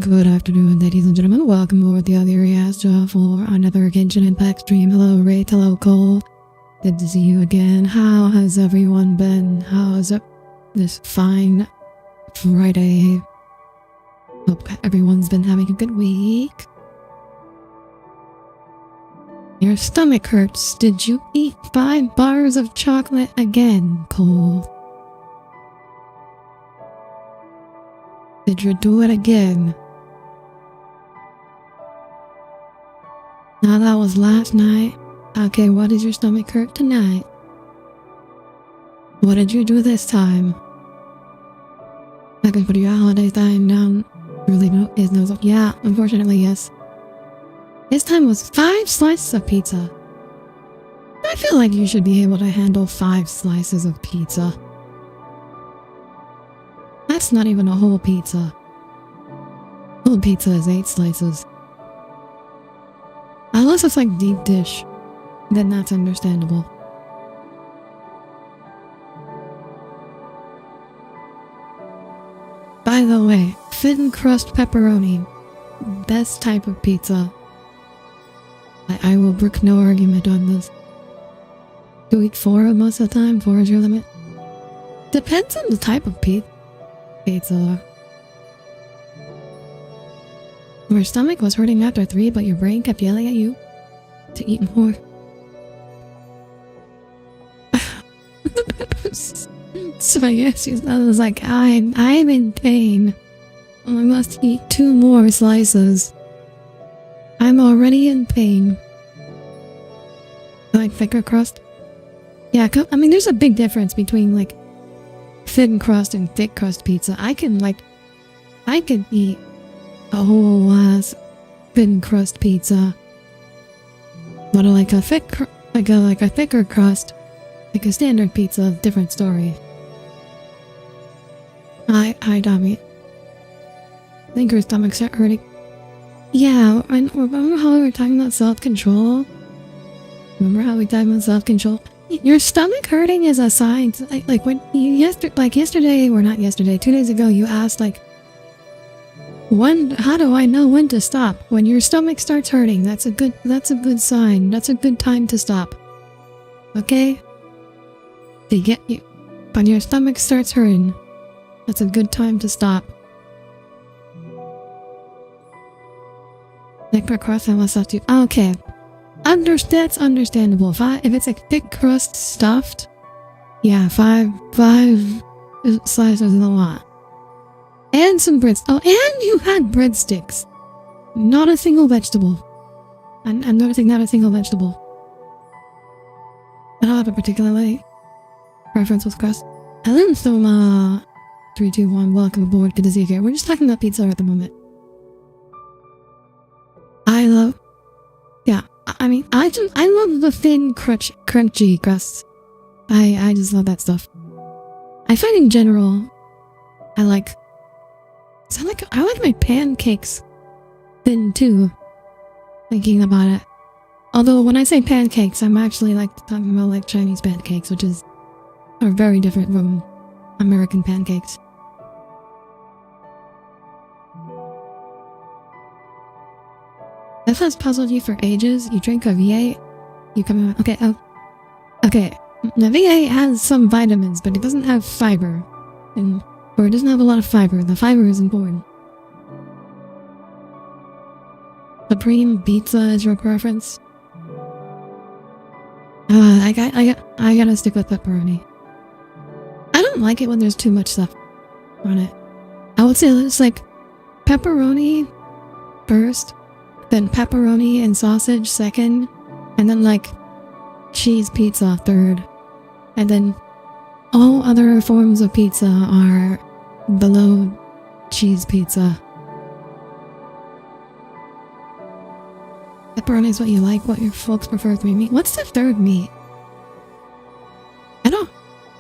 Good afternoon, ladies and gentlemen. Welcome over to Audire Astra for another Genshin Impact stream. Hello, Ray. Hello, Cole. Good to see you again. How has everyone been? How is it this fine Friday? Hope everyone's been having a good week. Your stomach hurts. Did you eat 5 bars of chocolate again, Cole? Did you do it again? Now that was last night. Okay, what did your stomach hurt tonight? What did you do this time? I can put your holiday time down. Really no is no. Yeah, unfortunately, yes. This time was 5 slices of pizza. I feel like you should be able to handle 5 slices of pizza. That's not even a whole pizza. Whole pizza is 8 slices. Unless it's like deep dish, then that's understandable. By the way, thin crust pepperoni, best type of pizza. I will brook no argument on this. Do you eat 4 most of the time? 4 is your limit? Depends on the type of pizza. Your stomach was hurting after 3, but your brain kept yelling at you to eat more. So I guess I was like, I'm in pain. I must eat 2 more slices. I'm already in pain. Like thicker crust? Yeah, I mean, there's a big difference between like thin crust and thick crust pizza. I could eat a whole ass thin crust pizza, but like a thicker crust, like a standard pizza, different story. Hi, Dami. I think your stomach's hurting. Yeah, remember how we were talking about self-control? Remember how we talked about self-control? Your stomach hurting is a sign. Like when yesterday, or not yesterday, 2 days ago, you asked like, how do I know when to stop? When your stomach starts hurting, that's a good sign. That's a good time to stop. Okay? They get you. When your stomach starts hurting, that's a good time to stop. Thick crust and what's up too. Okay. That's understandable. If it's like thick crust stuffed, yeah, 5 slices is a lot. And some breads. Oh, and you had breadsticks. Not a single vegetable. I'm noticing not a single vegetable. I don't have a particular preference with crust. Hello, Soma. 3, 2, 1. Welcome aboard. Good to see you here. We're just talking about pizza at the moment. I love the thin, crunchy crusts. I just love that stuff. I find in general, I like my pancakes thin too, thinking about it. Although when I say pancakes, I'm actually talking about like Chinese pancakes, which are very different from American pancakes. If that's puzzled you for ages, you drink a V8, you come out. Okay. The V8 has some vitamins, but it doesn't have fiber. Or it doesn't have a lot of fiber. The fiber is important. Supreme pizza is your preference? I gotta stick with pepperoni. I don't like it when there's too much stuff on it. I would say it's like pepperoni first, then pepperoni and sausage second, and then like cheese pizza third, and then all other forms of pizza are below cheese pizza. Pepperoni is what you like, what your folks prefer 3 meat. What's the third meat?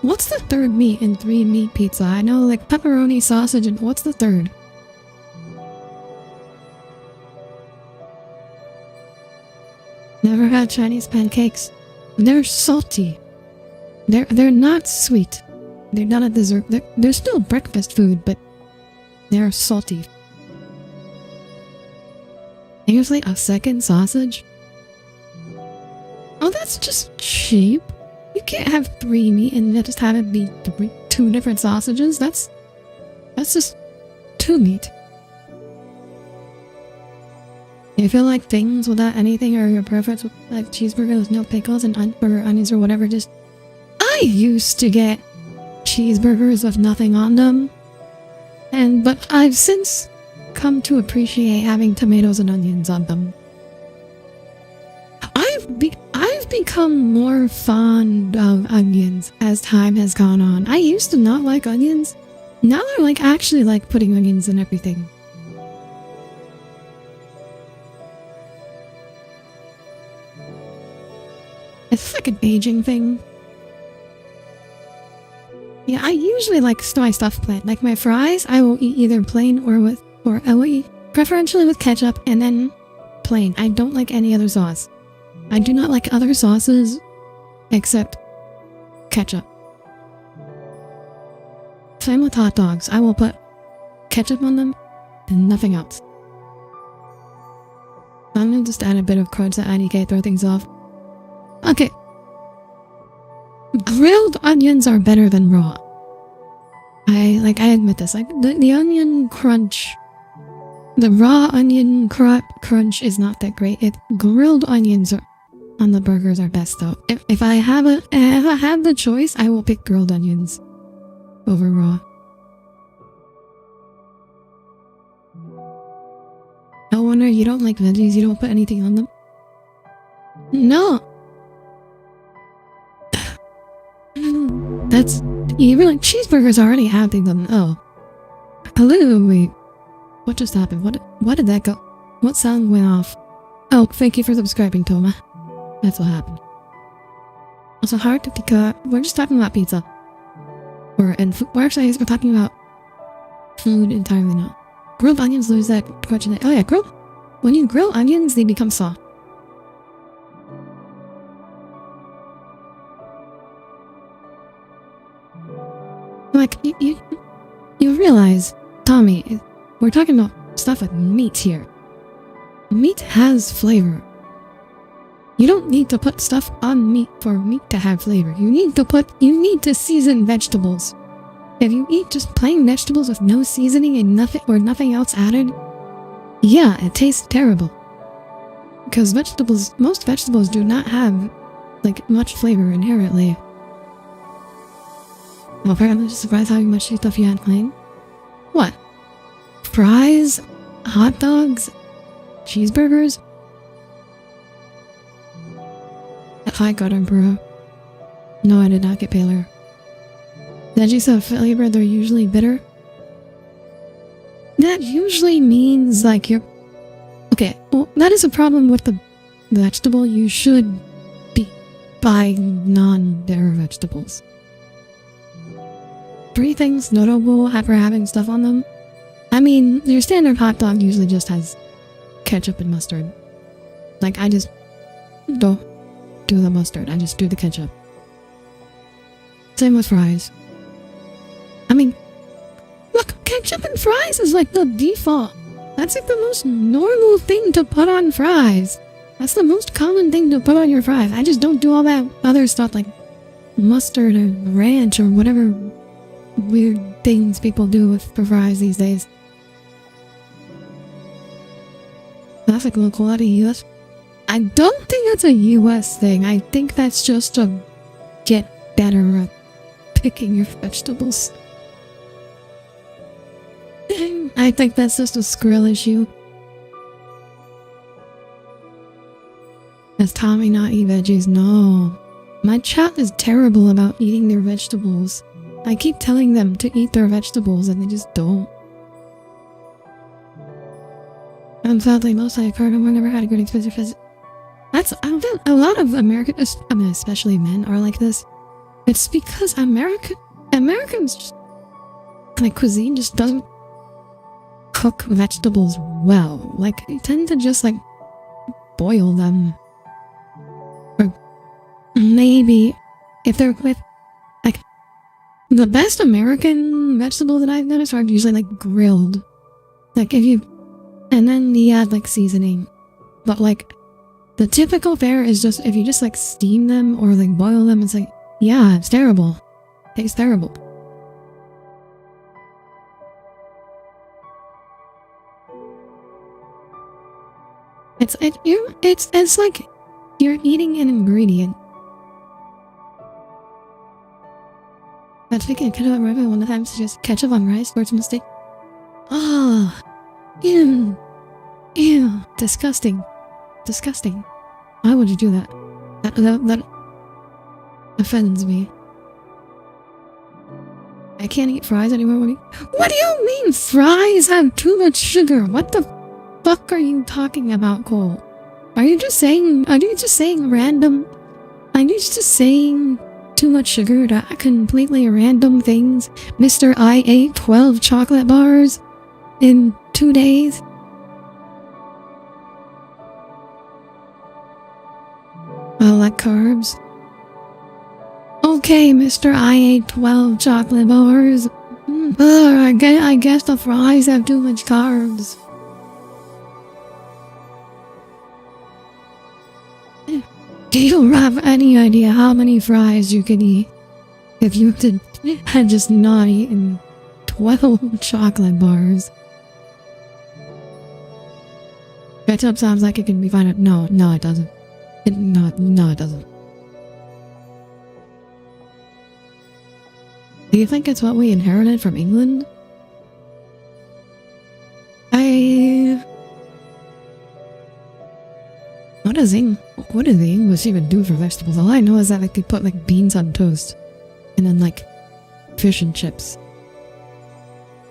What's the third meat in 3 meat pizza? I know like pepperoni, sausage, and what's the third? Never had Chinese pancakes. They're salty. They're not sweet. They're not a dessert. They're still breakfast food, but they're salty. Seriously, a second sausage? Oh, that's just cheap. You can't have 3 meat and just have it be 2 different sausages. That's just 2 meat. You feel like things without anything are your preference, like cheeseburger with no pickles and burger onions or whatever. Just I used to get cheeseburgers with nothing on them, but I've since come to appreciate having tomatoes and onions on them. I've become more fond of onions as time has gone on. I used to not like onions. Now I actually like putting onions in everything. It's like an aging thing. Yeah, I usually like my stuff plain. Like my fries, I will eat either plain or I will eat preferentially with ketchup and then plain. I don't like any other sauce. I do not like other sauces except ketchup. Same with hot dogs. I will put ketchup on them and nothing else. I'm gonna just add a bit of crunch to IDK, throw things off. Okay. Grilled onions are better than raw. I admit this. Like the onion crunch, the raw onion crunch is not that great. Grilled onions on the burgers are best though. If I have the choice, I will pick grilled onions over raw. No wonder you don't like veggies. You don't put anything on them. No. That's even like cheeseburgers already have things on them. Oh. Hello, wait. What just happened? What did that go? What sound went off? Oh, thank you for subscribing, Toma. That's what happened. Also, hard to because we're just talking about pizza. We're actually we're talking about food entirely now. Grilled onions lose that question. Oh yeah, when you grill onions, they become soft. Like, you realize, Tommy, we're talking about stuff with meat here. Meat has flavor. You don't need to put stuff on meat for meat to have flavor. You need to season vegetables. If you eat just plain vegetables with no seasoning and nothing else added, yeah, it tastes terrible. Because most vegetables do not have, like, much flavor inherently. Well, apparently just surprised how much stuff you had playing. What? Fries? Hot dogs? Cheeseburgers? Hi, God, bro. No, I did not get paler. Veggies have flavor, they're usually bitter. That usually means like you're... Okay, well, that is a problem with the vegetable. You should be buying non-bitter vegetables. 3 things notable for having stuff on them. I mean, your standard hot dog usually just has ketchup and mustard. Like, I just don't do the mustard. I just do the ketchup. Same with fries. I mean, look, ketchup and fries is like the default. That's like the most normal thing to put on fries. That's the most common thing to put on your fries. I just don't do all that other stuff like mustard or ranch or whatever weird things people do with fries these days. That's like local out of US. I don't think that's a US thing. I think that's just to get better at picking your vegetables. I think that's just a Skrill issue. Does Tommy not eat veggies? No. My chat is terrible about eating their vegetables. I keep telling them to eat their vegetables and they just don't. And sadly, most I've heard of never had a good experience with that's a lot of Americans, I mean, especially men, are like this. It's because Americans just, like, cuisine just doesn't cook vegetables well. Like, they tend to just, like, boil them. Or maybe if they're with, like, the best American vegetables that I've noticed are usually, like, grilled. Like, and then you add, like, seasoning. But like, the typical fare is just, if you just like steam them or like boil them, it's like, yeah, it's terrible. Tastes terrible. It's like you're eating an ingredient. That's thinking I could have remembered one of the times to just ketchup on rice, where it's a mistake. Oh, ew, ew, disgusting, disgusting. Why would you do that? That offends me. I can't eat fries anymore. What do you mean fries have too much sugar? What the fuck are you talking about, Cole? Are you just saying random? Are you just saying too much sugar to completely random things? Mr. I ate 12 chocolate bars in 2 days? I like carbs. Okay, Mr. I ate 12 chocolate bars. I guess the fries have too much carbs. Do you have any idea how many fries you could eat if you had just not eaten 12 chocolate bars? Ketchup sounds like it can be fine. No, it doesn't. No, it doesn't. Do you think it's what we inherited from England? What do the English even do for vegetables? All I know is that they could put like beans on toast, and then like fish and chips.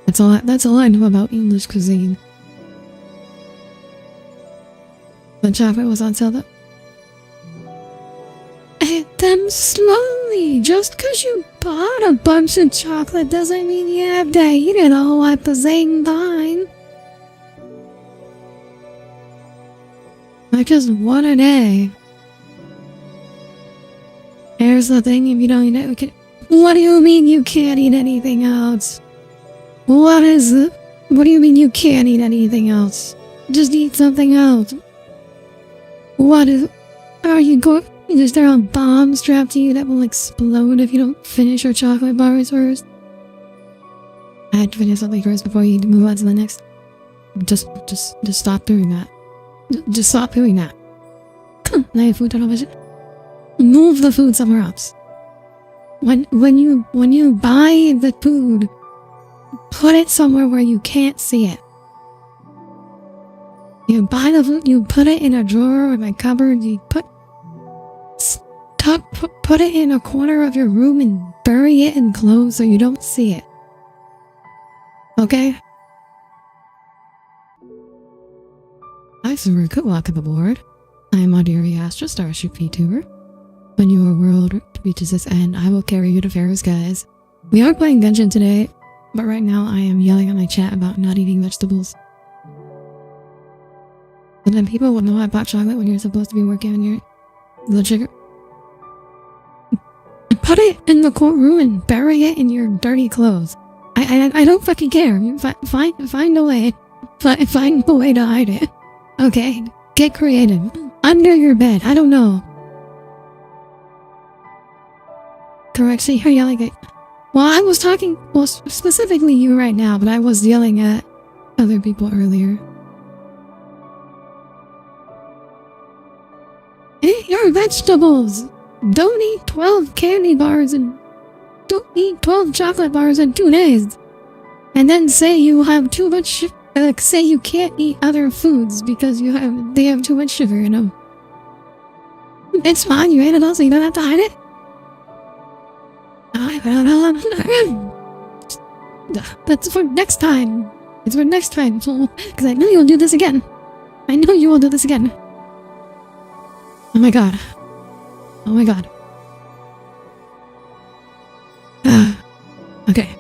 That's all I know about English cuisine. The chocolate was on sale though. Eat them slowly. Just because you bought a bunch of chocolate doesn't mean you have to eat it all at the same time. Like just one a day. Here's the thing, if you don't eat it, what do you mean you can't eat anything else? What do you mean you can't eat anything else? Just eat something else. Is there a bomb strapped to you that will explode if you don't finish your chocolate bars first? I had to finish something first before you move on to the next. Just stop doing that. Just stop doing that. Now your food television. Move the food somewhere else. When you buy the food, put it somewhere where you can't see it. You buy the food, you put it in a drawer or in a cupboard, you put it in a corner of your room and bury it in clothes so you don't see it. Okay? Hi, sir. Good luck at the board. I am Audire Astra, starship vtuber. When your world reaches its end, I will carry you to fairer skies. We are playing Genshin today, but right now I am yelling at my chat about not eating vegetables. And then people will know I bought chocolate when you're supposed to be working on your blood sugar. Put it in the courtroom and bury it in your dirty clothes. I don't fucking care. Find a way. Find a way to hide it. Okay, get creative. Under your bed. I don't know. Correct. See, you're yelling at. Well, I was talking. Well, specifically you right now, but I was yelling at other people earlier. Eat your vegetables. Don't eat 12 candy bars and don't eat 12 chocolate bars in 2 days. And then say you have too much, say you can't eat other foods because they have too much sugar in them. It's fine, you ate it all, so you don't have to hide it. That's for next time. It's for next time, because I know you'll do this again. I know you will do this again. Oh my god. Oh my god. Okay.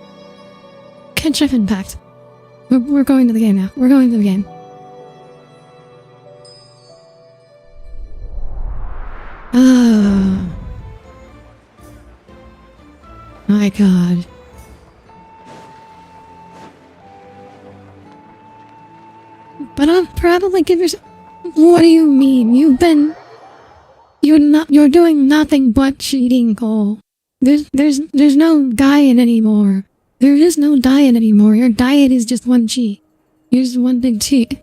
Genshin Impact. We're going to the game now. We're going to the game. Oh. My god. But I'll probably give yourself... What do you mean? You're doing nothing but cheating, Cole. There's no diet anymore. There is no diet anymore. Your diet is just one cheat. You're just one big cheat.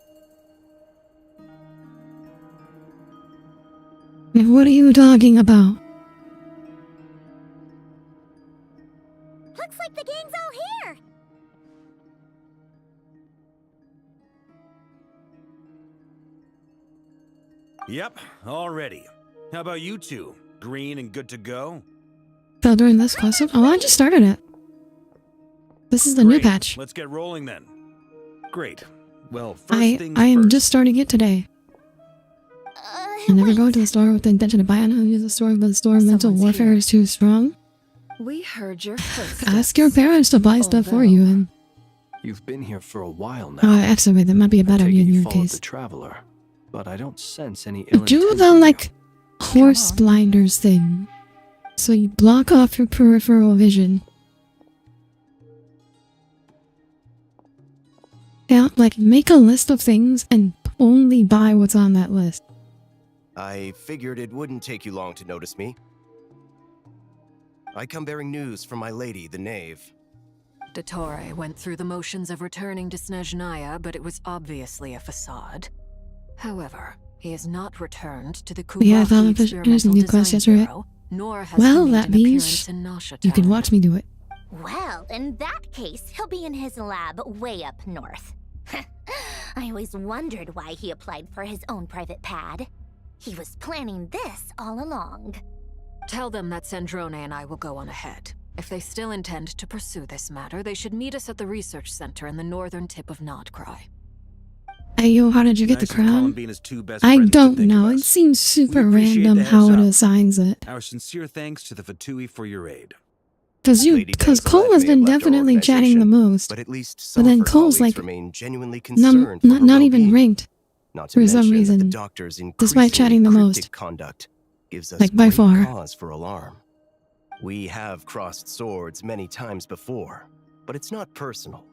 What are you talking about? Looks like the gang's all here. Yep, all ready. How about you two? Green and good to go? Fell during this question? Oh, I just started it. This is the new patch. Let's get rolling then. Great. Well, I am just starting it today. I never go to the store with the intention to buy it. Use the store with the store. Mental warfare is too strong. We heard your footsteps. Ask your parents to buy stuff for you. And you've been here for a while now. oh, actually, that might be a bad idea in your case. The traveler, but I don't sense any. Do the like horse blinders thing, so you block off your peripheral vision. Yeah, like make a list of things and only buy what's on that list. I figured it wouldn't take you long to notice me. I come bearing news from my lady, the knave. Dottore went through the motions of returning to Snezhnaya, but it was obviously a facade. However, he has not returned to the Yeah, I thought Kubaki it was Experimental new class Design yesterday. Bureau, nor has Well, he made that an means appearance in Nasha you can Town. watch me do it. Well, in that case, he'll be in his lab way up north. I always wondered why he applied for his own private pad. He was planning this all along. Tell them that Sandrone and I will go on ahead. If they still intend to pursue this matter, they should meet us at the research center in the northern tip of Nodcry. Hey, yo, how did you get the crown? I don't know. It seems super random how it assigns it. Our sincere thanks to the Fatui for your aid. Because Cole has been definitely chatting the most. But at least But then Cole's like remain genuinely concerned for her not even well-being. ranked Not to for some mention that reason, the doctor's despite chatting the increasingly most. cryptic conduct gives us Like, by great far. cause for alarm. We have crossed swords many times before, but it's not personal.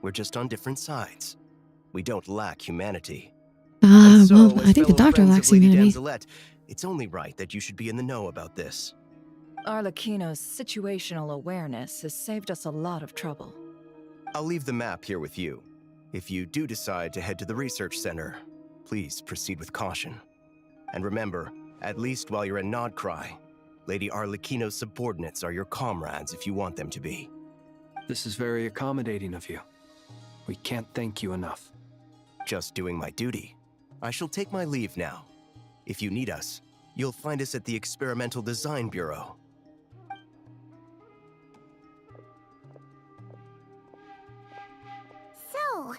We're just on different sides. We don't lack humanity. Ah, And so, well, as I think the fellow doctor friends lacks of Lady humanity. Damselette, it's only right that you should be in the know about this. Arlecchino's situational awareness has saved us a lot of trouble. I'll leave the map here with you. If you do decide to head to the research center, please proceed with caution. And remember, at least while you're in Nodcry, Lady Arlecchino's subordinates are your comrades if you want them to be. This is very accommodating of you. We can't thank you enough. Just doing my duty. I shall take my leave now. If you need us, you'll find us at the Experimental Design Bureau. So,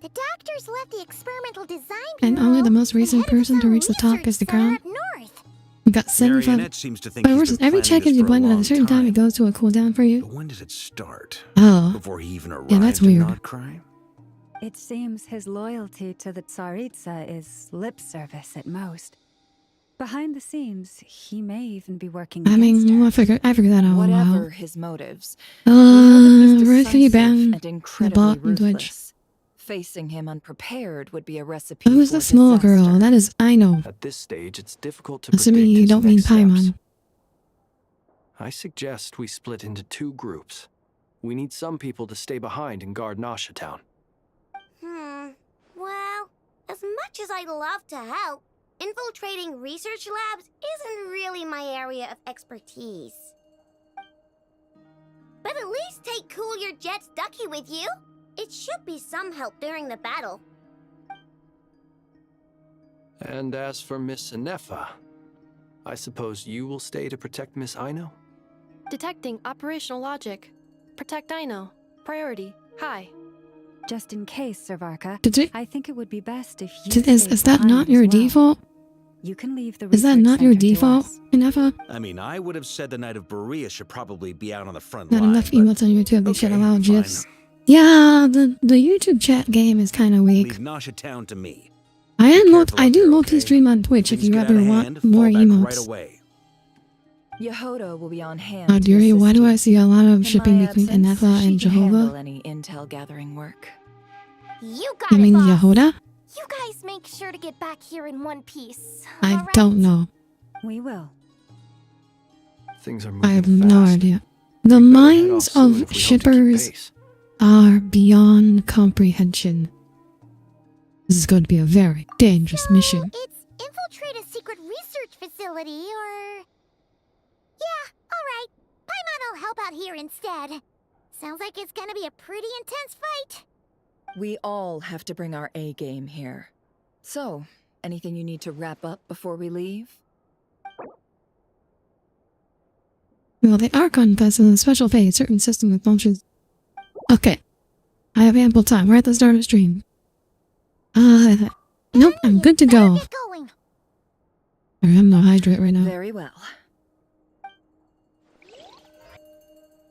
the doctors left the experimental design And bureau only the most recent and headed person to some reach the top research is the center crown. up north. We got 75. Marionette seems to think But he's versus been every planning check if this you for a blend it at a long certain time, it goes to a cooldown for you. But when did it start? Oh. Before he even arrived Yeah, that's in weird. Nodcry? It seems his loyalty to the Tsaritsa is lip service at most. Behind the scenes, he may even be working I against mean, her. I figured that out a Whatever while. his motives, Riffy Ben, and the incredibly bot and Twitch. ruthless. Facing him unprepared would be a recipe Who's for the small girl? disaster. That is, I know. At this stage, it's difficult to Assuming predict you his don't mean next steps. Paimon. I suggest we split into 2 groups. We need some people to stay behind and guard Nasha Town. Well, as much as I'd love to help, infiltrating research labs isn't really my area of expertise. But at least take Cool Your Jet's Ducky with you. It should be some help during the battle. And as for Miss Inefa, I suppose you will stay to protect Miss Aino? Detecting operational logic. Protect Dino. Priority. High. Just in case, Servarka, Did you, I think it would be best if you is stayed that behind not as your well. default? You can leave the Is that research not your center to default, us. Inefa? I mean, I would have said the Knight of Berea should probably be out on the front Not line. enough but emotes on YouTube. They should okay, allow fine. GIFs. Yeah, the YouTube chat game is kind of weak. Leave Nasha Town to me. I careful I out do there, multi-stream on Twitch if Things you get out ever of want hand, more fall back emotes. right away. Yehoda will be on hand. to Audire, why assist do you. I see a lot of In shipping my between absence, Inefa she and can handle Jehovah? any intel gathering work. You got You it, mean boss. Yehoda? You guys make sure to get back here in one piece. I alright? don't know. We will. Things are moving I have fast. no idea. The We'd better head minds off soon of if we hope to keep shippers pace. are beyond comprehension. This is going to be a very dangerous mission. It's infiltrate a secret research facility, or... Yeah, alright. Paimon will help out here instead. Sounds like it's gonna be a pretty intense fight. We all have to bring our A game here. So, anything you need to wrap up before we leave? Well, the Archon tests in a special phase, certain system that functions. Okay. I have ample time. We're at the start of stream. Nope, I'm good to go. Get going. I'm not hydrate right now. Very well.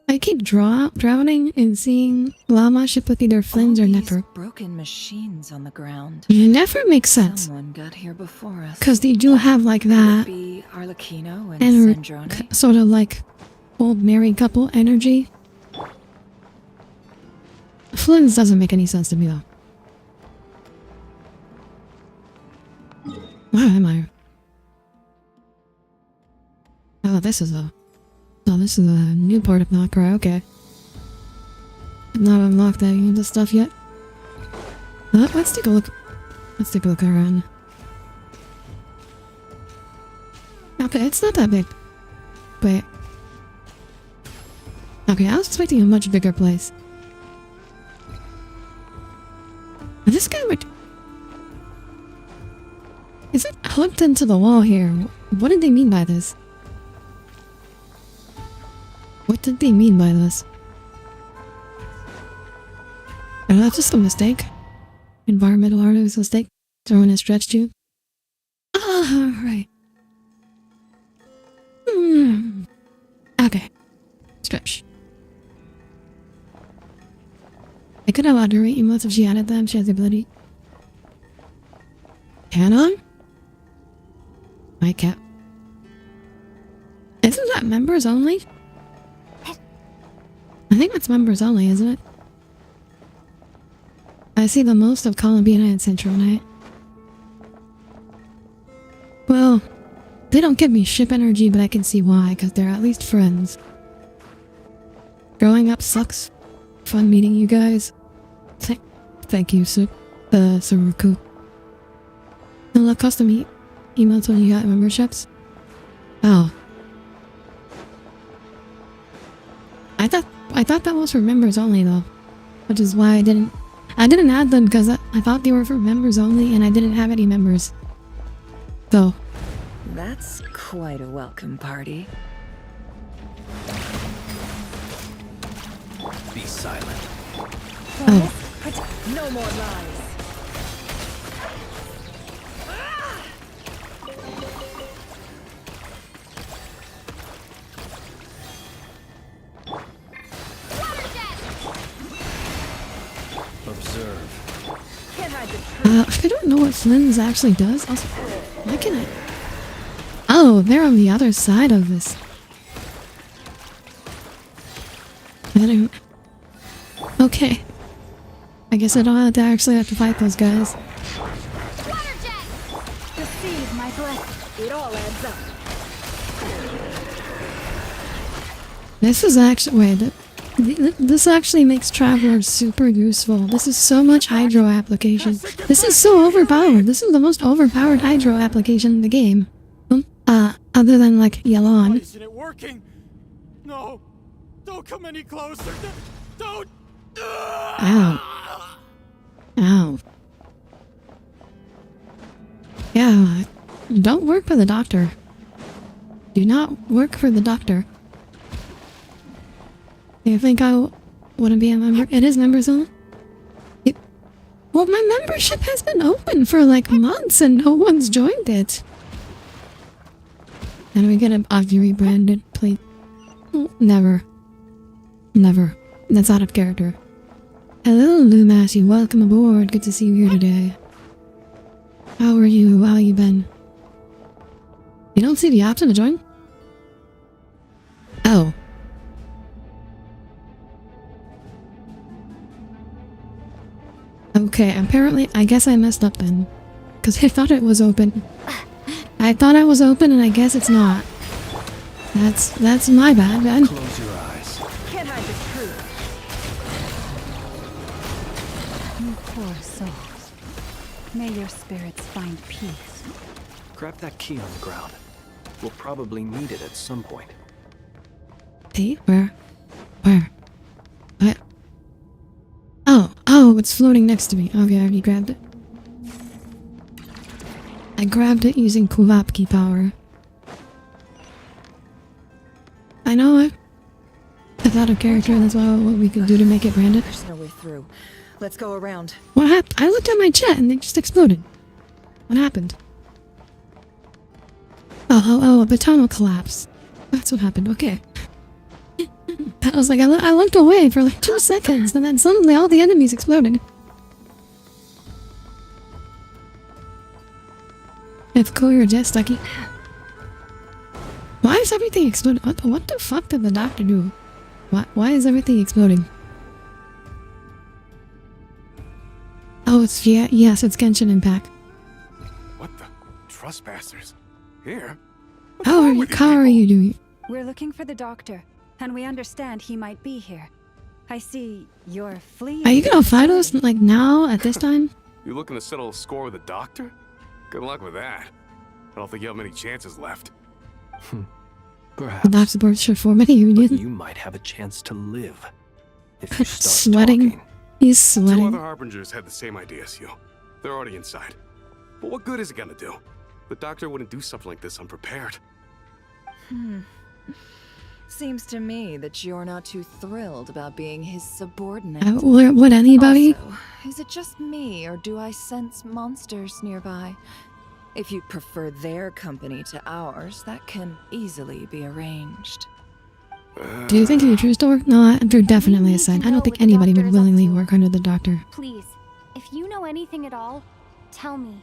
I keep drowning and seeing llama ship with either Flynn's or All Nefer. these broken machines on the ground. Nefer makes sense. Someone got here before us. Because they do have like Could it that be Arlecchino and and Sandrone? sort of like old married couple energy. Flynn's doesn't make any sense to me though. Where am I? Oh, this is a new part of Nocra, okay. I've not unlocked any of this stuff yet. Let's take a look. Let's take a look around. Okay, it's not that big. Wait. Okay, I was expecting a much bigger place. This guy would... Is it hooked into the wall here? What did they mean by this? What did they mean by this? Oh, that's just a mistake. Environmental art is a mistake. Throwing a stretch tube. Ah, right. Okay. Stretch. I could have Audire emotes if she added them. She has the ability. Can I? My cat. Isn't that members only? I think that's members only, isn't it? I see the most of Columbina and Central Night. Well, they don't give me ship energy, but I can see why, because they're at least friends. Growing up sucks. Fun meeting you guys. Thank you, Suruku. I love custom emotes when you got memberships. Oh. I thought that was for members only though. Which is why I didn't add them, because I thought they were for members only and I didn't have any members. So. That's quite a welcome party. Be silent. Oh. No more lies. Observe. I don't know what Flynn's actually does. Also, why can I? Oh, they're on the other side of this. Okay. I guess I don't have to actually have to fight those guys. Receive my blessing. It all adds up. This is actually... Wait, this actually makes Travelers super useful. This is so much Hydro application. This is so overpowered. This is the most overpowered Hydro application in the game. Other than, like, Yalon. Why isn't it working? No. Don't come any closer. Don't. Ow. Ow. Yeah, don't work for the doctor. Do not work for the doctor. You think I wouldn't be a member? It is members only? Well, my membership has been open for like months and no one's joined it. And we get an Audire branded plate. Oh, never. Never. That's out of character. Hello, Lumassy. Welcome aboard. Good to see you here today. How are you? How you been? You don't see the option to join? Oh. Okay, apparently, I guess I messed up then. Because I thought it was open. I thought I was open, and I guess it's not. That's my bad, man. Close your eyes. Can't hide this truth. You poor souls. May your spirits find peace. Grab that key on the ground. We'll probably need it at some point. Hey, where? What? Oh, it's floating next to me. Okay, I already grabbed it. I grabbed it using Kulapki power. I know it. It's out of character, that's why what we could do to make it branded. There's no way through. Let's go around. What happened? I looked at my chat and it just exploded. What happened? Oh, a baton collapse. That's what happened, okay. I was like, I looked away for like 2 seconds and then suddenly all the enemies exploded. It's cool, you're just stucky. Why is everything exploding? What the fuck did the doctor do? Why is everything exploding? Oh, it's, yes, it's Genshin Impact. What the? Trespassers? Here? How are you doing? We're looking for the doctor, and we understand he might be here. I see you're fleeing. Are you gonna fight us, like, now, at this time? You looking to settle a score with the doctor? Good luck with that. I don't think you have many chances left. Perhaps. Life support should form any But union. you might have a chance to live. If you start Sweating. talking. He's Two other sweating. harbingers had the same idea as you. They're already inside. But what good is it gonna do? The doctor wouldn't do something like this unprepared. Seems to me that you're not too thrilled about being his subordinate. Would anybody? Also, is it just me, or do I sense monsters nearby? If you prefer their company to ours, that can easily be arranged. Do you think you're a true store? No, Drew definitely is saying. I don't think anybody would willingly work under the doctor. Please, if you know anything at all, tell me.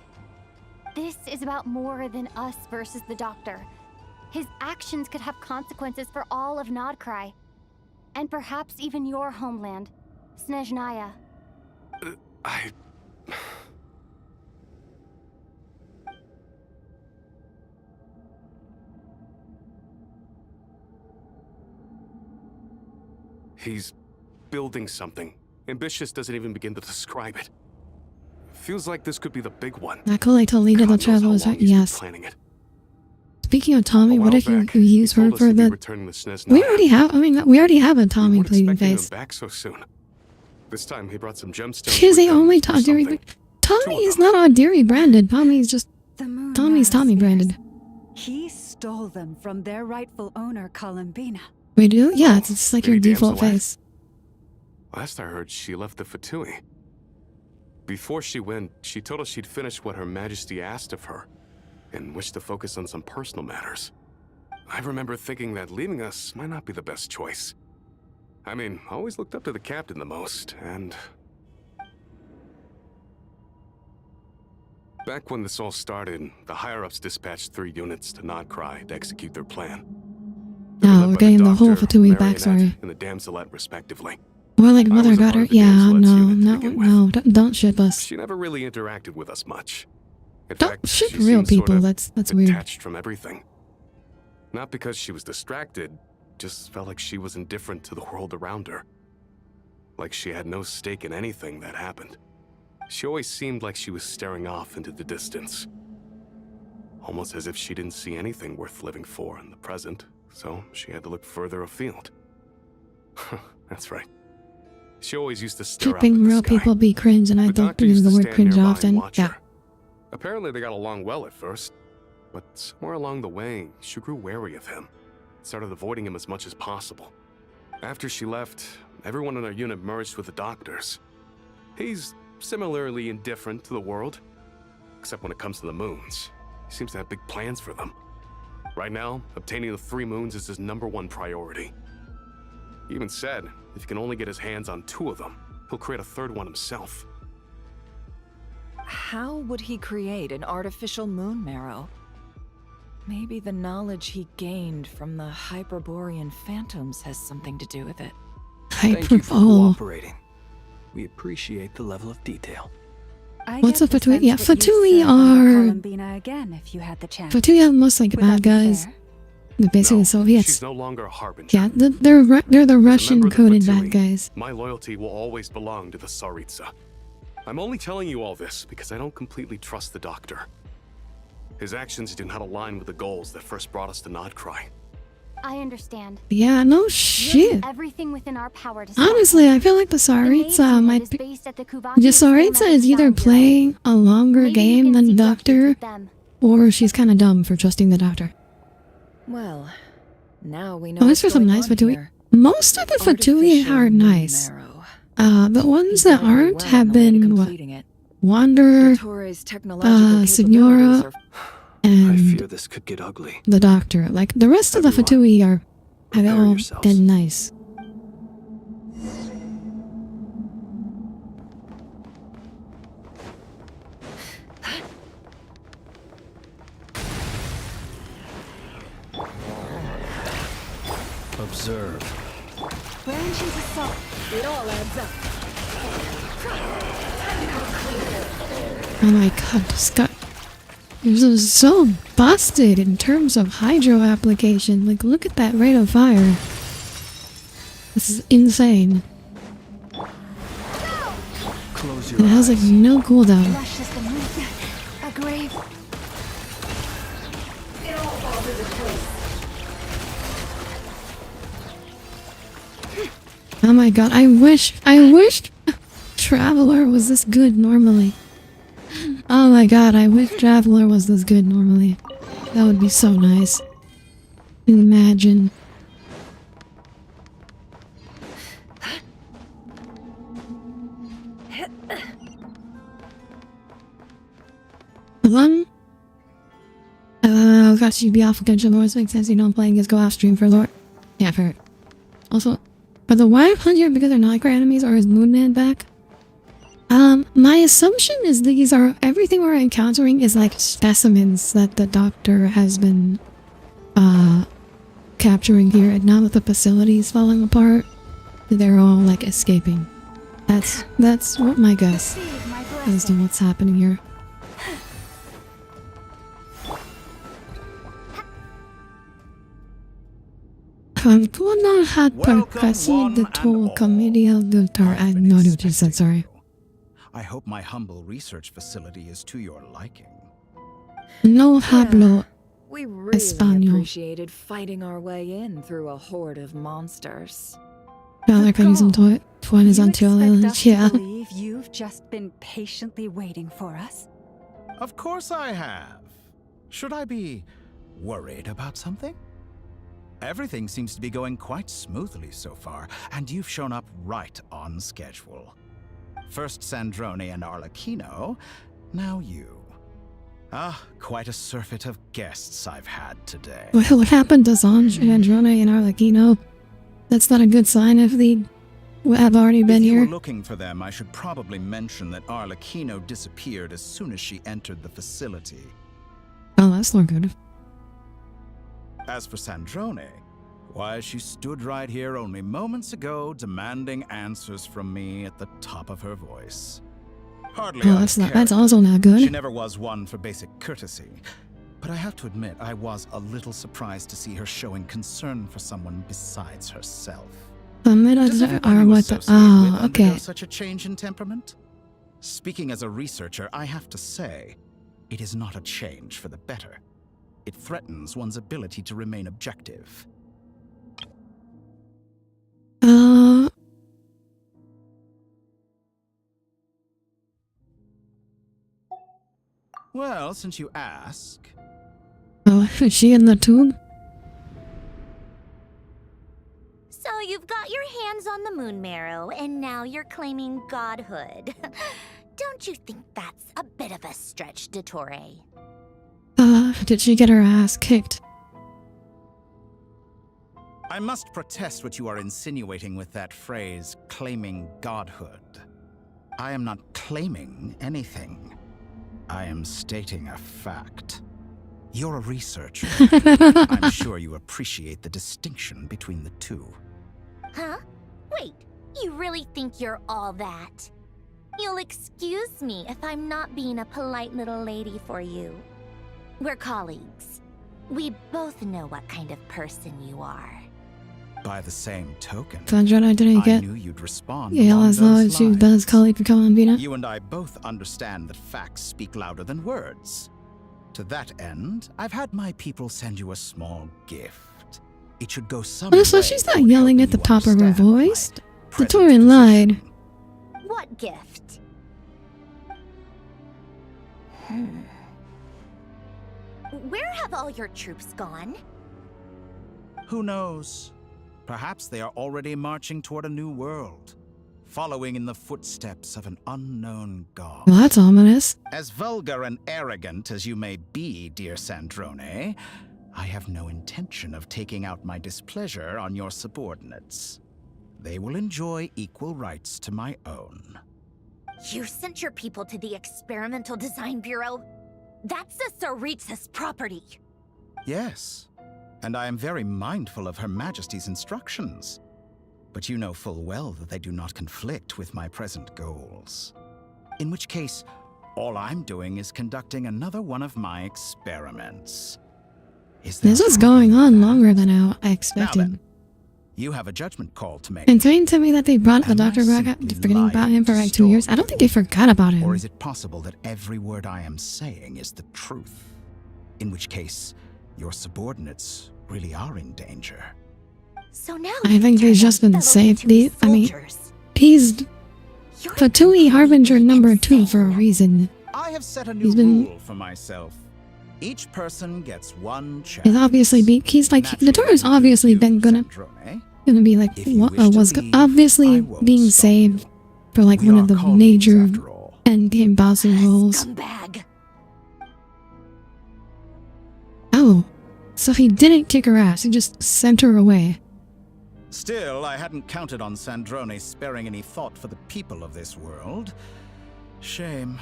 This is about more than us versus the doctor. His actions could have consequences for all of Nodcry. And perhaps even your homeland, Snezhnaya. He's building something. Ambitious doesn't even begin to describe it. Feels like this could be the big one. Nakole told Lita the travel is right. Yes. Planning it. Speaking of Tommy, what if you use her for the... We already have, we already have a Tommy pleading face. Back so soon. This time he brought some gemstones. She's the only Audire. Tommy is not Audire branded. Tommy's just... Tommy's Tommy branded. He stole them from their rightful owner, Columbina. We do? Yeah, it's like your default face. Last I heard, she left the Fatui. Before she went, she told us she'd finished what Her Majesty asked of her, and wished to focus on some personal matters. I remember thinking that leaving us might not be the best choice. I mean, I always looked up to the captain the most, and... Back when this all started, the higher-ups dispatched 3 units to Nodcry to execute their plan. No, we're getting the whole Fatui backstory. And the Damselet, respectively. Or like mother daughter. Yeah, no, don't ship us. She never really interacted with us much. In Don't fact, ship she real seemed people. sort of That's weird. detached from everything. Not because she was distracted, just felt like she was indifferent to the world around her. Like she had no stake in anything that happened. She always seemed like she was staring off into the distance. Almost as if she didn't see anything worth living for in the present, so she had to look further afield. That's right. She always used to stare up at Shipping the real sky. people be cringe, and I The don't doctor use used the to word stand cringe nearby and often. watch Yeah. her. Apparently they got along well at first, but somewhere along the way, she grew wary of him. Started avoiding him as much as possible. After she left, everyone in our unit merged with the doctors. He's similarly indifferent to the world, except when it comes to the moons. He seems to have big plans for them. Right now, obtaining the 3 moons is his #1 priority. He even said, if he can only get his hands on 2 of them, he'll create a 3rd one himself. How would he create an artificial moon marrow? Maybe the knowledge he gained from the Hyperborean phantoms has something to do with it. Thank you for cooperating. We appreciate the level of detail. What's a get the Fatui? sense Yeah, that you'd Fatui serve on are... Columbina again if you had the chance. Fatui are most like Would that bad be guys. fair? They're basically No, Soviets. she's no longer a harbinger. Yeah, they're the As a member Russian-coded of the bad Fatui, guys. My loyalty will always belong to the Tsaritsa. I'm only telling you all this because I don't completely trust the Doctor. His actions do not align with the goals that first brought us to Nodcry. I understand. Yeah, no We'll do shit. everything within our power to stop Honestly, him. I feel like the The main Tsaritsa unit might is be... based at the The Kuvaki Tsaritsa Experimental is either Design Bureau. playing a longer Maybe you game can than the seek refuge Doctor, with them. or she's kind of dumb for trusting the Doctor. Well, now we know Oh, what's there's some going nice on Fatui. here. Most of the Fatui Artificial are moon nice. marrow. The ones He's that done very aren't well have on the way to been, what, completing it. Wander, Dottores' technological Signora, capabilities are I and fear this could get ugly. the Doctor. Like, the rest of the Everyone, Fatui are... have prepare all yourselves. been nice. Observe. Branches assault. It all adds up. Oh my god, this guy... This is so busted in terms of hydro application. Like, look at that rate of fire. This is insane. Close your It has like eyes. no cooldown. Flush system movement. A grave. Oh my god, I wished Traveler was this good normally. Oh my god, I wish Traveler was this good normally. That would be so nice. Imagine. One. Gosh, you'd be off against your lords. Makes sense you don't playing as go off stream for Lord. Yeah, fair. Also, are the Wild Hunter because they're not great enemies, or is Moonman back? My assumption is these are everything we're encountering is like specimens that the Doctor has been capturing here, and now that the facility is falling apart, they're all like escaping. That's what my guess as to what's happening here. Kuna had percussion the tool committee of the tar. I know what you said, sorry. I hope my humble research facility is to your liking. No hablo We really Español. appreciated fighting our way in through a horde of monsters. Like I use You expect us to yeah. believe you've just been patiently waiting for us? Of course I have. Should I be worried about something? Everything seems to be going quite smoothly so far, and you've shown up right on schedule. First Sandrone and Arlecchino, now you. Ah, quite a surfeit of guests I've had today. What happened to Sanj, Androne, and Arlecchino? That's not a good sign if they have already been If you here. were looking for them, I should probably mention that Arlecchino disappeared as soon as she entered the facility. Oh, that's not good. As for Sandrone, why, she stood right here only moments ago demanding answers from me at the top of her voice. Hardly Oh, out that's of not. That's character. also not She good. never was one for basic courtesy. But I have to admit, I was a little surprised to see her showing concern for someone besides herself. The middle Does everyone are you what the. associate with Oh, undergo okay. such a change in temperament? Speaking as a researcher, I have to say, it is not a change for the better. It threatens one's ability to remain objective. Well, since you ask, Oh, is she in the tube? So you've got your hands on the moon marrow, and now you're claiming godhood. Don't you think that's a bit of a stretch, Dottore? Did she get her ass kicked? I must protest what you are insinuating with that phrase, claiming godhood. I am not claiming anything. I am stating a fact. You're a researcher. I'm sure you appreciate the distinction between the two. Huh? Wait, You really think you're all that? You'll excuse me if I'm not being a polite little lady for you. We're colleagues. We both know what kind of person you are. By the same token, Sandra, I didn't get. knew you'd respond Yeah, along as long those as she lines. does colleague for Columbina. You and I both understand that facts speak louder than words. To that end, I've had my people send you a small gift. It should go some Oh, so way she's not toward yelling helping at the you top of her understand my voice. The present Torin lied. position. What gift? Where have all your troops gone? Who knows? Perhaps they are already marching toward a new world, following in the footsteps of an unknown god. Well, that's ominous. As vulgar and arrogant as you may be, dear Sandrone, I have no intention of taking out my displeasure on your subordinates. They will enjoy equal rights to my own. You sent your people to the Experimental Design Bureau? That's the Tsaritsa's property. Yes, and I am very mindful of Her Majesty's instructions. But you know full well that they do not conflict with my present goals. In which case, all I'm doing is conducting another one of my experiments. This is going on longer than I expected. You have a judgment call to make. And saying to me that they brought the doctor back after forgetting about him for like 2 years, I don't think they forgot about him. Or is it possible that every word I am saying is the truth? In which case, your subordinates really are in danger. So now I think they've just been saved. I mean, he's Fatui Harbinger number 2 for a reason. I have set a new rule for myself. Each person gets one chance. He's obviously he's like the Toro's obviously been gonna be like obviously being saved for like one of the major endgame bossing roles. Oh, so he didn't kick her ass, he just sent her away. Still, I hadn't counted on Sandrone sparing any thought for the people of this world. Shame.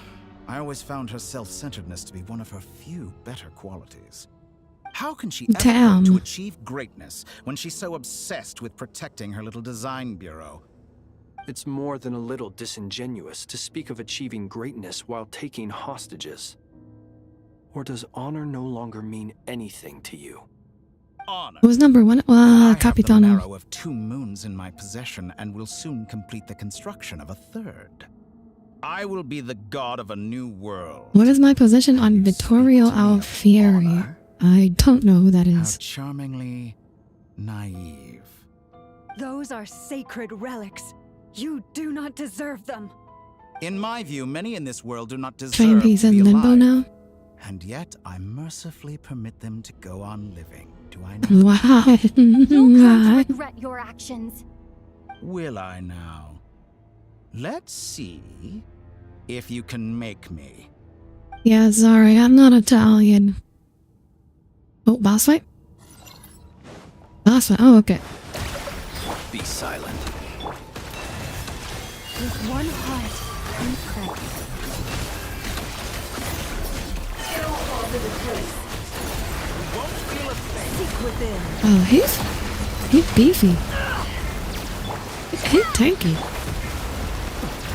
I always found her self-centeredness to be one of her few better qualities. How can she ever hope to achieve greatness when she's so obsessed with protecting her little design bureau? It's more than a little disingenuous to speak of achieving greatness while taking hostages. Or does honor no longer mean anything to you? Honor. Who's number 1? I have the Capitano. marrow of 2 moons in my possession and will soon complete the construction of a 3rd. I will be the god of a new world. What is my position on Vittorio Alfieri? I don't know who that is. How charmingly naive. Those are sacred relics. You do not deserve them. In my view, many in this world do not deserve Trained he's to be in limbo alive. now? And yet, I mercifully permit them to go on living. Do I not? Why? You'll come to regret your actions. Will I now? Let's see if you can make me. Yeah, sorry, I'm not Italian. Oh, boss fight? Boss fight, oh, okay. Be silent. With one heart and prayer. Seek within. Oh, he's beefy. He's tanky.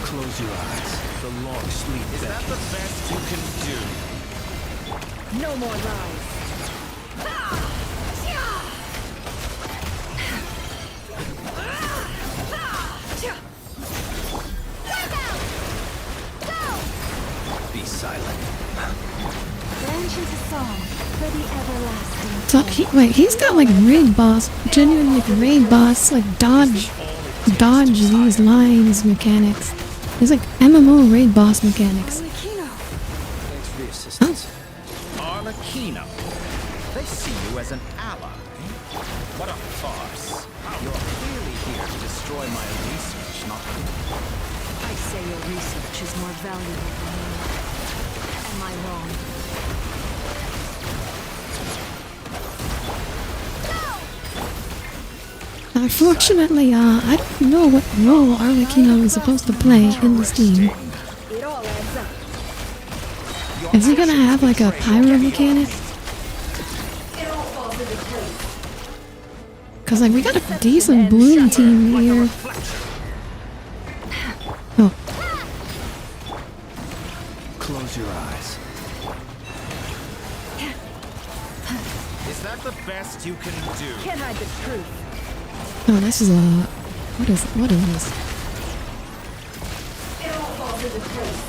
Close your eyes. The long sleep. Is that the best you can do? No more lies. Be silent. Branch into song for the everlasting. So, he's got like raid boss, genuine like raid boss, like dodge these lines mechanics. There's like MMO raid boss mechanics. Thanks for the assistance. Arlecchino. They see you as an ally. What a farce. You're clearly here to destroy my research, not me. I say your research is more valuable than me. Am I wrong? Unfortunately, I don't know what role Arlecchino is supposed to play in this team. Is he gonna have like a pyro mechanic? Cause like we got a decent bloom team here. Oh. Close your eyes. Is that the best you can do? Can't hide the truth. Oh, this is a lot. What is this? It all falls into place.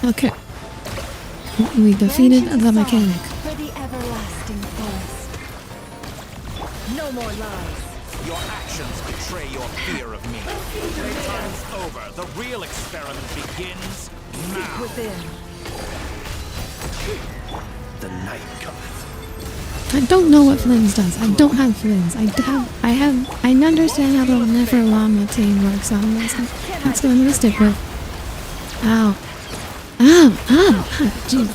Okay. We defeated the mechanic. For the everlasting forest. No more lies. Your actions betray your fear of me. Playtime's over. The real experiment begins now. Within. The night cometh. I don't know what Flynn's does. I don't have Flynn's. I understand how the never llama team works on this. That's what I'm gonna stick with. Ow. Ow. Ow.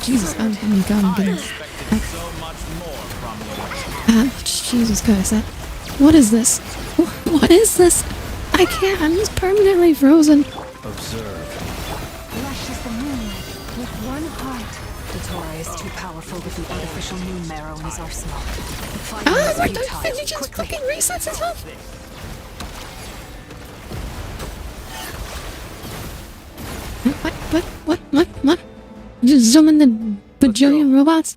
Jesus. Oh my god, I'm getting... Jesus Christ. What is this? What is this? I can't. I'm just permanently frozen. Observe. Lush as the moonlight, with one heart. Dottore is too powerful with the artificial moon marrow in his arsenal. Oh, my god, did he just fucking resets his health? What? Just zoom in the bajillion robots?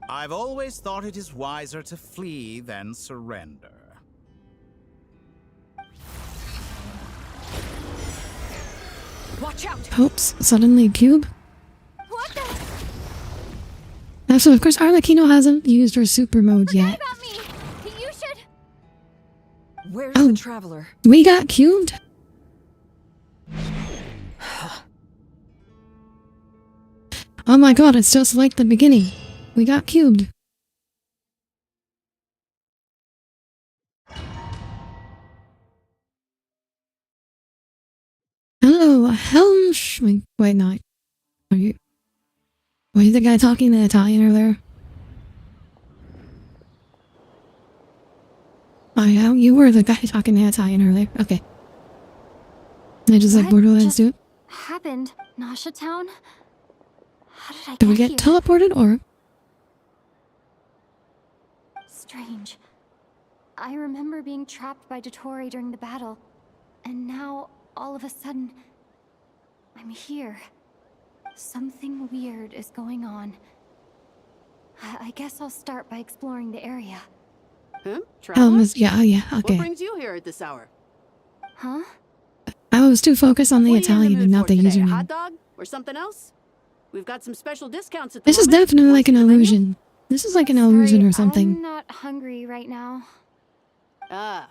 I've always thought it is wiser to flee than surrender. Watch out! Oops, suddenly cube? What the? Now, so of course Arlecchino hasn't used her super mode yet. About me. You should. Where's the traveler? We got cubed? Oh my god, it's just like the beginning. We got cubed. Hello, wait, no. Are you... Were you the guy talking in Italian earlier? Oh yeah, you were the guy talking in Italian earlier. Okay. I just like Borderlands 2. Happened? Nasha Town? How did I Did we get get here? teleported or... Strange. I remember being trapped by Dottore during the battle, and now, all of a sudden, I'm here. Something weird is going on. I guess I'll start by exploring the area. Huh? Traveler? Yeah, okay. What brings you here at this hour? Huh? I was too focused on the What are you in Italian mood and not for the today? A username. hot dog or something else? We've got some special discounts at the This is moment. definitely like an Want to see the menu? illusion. This is like an illusion or something. I'm not hungry right now. Ah,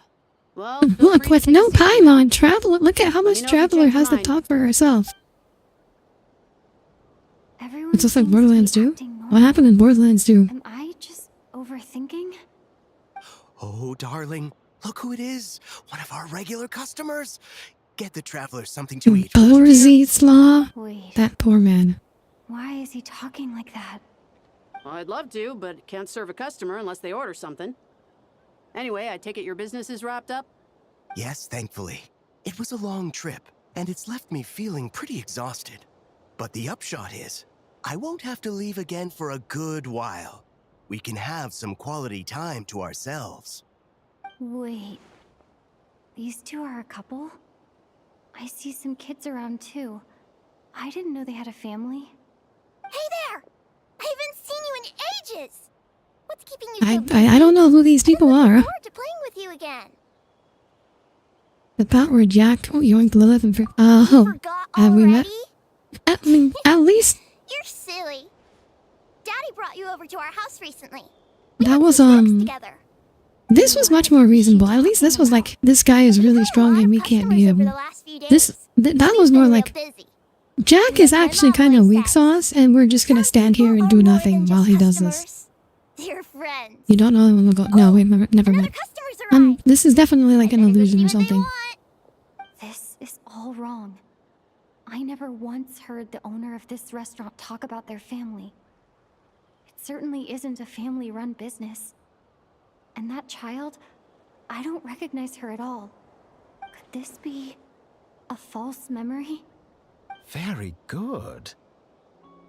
well. Look, with no Paimon, Traveler, look at how Let me much know if you Traveler change your has to mind. talk for herself. Everyone It's just like seems to be Borderlands 2? acting normal. What happened in Borderlands 2? Am I just overthinking? Oh, darling, look who it is. One of our regular customers. Get the traveler something to eat. Borzitslaw? Wait, That poor man. why is he talking like that? Well, I'd love to, but can't serve a customer unless they order something. Anyway, I take it your business is wrapped up? Yes, thankfully. It was a long trip, and it's left me feeling pretty exhausted. But the upshot is, I won't have to leave again for a good while. We can have some quality time to ourselves. Wait, these two are a couple? I see some kids around too. I didn't know they had a family. Hey there! I haven't seen you in ages! What's keeping you so busy? I don't know who these people I'm are. looking forward to playing with you again. The part where Jack yoinked Lilith and oh, Forgot have we met? already? At least You're silly. Daddy brought you over to our house recently. that was Together. this was much more reasonable. At least this was like, this guy is really strong and we can't beat him. That was more like, Jack is actually kind of weak sauce and we're just gonna stand here and do nothing while he does this. They're friends. You don't know him, we'll go, no, we've never met. This is definitely like an illusion or something. This is all wrong. I never once heard the owner of this restaurant talk about their family. It certainly isn't a family-run business. And that child, I don't recognize her at all. Could this be a false memory? Very good.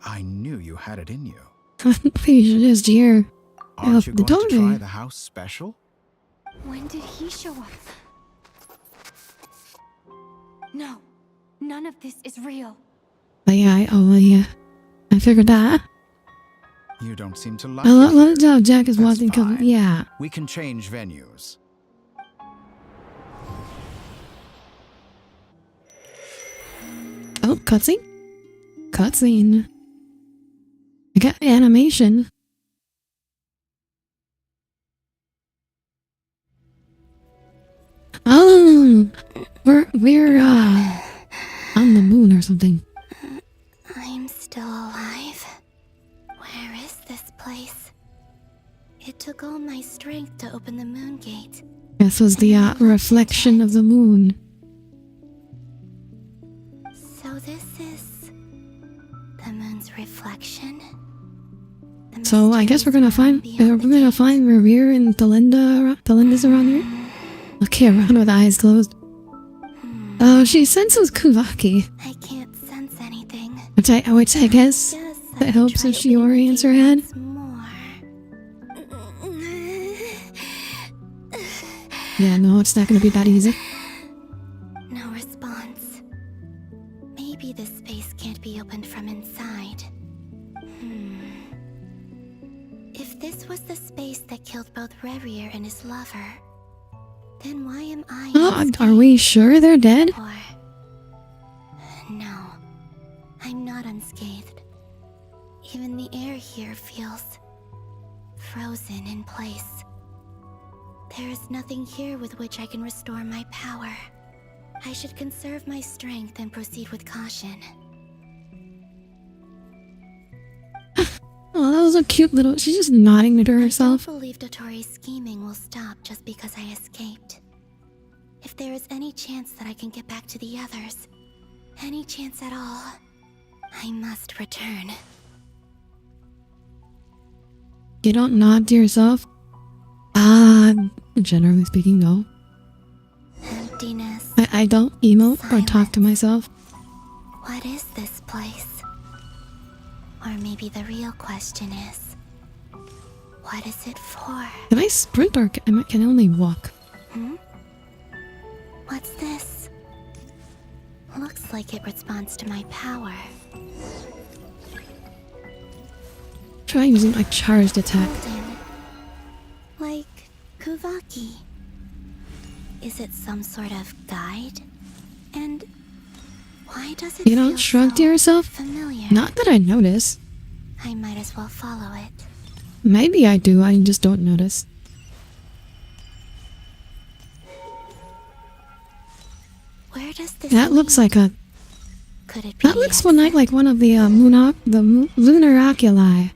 I knew you had it in you. Please, just here. Aren't you the going to try Doge. the house special? When did he show up? No, none of this is real. But yeah, I figured that. You don't seem to like I it. love how Jack is That's watching. fine. Yeah. We can change venues. Oh, cutscene? Cutscene. I got animation. Oh, we're on the moon or something. I'm still alive. Where is this place? It took all my strength to open the moon gate. This was the reflection of the moon. So this is the moon's reflection. So I guess we're gonna find Revere and Delinda. Delinda's around here. Okay, around with eyes closed. Oh, she senses Kuvaki. I can't sense anything. Which I guess that helps if she orients her head. Yeah, no, it's not gonna be that easy. No response. Maybe this space can't be opened from inside. If this was the space that killed both Revier and his lover, then why am I unscathed? Are we sure they're dead? No, I'm not unscathed. Even the air here feels frozen in place. There is nothing here with which I can restore my power. I should conserve my strength and proceed with caution. Oh, that was a cute little... She's just nodding to herself. I don't believe Dotori's scheming will stop just because I escaped. If there is any chance that I can get back to the others, any chance at all, I must return. You don't nod to yourself? Generally speaking, no. Emptiness. I don't emote or talk to myself. What is this place? Or maybe the real question is, what is it for? Can I sprint or can I only walk? What's this? Looks like it responds to my power. Try using my charged attack. Like Kuvaki. Is it some sort of guide? And why does it You don't feel shrug so to yourself? familiar? Not that I notice. I might as well follow it. Maybe I do, I just don't notice. Where does this That looks like a... Could it be That looks like one of the lunar oculi.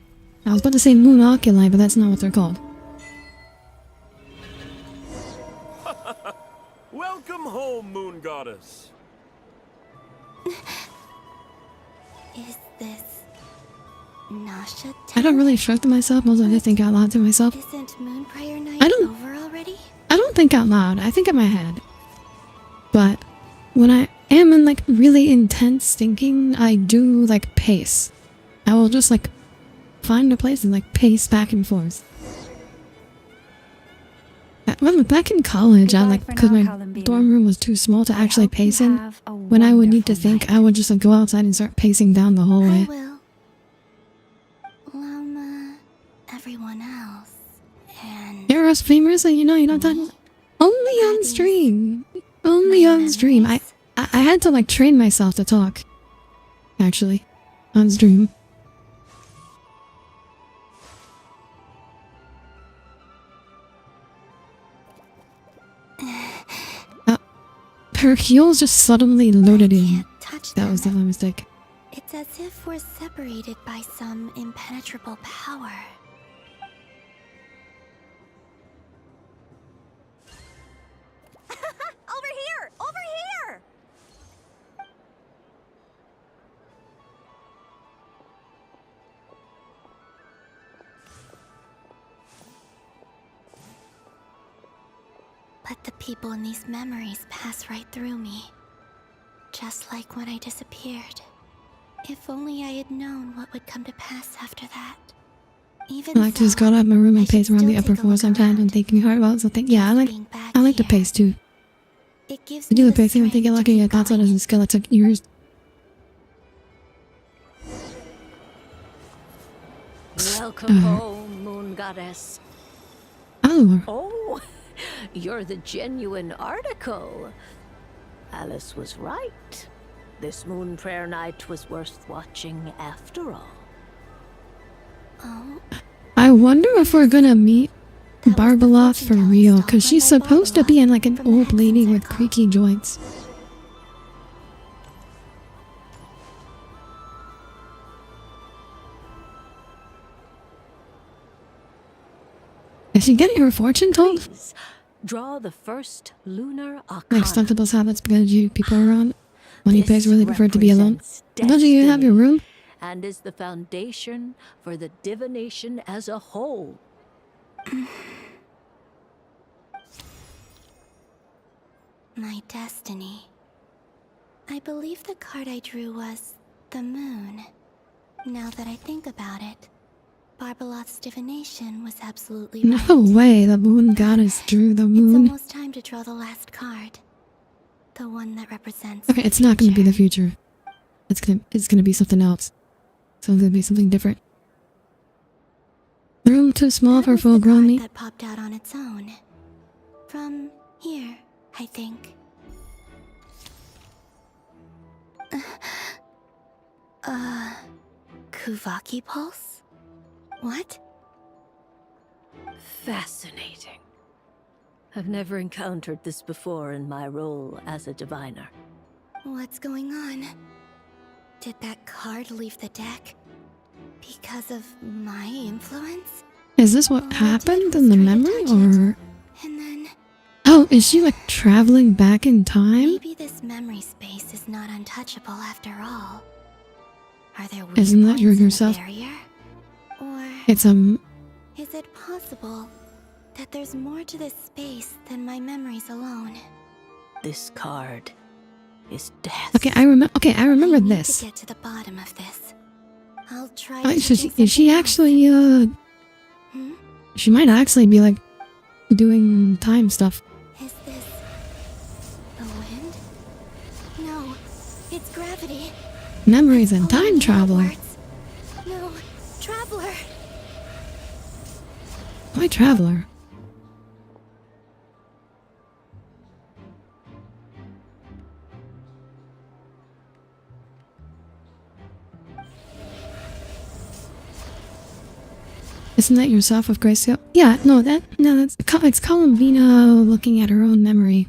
I was about to say moon oculi, but that's not what they're called. Welcome home, Moon Goddess. Is this Nasha? I don't really shrug to myself, most of I think out loud to myself. Isn't Moon Prayer Night I don't- over already? I don't think out loud, I think in my head. But when I am in like really intense thinking, I do like pace. I will just like find a place and like pace back and forth. Well, back in college, I like, because my dorm room was too small to actually pace in. When I would need to think, I would just like go outside and start pacing down the hallway. I will. Llama, everyone else, and... You're as famous and you know you're not talking... Only on stream. Only on stream. I had to like train myself to talk. Actually. On stream. Her heels just suddenly loaded in. That was the mistake. It's as if we're separated by some impenetrable power. Over here! Over here! But the people in these memories pass right through me. Just like when I disappeared. If only I had known what would come to pass after that. Even I like to just go out of my room and pace around the upper floor sometimes when thinking hard about something. Yeah, I like to pace too. It gives You do me the big thing when they get lucky, your thoughts on a skill that took years. Welcome home, Moon Goddess. Oh. Oh, you're the genuine article. Alice was right. This moon prayer night was worth watching after all. Oh. I wonder if we're gonna meet Barbeloth for real, because she's supposed to be in like an old lady with creaky joints. Is she getting her fortune told? Please, draw the first lunar arcana. Next time to those habits because you people around. Money pays really prefer to be alone. Don't you have your room? And is the foundation for the divination as a whole. My destiny. I believe the card I drew was the moon. Now that I think about it, Barbeloth's divination was absolutely right. No way, the moon goddess drew the moon. It's almost time to draw the last card. The one that represents Okay, it's not gonna be the future. It's gonna be something else. So it's gonna be something different. The room too small for full-grown me. that popped out on its own. From here, I think. Kuvaki pulse? What? Fascinating. I've never encountered this before in my role as a diviner. What's going on? Did that card leave the deck? Because of my influence? Is this what happened in the memory, or? And then... Oh, is she like traveling back in time? Maybe this memory space is not untouchable after all. Are there weak Isn't that points your in the yourself? barrier? Or It's is it possible that there's more to this space than my memories alone? This card is death. Okay, I remember I need this. to get to the bottom of this. I'll try. Oh, thinking is she something else. actually she might actually be like doing time stuff. Is this the wind? No, it's gravity. Memories and time travel. No, traveler. Why traveler? Isn't that yourself with Grayscale? Yeah, it's Columbina looking at her own memory.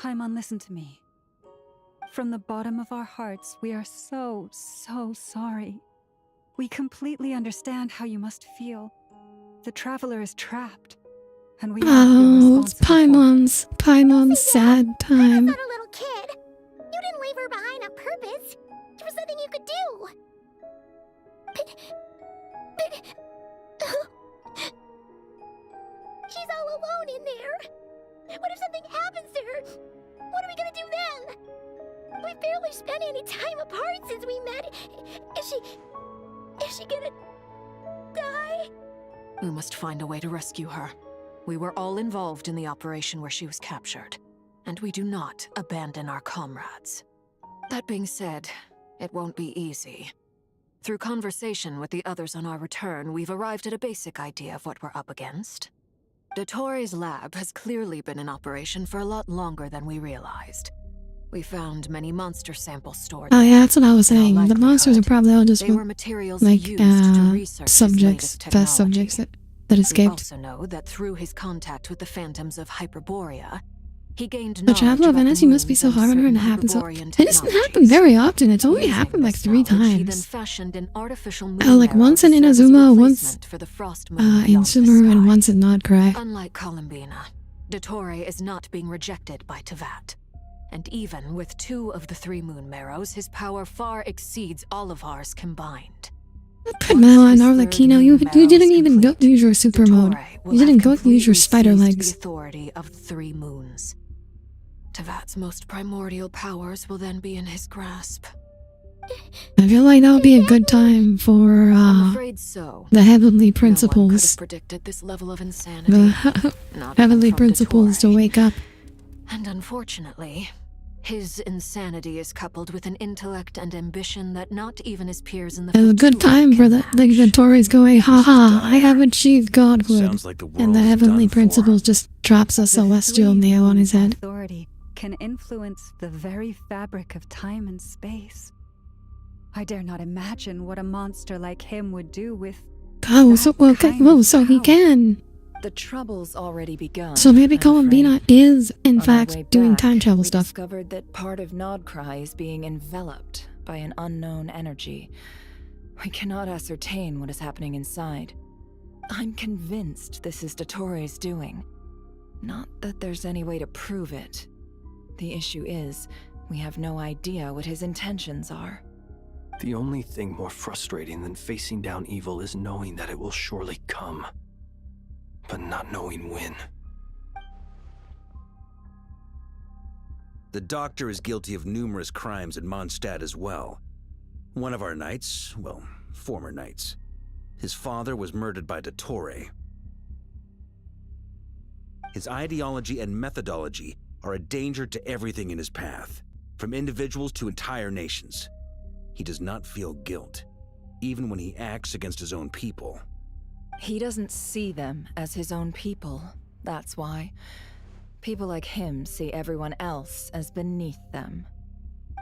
Haimon, listen to me. From the bottom of our hearts, we are so sorry. We completely understand how you must feel. The traveler is trapped, and we Oh, it's Paimon's sad time. Not a little kid. You didn't leave her behind on purpose. There was nothing you could do. She's all alone in there. What if something happens to her? What are we gonna do then? We've barely spent any time apart since we met. Is she gonna die? We must find a way to rescue her. We were all involved in the operation where she was captured, and we do not abandon our comrades. That being said, it won't be easy. Through conversation with the others on our return, we've arrived at a basic idea of what we're up against. Dottore's lab has clearly been in operation for a lot longer than we realized. We found many monster samples stored. Oh yeah, that's what I was saying. The monsters are probably all just They were materials like used to research his subjects, latest fast subjects that We escaped. also know that through his contact with the phantoms of Hyperborea, he gained The knowledge travel of about the Venice must be moons so and hard on her and it certain happens so... Hyperborean It doesn't happen very often, it's only happened like 3 He then times. fashioned an artificial Oh, like once in Inazuma, once for the frost in Shimmer, and once in Nodcry. Unlike Columbina, Dottore is not being rejected by Tevat. And even with 2 of the 3 moon marrows, his power far exceeds all of ours combined. But now on Arlecchino, you didn't even go use your super mode. You didn't go use your spider legs. The authority of 3 moons. Tevat's most primordial powers will then be in his grasp. I feel like that would be a good time for I'm afraid so. the heavenly No one could principles. have predicted this level of insanity. The Not heavenly even from principles to Dottore. wake up. And unfortunately, his insanity is coupled with an intellect and ambition that not even his peers in the It's a good vtuber time can for the Tories going, haha, I have achieved godhood. Sounds like the And the world's heavenly done for. principles just drops a celestial nail on his head. Authority can influence the very fabric of time and space. I dare not imagine what a monster like him would do with Oh, so well, okay, well, so he can. The trouble's already begun. So maybe I'm Columbina afraid. is, in On our fact, way doing back, time travel we stuff. discovered that part of Nodcry is being enveloped by an unknown energy. We cannot ascertain what is happening inside. I'm convinced this is Dottore's doing. Not that there's any way to prove it. The issue is, we have no idea what his intentions are. The only thing more frustrating than facing down evil is knowing that it will surely come, but not knowing when. The Doctor is guilty of numerous crimes in Mondstadt as well. One of our knights, well, former knights, his father was murdered by Dottore. His ideology and methodology are a danger to everything in his path, from individuals to entire nations. He does not feel guilt, even when he acts against his own people. He doesn't see them as his own people, that's why. People like him see everyone else as beneath them.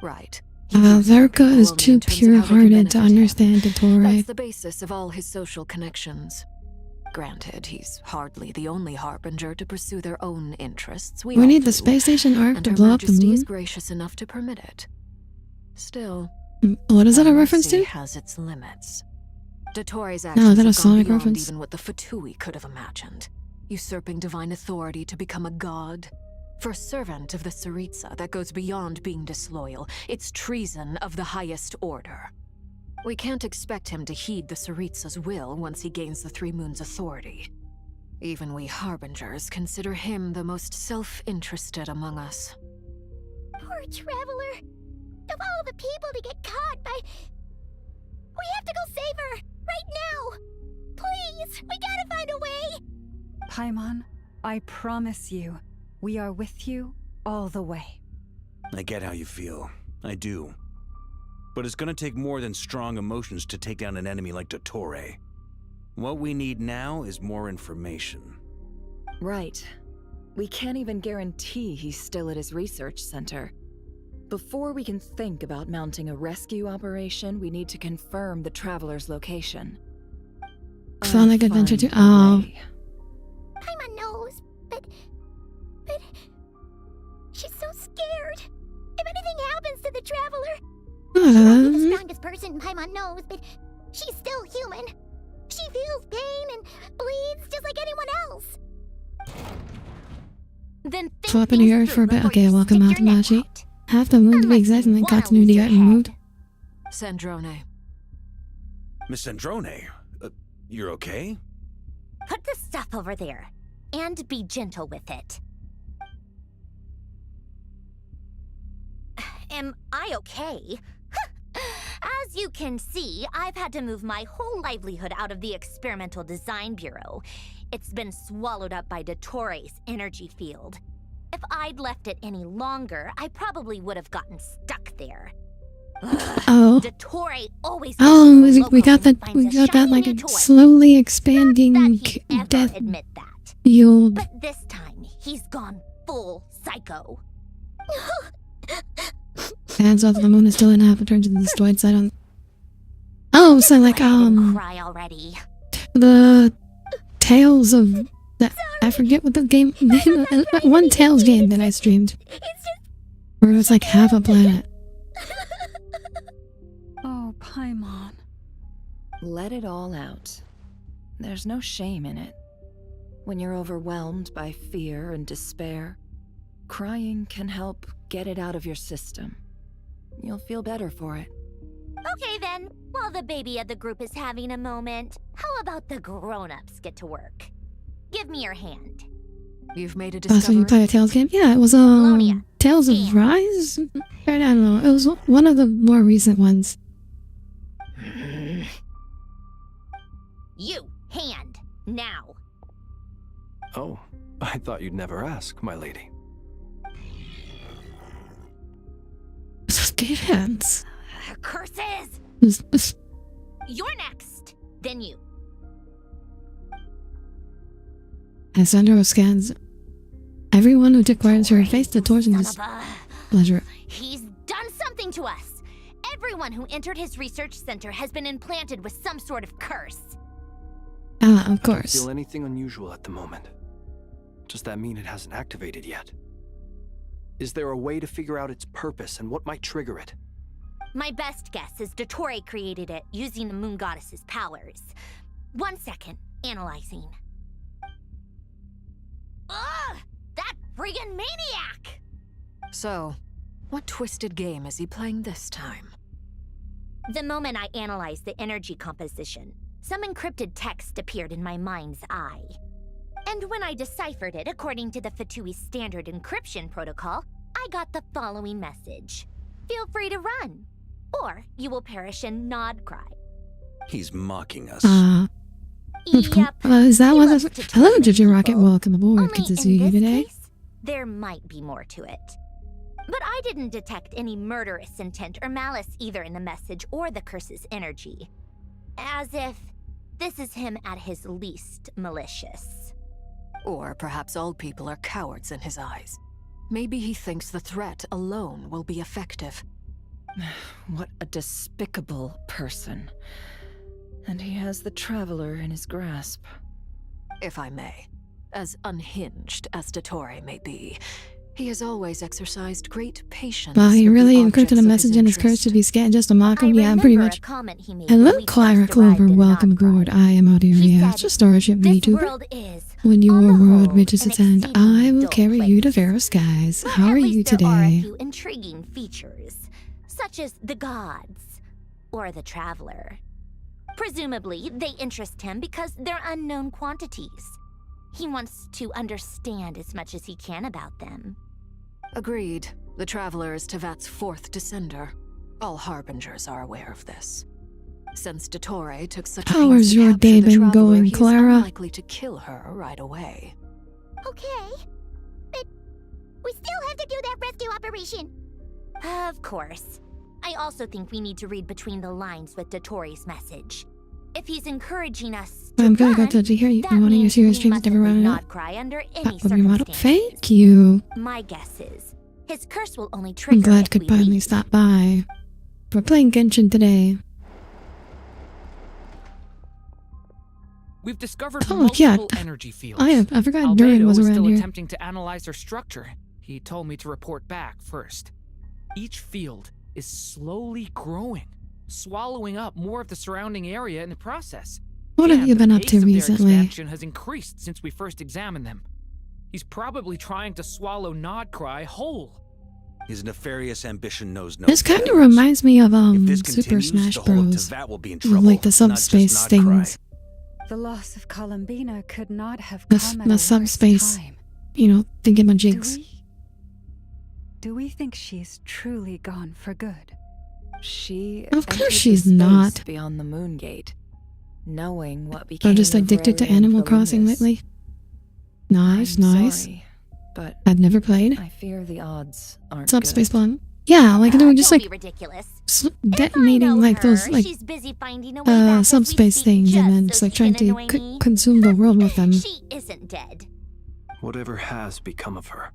Right. Verka is Only too in terms of how they can pure-hearted to benefit him. understand Dottore. That's the basis of all his social connections. Granted, he's hardly the only harbinger to pursue their own interests. We all need the do, space station arc and to Her blow up the Majesty moon. is gracious enough to permit it. Still, What is that a her reference mercy to? has its limits. Dottore's No, actions is that a have gone Sonic beyond reference? even what the Fatui could have imagined. Usurping divine authority to become a god. For a servant of the Tsaritsa, that goes beyond being disloyal. It's treason of the highest order. We can't expect him to heed the Tsaritsa's will once he gains the 3 Moons' authority. Even we Harbingers consider him the most self-interested among us. Poor Traveler. Of all the people to get caught by... We have to go save her! Right now! Please! We gotta find a way! Paimon, I promise you, we are with you all the way. I get how you feel. I do. But it's gonna take more than strong emotions to take down an enemy like Dottore. What we need now is more information. Right. We can't even guarantee he's still at his research center. Before we can think about mounting a rescue operation, we need to confirm the Traveler's location. Sonic Adventure 2. Oh. Paimon knows, but... She's so scared. If anything happens to the Traveler... She might be the strongest person Paimon knows, but she's still human. She feels pain and bleeds just like anyone else. Then think Swap into here for a bit. Okay, welcome out to Machi. Half the moon to be exact and then continuity got removed. Sandrone. Miss Sandrone, you're okay? Put the stuff over there, and be gentle with it. Am I okay? As you can see, I've had to move my whole livelihood out of the Experimental Design Bureau. It's been swallowed up by Dottore's energy field. If I'd left it any longer, I probably would have gotten stuck there. Oh. Dottore always Oh, we got that like slowly expanding death admit that. field. But this time, he's gone full psycho. Hands off, the moon is still in half, it turns to the destroyed side on. Oh, so like, Cry already. the Tales of that, I forget what the game name, one Tales game that I streamed. Where it was like half a planet. Oh, Paimon. Let it all out. There's no shame in it. When you're overwhelmed by fear and despair, crying can help get it out of your system. You'll feel better for it. Okay then, while the baby of the group is having a moment, how about the grown-ups get to work? Give me your hand. You've made a So discovery? you play a Tales game? Yeah, it was Colonia. Tales of Rise? I don't know. It was one of the more recent ones. You, hand, now. Oh, I thought you'd never ask, my lady. Just gave hands. Curses! You're next, then you. As Sandro scans everyone who took part in her face, the torsion is pleasure. He's done something to us. Everyone who entered his research center has been implanted with some sort of curse. Ah, of I don't course. feel anything unusual at the moment. Does that mean it hasn't activated yet? Is there a way to figure out its purpose and what might trigger it? My best guess is Dottore created it using the moon goddess's powers. 1 second, analyzing. Ugh! That friggin' maniac! So, what twisted game is he playing this time? The moment I analyzed the energy composition, some encrypted text appeared in my mind's eye. And when I deciphered it according to the Fatui standard encryption protocol, I got the following message. Feel free to run, or you will perish in nod cry. He's mocking us. Yep. Is that he what loves the... to Hello, torment Gigi Rocket. people. Welcome aboard. Only Good to see you in this today. case, there might be more to it. But I didn't detect any murderous intent or malice either in the message or the curse's energy. As if this is him at his least malicious. Or perhaps all people are cowards in his eyes. Maybe he thinks the threat alone will be effective. What a despicable person. And he has the Traveler in his grasp. If I may, as unhinged as Dottore may be, he has always exercised great patience. Wow, he with the really objects encrypted a of message his in his curse interest. to be scanned just to mock him. I Yeah, pretty remember much. a comment he made when Hello, we Clara first arrived Clover. in Welcome Nodcry. aboard. I am Audire He Astra, said, starship "This vtuber. world is, When you on are the world whole, reaches an its end, I exceedingly will dull carry you to place. fair skies. But How at are least you there are a today? few intriguing features, such as the gods or the Traveler. Presumably, they interest him because they're unknown quantities. He wants to understand as much as he can about them. Agreed. The Traveler is Tevat's fourth descender. All Harbingers are aware of this. Since Dottore took such How pains has to your capture day the been Traveler, going, he is Clara? unlikely to kill her right away. Okay, but we still have to do that rescue operation. Of course. I also think we need to read between the lines with Dottore's message. If he's encouraging us to I'm gonna go run, to hear you. that One of your means serious we streams mustn't never run not out. cry under any Of your model. circumstances. Thank you. My guess is his curse will only trigger I'm glad if could we finally leave. stop by. We're playing Genshin today. We've discovered Oh, multiple yeah. energy fields. I forgot Albedo Durin was is around still here. attempting to analyze their structure. He told me to report back first. Each field is slowly growing, swallowing up more of the surrounding area in the process. What have And you the been up pace to of their recently? expansion has increased since we first examined them. He's probably trying to swallow Nodcry whole. His nefarious ambition knows no This kind of bounds. reminds me of If this Super continues, Smash the whole of Bros. Tevat will be in trouble, Like the not just subspace Nodcry. things. The loss of Columbina could not have The, come at the a worse subspace, time. you know, thingy-majigs. Do we think she's truly gone for good? She Of course entered she's the space not. beyond the moon gate, knowing what became I'm just of addicted to Ray and Animal Crossing Columbus. lately. Nice, I'm nice. sorry, but I've never played. I fear the odds aren't Subspace good. Blonde. Yeah, like they were just Don't like be ridiculous. detonating like those like She's busy finding a way back as we subspace speak things and then so just like she trying can to annoy me. consume the world with them. She isn't dead. Whatever has become of her,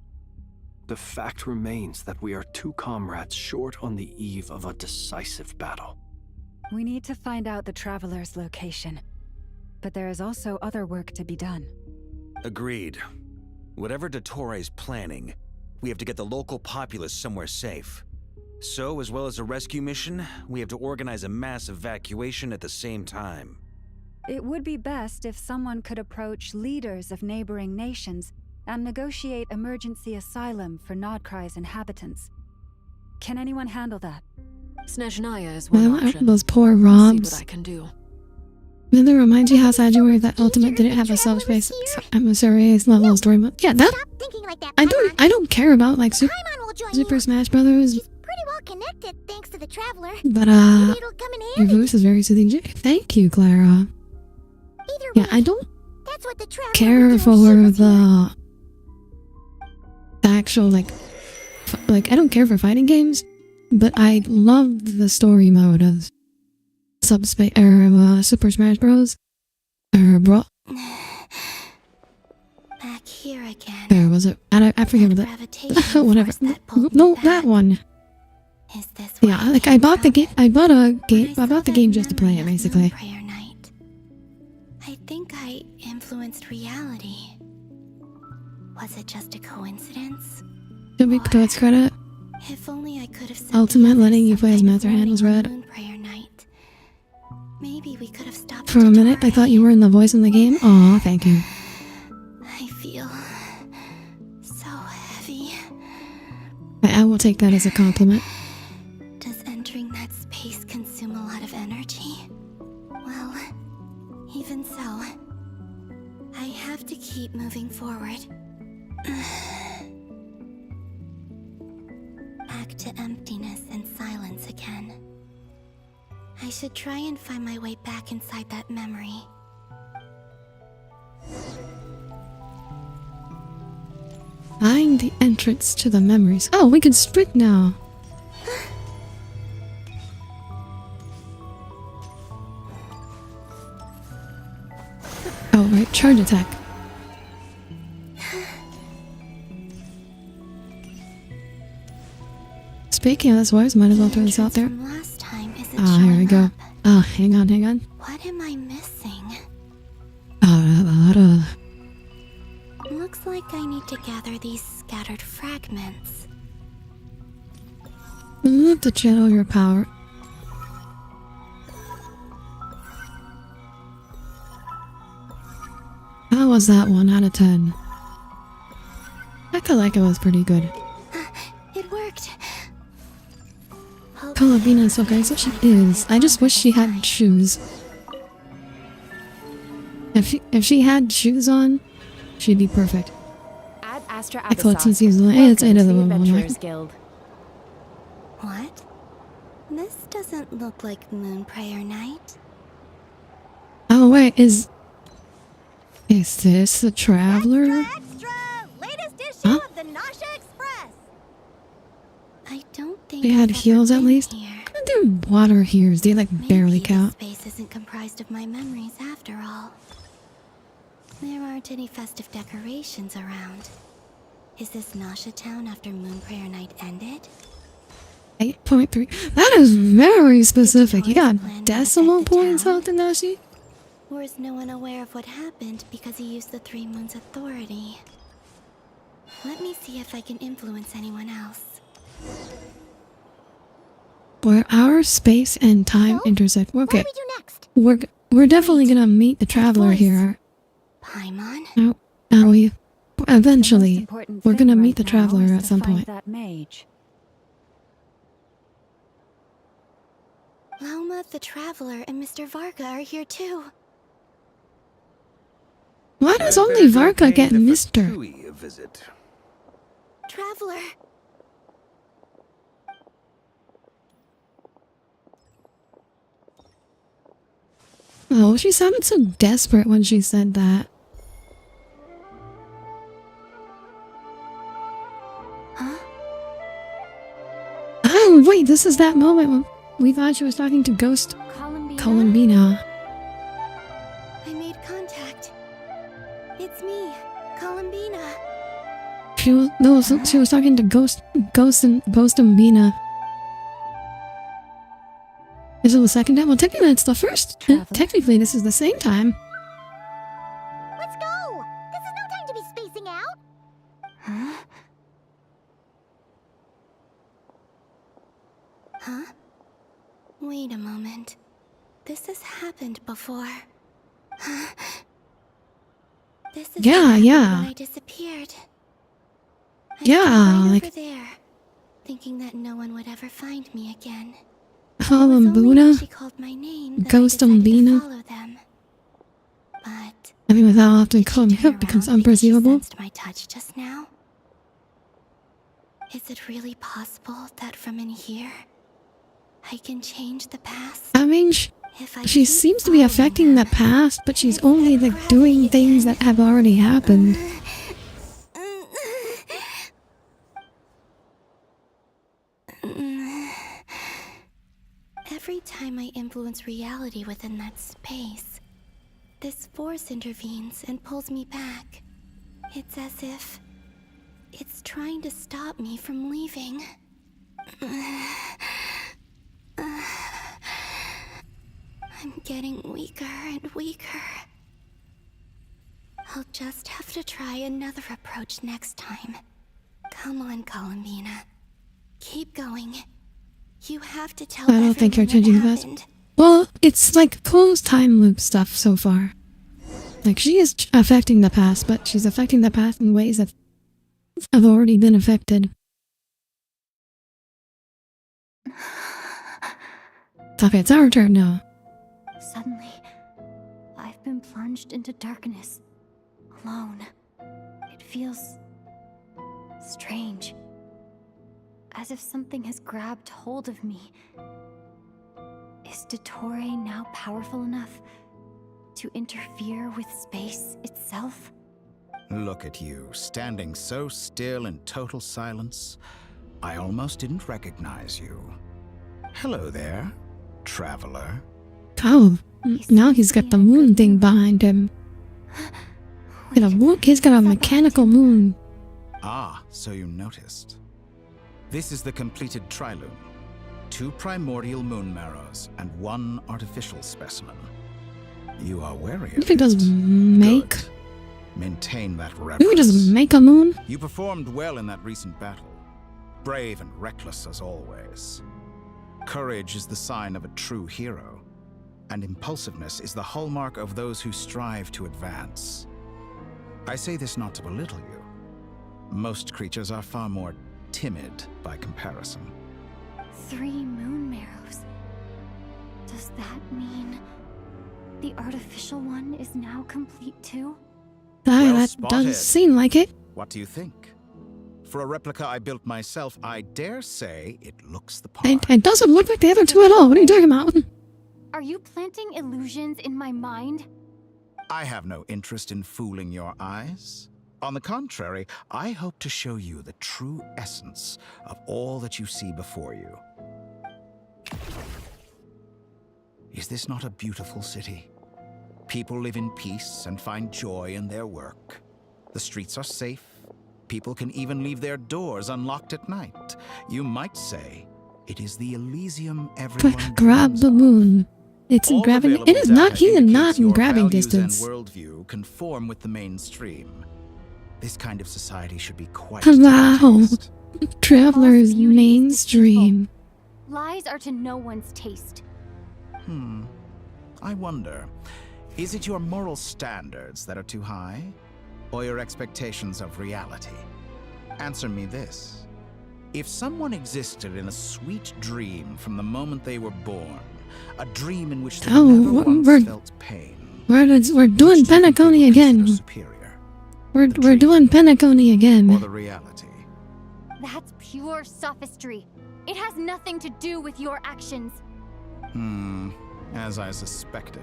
the fact remains that we are two comrades short on the eve of a decisive battle. We need to find out the Traveler's location. But there is also other work to be done. Agreed. Whatever Dottore's planning, we have to get the local populace somewhere safe. So, as well as a rescue mission, we have to organize a mass evacuation at the same time. It would be best if someone could approach leaders of neighboring nations and negotiate emergency asylum for Nodcry's inhabitants. Can anyone handle that? Snezhnaya is one option. Those poor I'll ROMs. see what I can do. Did it remind you how sad you were if that Ultimate didn't have a subspace emissaries level story mode? Yeah, that I don't care about like Super Smash Brothers. She's pretty well connected thanks to the Traveler. But Maybe it'll come in your handy. voice is very soothing. Thank you, Clara. Yeah, I don't care for the actual like I don't care for fighting games, but I love the story mode of Subspace or Super Smash Bros. Bro. Back here again. There was it. I forget what that. Whatever. No, that one. Is this yeah, like I bought the game. I bought the game just to play it, basically. Prayer night. I think I influenced reality. Was it just a coincidence? To be to its credit, If only I could have said Ultimate letting you play as Master Hand was read. prayer night. Maybe we could have stopped For a minute, I thought you were in the voice in the game. Aw, thank you. I feel so heavy. I will take that as a compliment. Does entering that space consume a lot of energy? Well, even so, I have to keep moving forward. Back to emptiness and silence again. I should try and find my way back inside that memory. Find the entrance to the memories. Oh, we can sprint now. Oh, right, charge attack. Speaking of this voice, might as well throw this out there. Ah, here we go. Oh, hang on. What am I missing? Looks like I need to gather these scattered fragments. Move to channel your power. How was that 1 out of 10? I feel like it was pretty good. It worked. Columbina is so great, so she is. I just wish she had shoes. If she had shoes on, she'd be perfect. Ad Astra Like let's use it's end of the Adventurers Guild. What? This doesn't look like Moon Prayer Night. Oh wait, is this the Traveler? Latest issue Huh? of the Nasha Express. I don't think They had I've heels ever at been least? here. They're water heels, they like barely count. Space isn't comprised of my memories after all. There aren't any festive decorations around. Is this Nasha Town after Moon Prayer Night ended? 8.3. That is very specific. You got decimal points out in Nashi? Or is no one aware of what happened because he used the Three Moons Authority? Let me see if I can influence anyone else. Where our space and time intersect. Okay. We're definitely gonna meet the Traveler here. Paimon? No, we eventually we're gonna meet the Traveler at some point. That mage. Lauma, the Traveler, and Mr. Varka are here too. Why does only Varka get Mister? A visit. Traveler! Oh, she sounded so desperate when she said that. Huh? Oh, wait, this is that moment when we thought she was talking to Ghost Columbina. I made contact. It's me, Columbina. She was talking to Ghostambina. Is it the second time? Well, technically it's the first. Technically this is the same time. Let's go! This is no time to be spacing out! Huh? Huh? Wait a moment. This has happened before. This is Yeah, what happened yeah. when I disappeared. I Yeah, was right like- over there, thinking that no one would ever find me again. Columbina, She called my name that Ghost I decided to Umbina. follow them. But I mean, with how often calling her becomes unperceivable. sensed my touch just now. Is it really possible that from in here, I can change the past? I mean, she seems to be affecting the past, but she's only like doing things that have already happened. Every time I influence reality within that space, this force intervenes and pulls me back. It's as if it's trying to stop me from leaving. I'm getting weaker and weaker. I'll just have to try another approach next time. Come on, Columbina. Keep going. You have to tell I don't think you're everyone changing what fast. happened. Well, it's like closed time loop stuff so far. Like, she is affecting the past, but she's affecting the past in ways that have already been affected. Okay, it's our turn now. Suddenly, I've been plunged into darkness, alone. It feels strange, as if something has grabbed hold of me. Is Dottore now powerful enough to interfere with space itself? Look at you, standing so still in total silence. I almost didn't recognize you. Hello there, traveler. Oh, now he's got the moon thing behind him. He's got a mechanical moon. Ah, so you noticed. This is the completed triloom. 2 primordial moon marrows and 1 artificial specimen. You are wary of If he does it. make... Good. Maintain that reverence. If he does make a moon? You performed well in that recent battle. Brave and reckless as always. Courage is the sign of a true hero, and impulsiveness is the hallmark of those who strive to advance. I say this not to belittle you. Most creatures are far more timid by comparison. 3 moon marrows. Does that mean the artificial one is now complete too? That spotted. does seem like it. What do you think? For a replica I built myself, I dare say it looks the part. It doesn't look like the other 2 at all. What are you talking about? Are you planting illusions in my mind? I have no interest in fooling your eyes. On the contrary, I hope to show you the true essence of all that you see before you. Is this not a beautiful city? People live in peace and find joy in their work. The streets are safe. People can even leave their doors unlocked at night. You might say it is the Elysium everyone Grab dreams the of. moon. It's in All grabbing. It available is not. data He is indicates not in your grabbing values distance. and worldview conform with the mainstream. This kind of society should be quite Wow. taste. Traveler's mainstream. Lies are to no one's taste. I wonder, is it your moral standards that are too high? Or your expectations of reality? Answer me this. If someone existed in a sweet dream from the moment they were born, a dream in which they never once felt pain, We're doing Penacony again. We're doing Penacony again. or the reality? That's pure sophistry. It has nothing to do with your actions. As I suspected.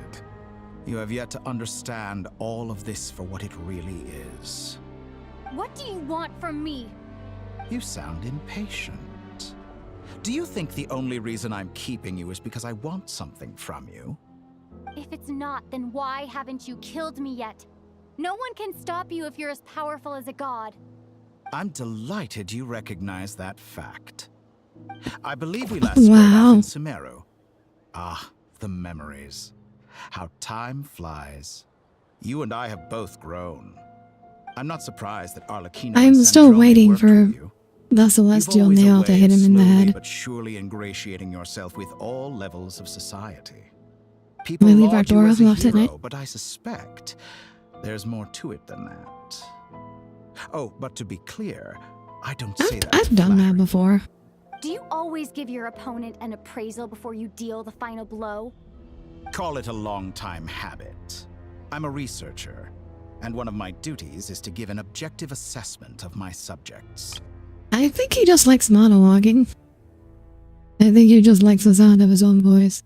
You have yet to understand all of this for what it really is. What do you want from me? You sound impatient. Do you think the only reason I'm keeping you is because I want something from you? If it's not, then why haven't you killed me yet? No one can stop you if you're as powerful as a god. I'm delighted you recognize that fact. I believe we last spoke Wow. off in Sumeru. Ah, the memories. How time flies. You and I have both grown. I'm not surprised that Arlecchino I'm and still Sandrone waiting worked for with you. the You've celestial always a nail to way hit of him in the slowly head. but surely ingratiating yourself with all levels of society. We People leave our laud you door as a left at night. hero, but I suspect There's more to it than that. Oh, but to be clear, I don't say that. I've done that before. Do you always give your opponent an appraisal before you deal the final blow? Call it a long-time habit. I'm a researcher, and one of my duties is to give an objective assessment of my subjects. I think he just likes monologuing. I think he just likes the sound of his own voice.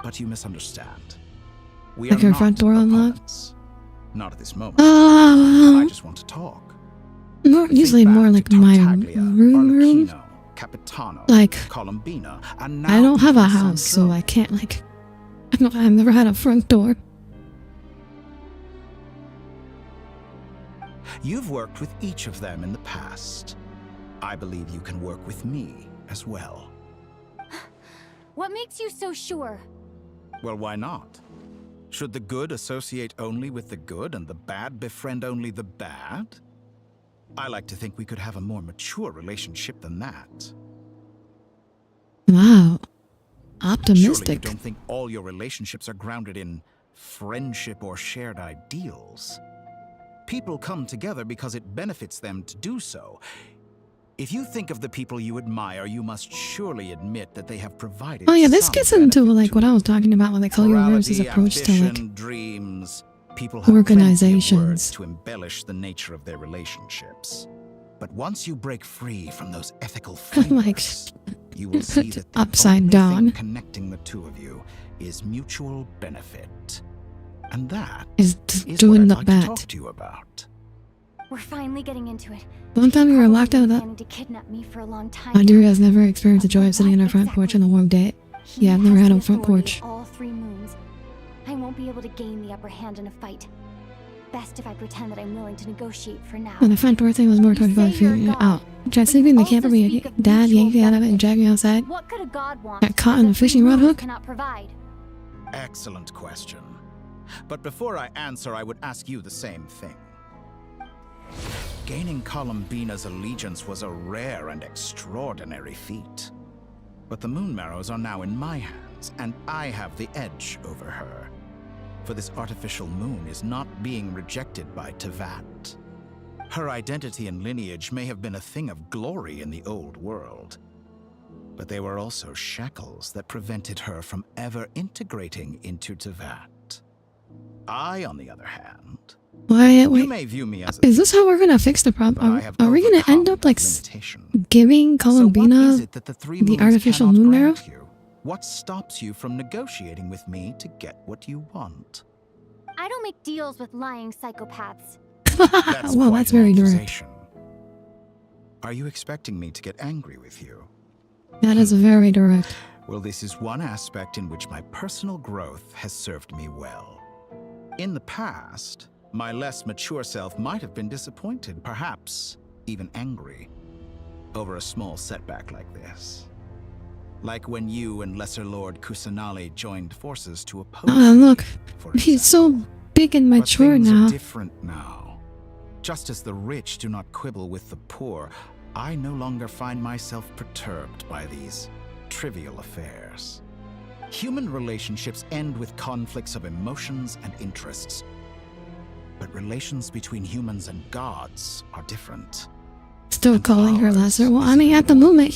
But you misunderstand. We Like are her not front door unlocked? opponents. Not at this moment. Oh, I just want to talk. usually more like my room. Capitano, Like, Columbina, and I now don't have a even house, so Sandro. I can't like. I've never had a front door. You've worked with each of them in the past. I believe you can work with me as well. What makes you so sure? Well, why not? Should the good associate only with the good and the bad befriend only the bad? I like to think we could have a more mature relationship than that. Wow. Surely you Optimistic. don't think all your relationships are grounded in friendship or shared ideals? People come together because it benefits them to do so. If you think of the people you admire, you must surely admit that they have provided. Oh yeah, this some gets into like what I was talking about with like Universe's morality, approach to like ambition, dreams. People have plenty of organizations. words to embellish the nature of their relationships. But once you break free from those ethical frameworks, you will see that the upside only down. thing connecting the two of you is mutual benefit. And that Is is doing the what I'd like to bat. talk to you about. We're finally getting into it. One time we were locked out of that. Planning to kidnap me for a long time. Audire has never experienced the joy of sitting on her front porch on a warm day. Yeah, I've never had a front porch. All 3 moons. I won't be able to gain the upper hand in a fight. Best if I pretend that I'm willing to negotiate for now. And the front door thing was more 25 feet out. Tried sleeping in the camper, but Dad yanked me out of it and dragged me outside. What could a god want? Got caught in a fishing rod hook. Cannot provide. Excellent question. But before I answer, I would ask you the same thing. Gaining Columbina's allegiance was a rare and extraordinary feat. But the Moon Marrows are now in my hands, and I have the edge over her. For this artificial moon is not being rejected by Tevat. Her identity and lineage may have been a thing of glory in the old world, but they were also shackles that prevented her from ever integrating into Tevat. I, on the other hand, Wait. you may view me as Is this how we're gonna fix the problem? I have Are we gonna end up like giving Columbina the artificial moon marrow? What stops you from negotiating with me to get what you want? I don't make deals with lying psychopaths. Well, that's very direct. Accusation. Are you expecting me to get angry with you? That is very direct. Well, this is one aspect in which my personal growth has served me well. In the past, my less mature self might have been disappointed, perhaps even angry, over a small setback like this. Like when you and Lesser Lord Kusanali joined forces to oppose Look, he's so big and mature but things now. are different now. Just as the rich do not quibble with the poor, I no longer find myself perturbed by these trivial affairs. Human relationships end with conflicts of emotions and interests. But relations between humans and gods are different. Still calling her lesser. Well, I mean, at the moment,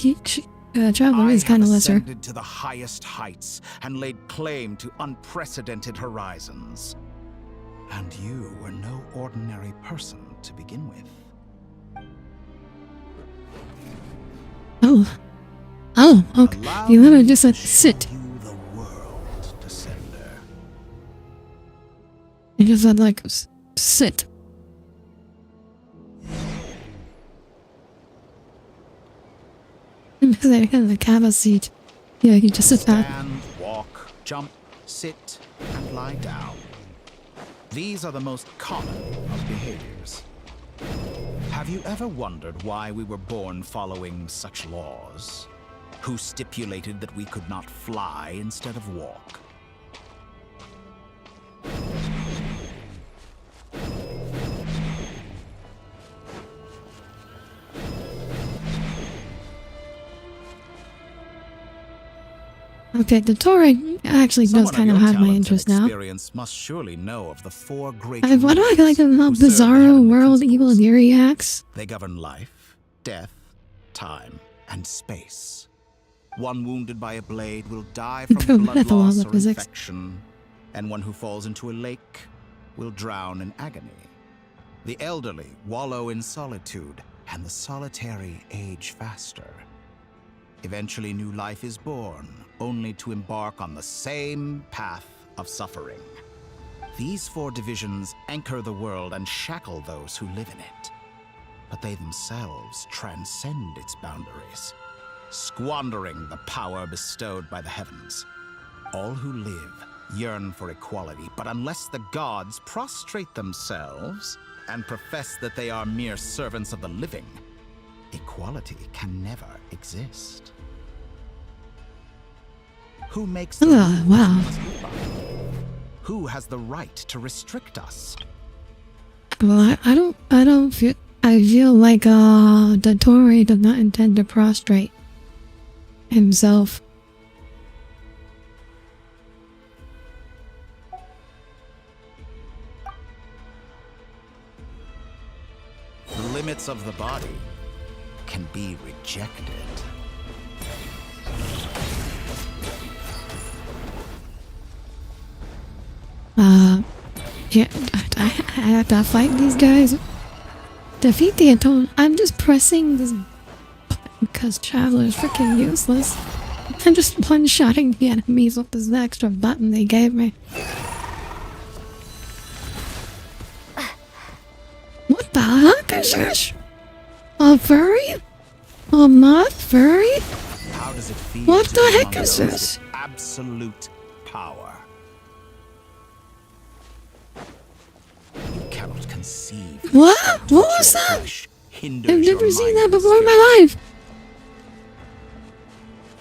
Traveler is kind of lesser. I have ascended to the highest heights and laid claim to unprecedented horizons. And you were no ordinary person to begin with. Oh, okay. You literally just said sit. You just said like sit. Because I kind of like have a seat. Yeah, you just sit back. Stand, walk, jump, sit, and lie down. These are the most common of behaviors. Have you ever wondered why we were born following such laws? Who stipulated that we could not fly instead of walk? Okay, the Tory actually does kind of have my interest now. Experience must surely know of the four great Why do I like how who serve the bizarro heavenly world principles. evil Audire acts? They govern life, death, time, and space. One wounded by a blade will die from blood loss or infection, and one who falls into a lake will drown in agony. The elderly wallow in solitude, and the solitary age faster. Eventually, new life is born, only to embark on the same path of suffering. These four divisions anchor the world and shackle those who live in it. But they themselves transcend its boundaries, squandering the power bestowed by the heavens. All who live yearn for equality, but unless the gods prostrate themselves and profess that they are mere servants of the living, equality can never exist. Who makes the rules wow. we must live by? Who has the right to restrict us? Well, I don't feel. I feel like the Tory does not intend to prostrate himself. The limits of the body can be rejected. Yeah, I have to fight these guys. Defeat the Atone. I'm just pressing this because Traveler is freaking useless. I'm just one-shotting the enemies with this extra button they gave me. What the heck is this? A furry? A moth furry? How does it feel? What to the be heck among is those this? with absolute power. You cannot conceive. What? What was that? I've never seen that before in my life.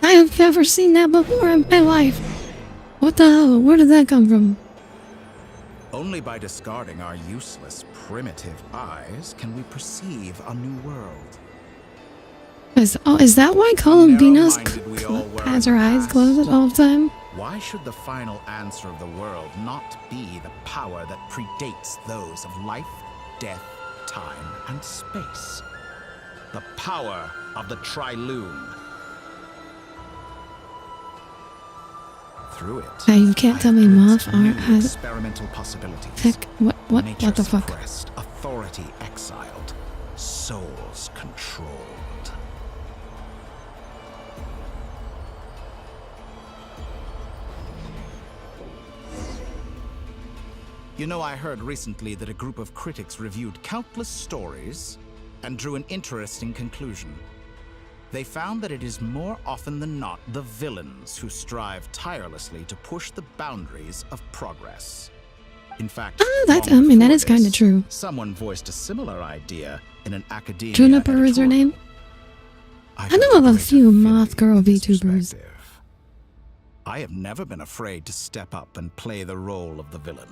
I have never seen that before in my life. What the hell? Where did that come from? Only by discarding our useless, primitive eyes can we perceive a new world. Is that why Columbina has her eyes closed all the time? Why should the final answer of the world not be the power that predates those of life, death, time, and space? The power of the Triloon. Through it, You can't tell me moth art has experimental possibilities. Heck, what the fuck? Suppressed, authority exiled, souls controlled. You know, I heard recently that a group of critics reviewed countless stories and drew an interesting conclusion. They found that it is more often than not the villains who strive tirelessly to push the boundaries of progress. In fact, that is kind of true. Someone voiced a similar idea in an academia Juniper is her name? I know of a few moth girl VTubers. I have never been afraid to step up and play the role of the villain.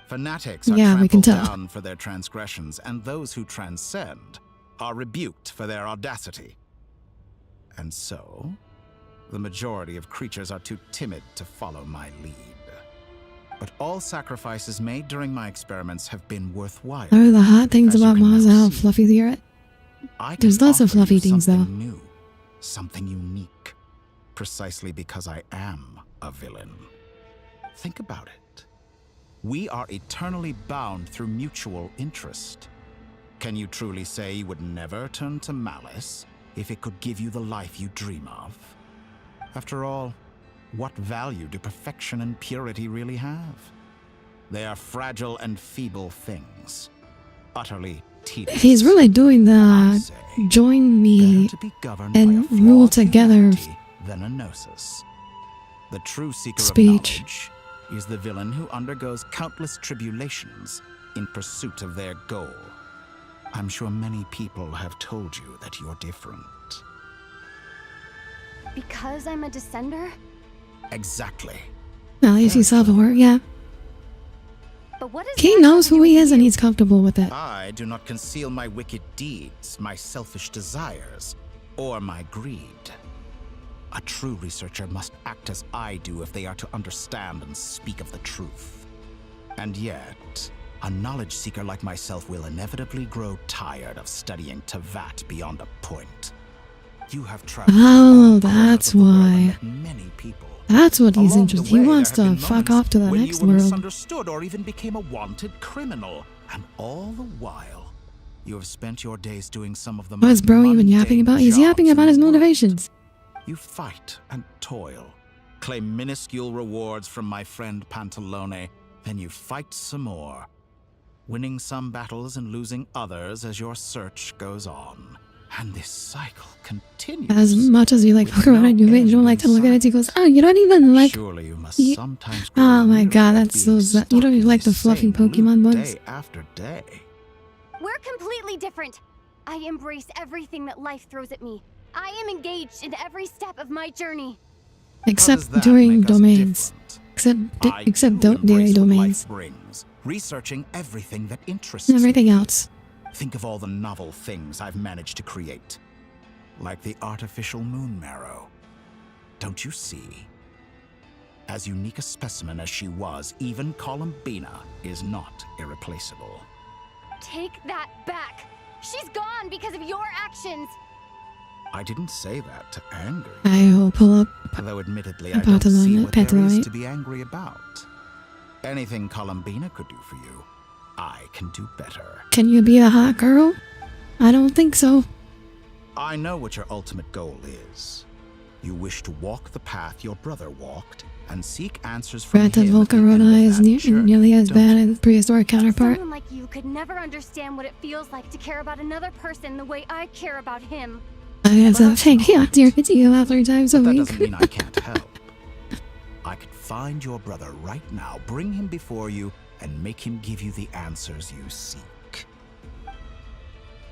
Fanatics are Yeah, we can trampled tell. down for their transgressions, and those who transcend are rebuked for their audacity. And so, the majority of creatures are too timid to follow my lead. But all sacrifices made during my experiments have been worthwhile. Oh, the hot things about moths are how fluffy they are. There's lots of fluffy things though. New, something unique, precisely because I am a villain. Think about it. We are eternally bound through mutual interest. Can you truly say you would never turn to malice if it could give you the life you dream of? After all, what value do perfection and purity really have? They are fragile and feeble things, utterly tedious. He's really doing the join me and rule together than a gnosis. The true seeker speech. of knowledge is the villain who undergoes countless tribulations in pursuit of their goal. I'm sure many people have told you that you're different. Because I'm a descender? Exactly. At least he's self-aware, yeah. But what is He knows who he is and he's comfortable with it. I do not conceal my wicked deeds, my selfish desires, or my greed. A true researcher must act as I do if they are to understand and speak of the truth. And yet, a knowledge seeker like myself will inevitably grow tired of studying Tevat beyond a point. You have traveled. Oh, that's why. Many people. That's what he's Along interested. the He way, wants there have to been fuck off to the when next you were world. misunderstood or even became a wanted criminal, and all the while, you have spent your days doing some of the What is most bro even yapping mundane about? He's yapping jobs about in his the world. motivations. You fight and toil, claim minuscule rewards from my friend Pantalone, then you fight some more, winning some battles and losing others as your search goes on. And this cycle continues. As much as you like fuck around and you don't like to look at it, he goes, oh, you don't even like. Surely you must you- sometimes Oh my grow god, weary of that's so being sad. You stuck don't even in like the the fluffy same Pokemon loop bugs? day after day. We're completely different. I embrace everything that life throws at me. I am engaged in every step of my journey. Except that during make us domains. Except daily domains. Life brings, researching everything that interests And everything me. else. Think of all the novel things I've managed to create. Like the artificial moon marrow. Don't you see? As unique a specimen as she was, even Columbina is not irreplaceable. Take that back. She's gone because of your actions. I didn't say that to anger you. I will pull up. Though admittedly, a I don't see Pantalone- what there is Pantalone. to be angry about. Anything Columbina could do for you, I can do better. Can you be a hot girl? I don't think so. I know what your ultimate goal is. You wish to walk the path your brother walked and seek answers from Granted, him at the end of Volcarona is that journey, nearly as don't bad you? as prehistoric counterpart. Someone like you could never understand what it feels like to care about another person the way I care about him. I have to take your video out 3 times a But that week. doesn't mean I can't help. I could find your brother right now, bring him before you, and make him give you the answers you seek.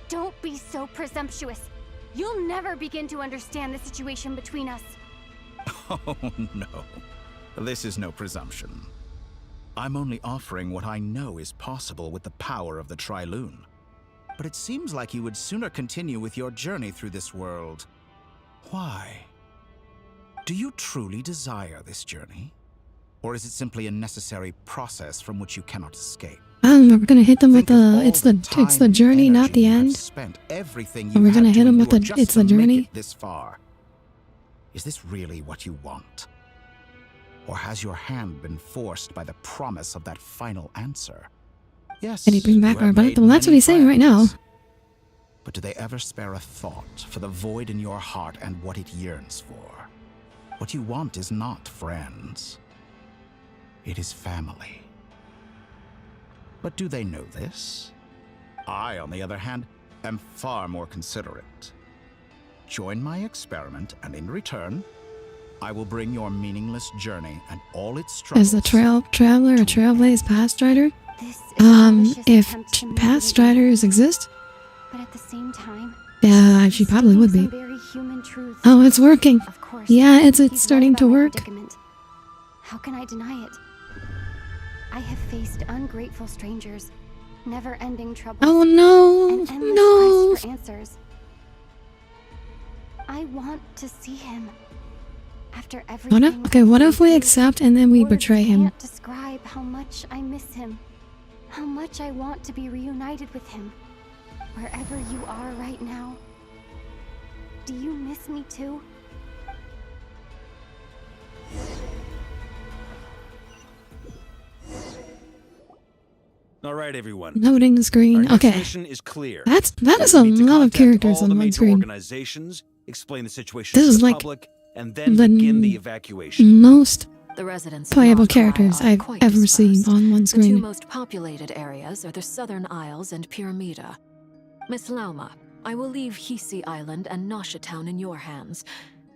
Don't be so presumptuous. You'll never begin to understand the situation between us. Oh, no. This is no presumption. I'm only offering what I know is possible with the power of the Trilune. But it seems like you would sooner continue with your journey through this world. Why? Do you truly desire this journey? Or is it simply a necessary process from which you cannot escape? We're gonna hit them with the it's the journey, not the end. Spent everything And we're you gonna had hit to them with endure the just it's to the make journey. it this far. Is this really what you want? Or has your hand been forced by the promise of that final answer? Yes. Can he bring back you our have brother? made Well, that's what many he's saying right now. friends. But do they ever spare a thought for the void in your heart and what it yearns for? What you want is not friends. It is family. But do they know this? I, on the other hand, am far more considerate. Join my experiment, and in return, I will bring your meaningless journey and all its struggles. As the traveler or trailblaze past strider? This is a malicious If attempt to past manipulate striders exist, But at the same time, yeah, she probably would be. some very human truths. Oh, it's working. Of course. Yeah, it's he's right starting to about my work. predicament. How can I deny it? I have faced ungrateful strangers, never-ending troubles. Oh no, and endless no. quest for answers. I want to see him. After everything. What if, okay, what if we accept and then we betray him? Can't describe how much I miss him. How much I want to be reunited with him. Wherever you are right now. Do you miss me too? All right, everyone. Loading the screen. Our next Okay. mission is clear. That is We a need to lot of contact characters all on the one major screen. organizations, explain the situation This to is the like public, and then the begin the evacuation. most The residents of playable Nordcry characters are I've quite ever seen dispersed. on one The two screen. most populated areas are the Southern Isles and Pyramida. Miss Lauma, I will leave Hisi Island and Nosha Town in your hands.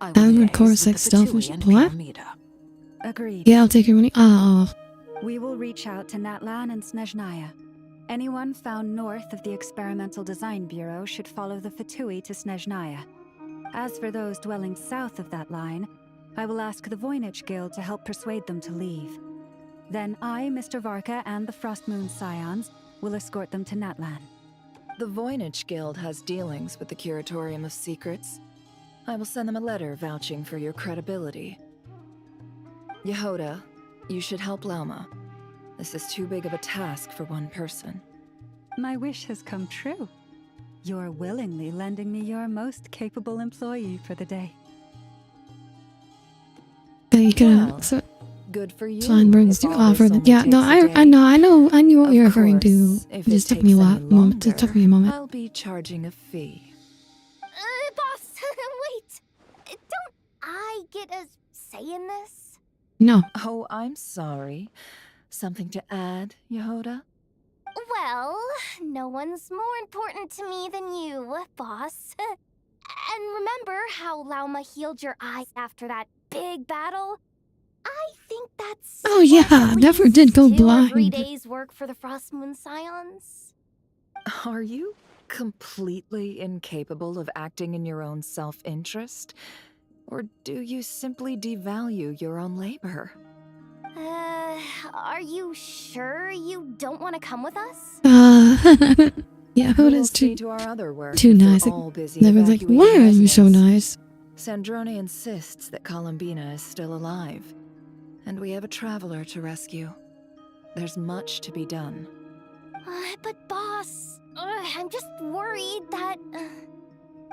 I will Downward liaise course, with sex, the stealth, Fatui and what? Pyramida. Agreed. Yeah, I'll take your money. Oh, We will reach out to Natlan and Snezhnaya. Anyone found north of the Experimental Design Bureau should follow the Fatui to Snezhnaya. As for those dwelling south of that line, I will ask the Voynich Guild to help persuade them to leave. Then I, Mr. Varka, and the Frostmoon Scions will escort them to Natlan. The Voynich Guild has dealings with the Curatorium of Secrets. I will send them a letter vouching for your credibility. Yehoda, you should help Lauma. This is too big of a task for one person. My wish has come true. You're willingly lending me your most capable employee for the day. You can Well, so good for you. Swinburne's do if all offer. this only Yeah, no, takes a day. I knew what Of you're referring to. course, if It just it took me a takes while. any Moment. It took me a moment. I'll be charging a fee. Boss, wait. Don't I get a say in this? No. Oh, I'm sorry. Something to add, Yehoda? Well, no one's more important to me than you, boss. And remember how Lauma healed your eyes after that big battle? I think that's Oh yeah, never did go 2 or 3 blind. days work for the Frost Moon Scions. Are you completely incapable of acting in your own self-interest? Or do you simply devalue your own labor? Are you sure you don't want to come with us? Yeah, We who will is see too to our other work too if we're nice? all busy Never's like, evacuating why are you so residents. nice? Sandrone insists that Columbina is still alive, and we have a traveler to rescue. There's much to be done. But boss, I'm just worried that...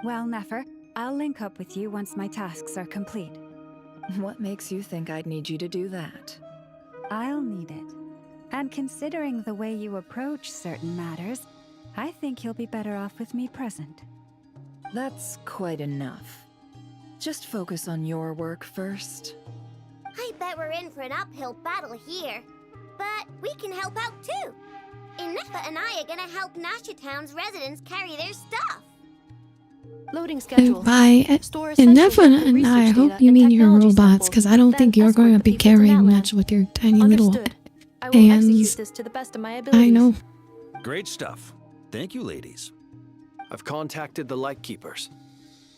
Well, Nefer, I'll link up with you once my tasks are complete. What makes you think I'd need you to do that? I'll need it. And considering the way you approach certain matters, I think you'll be better off with me present. That's quite enough. Just focus on your work first. I bet we're in for an uphill battle here. But we can help out too. Inefa and I are gonna help Nasha Town's residents carry their stuff. Loading schedule. By Store and essential and I research hope data you and mean your technology robots, samples, because I don't then think you're escort going to the be people to carrying that much with your tiny little Understood. I will execute hands. this to the best of my abilities. I know. Great stuff. Thank you, ladies. I've contacted the Lightkeepers.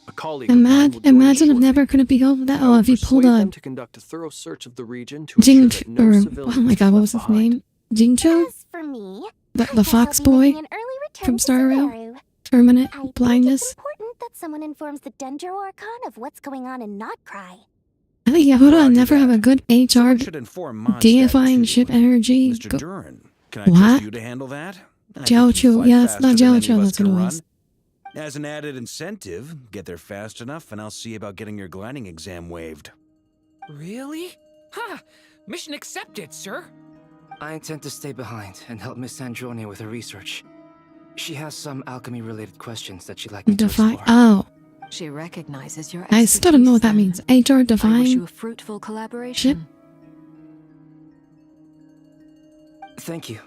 A colleague of mine will join Imagine if shortly. Never could have beheld that. I Oh, will if he pulled persuade a them to conduct a thorough search of the region to ensure Jing, that no or civilians oh my are god, what left was his behind. name? Jincho? As for me, The fox boy from Star Rail? Permanent blindness? important that someone informs the Dendro Archon of what's going on in Nodcry. I think Yehoda and Never have a good HR Should inform Mondstadt, deifying too. ship energy. Mr. Duran, can I What? trust you to handle that? I think you Jiaochu, fly yes, faster not than any Jiaochu, of us that's what can it was. run. As an added incentive, get there fast enough, and I'll see about getting your gliding exam waived. Really? Ha! Mission accepted, sir. I intend to stay behind and help Miss Sandrone with her research. She has some alchemy-related questions that she'd like me to Define. explore. Oh. She recognizes your I still don't know what that expertise, means. HR then. I wish you define a fruitful collaboration. Thank you.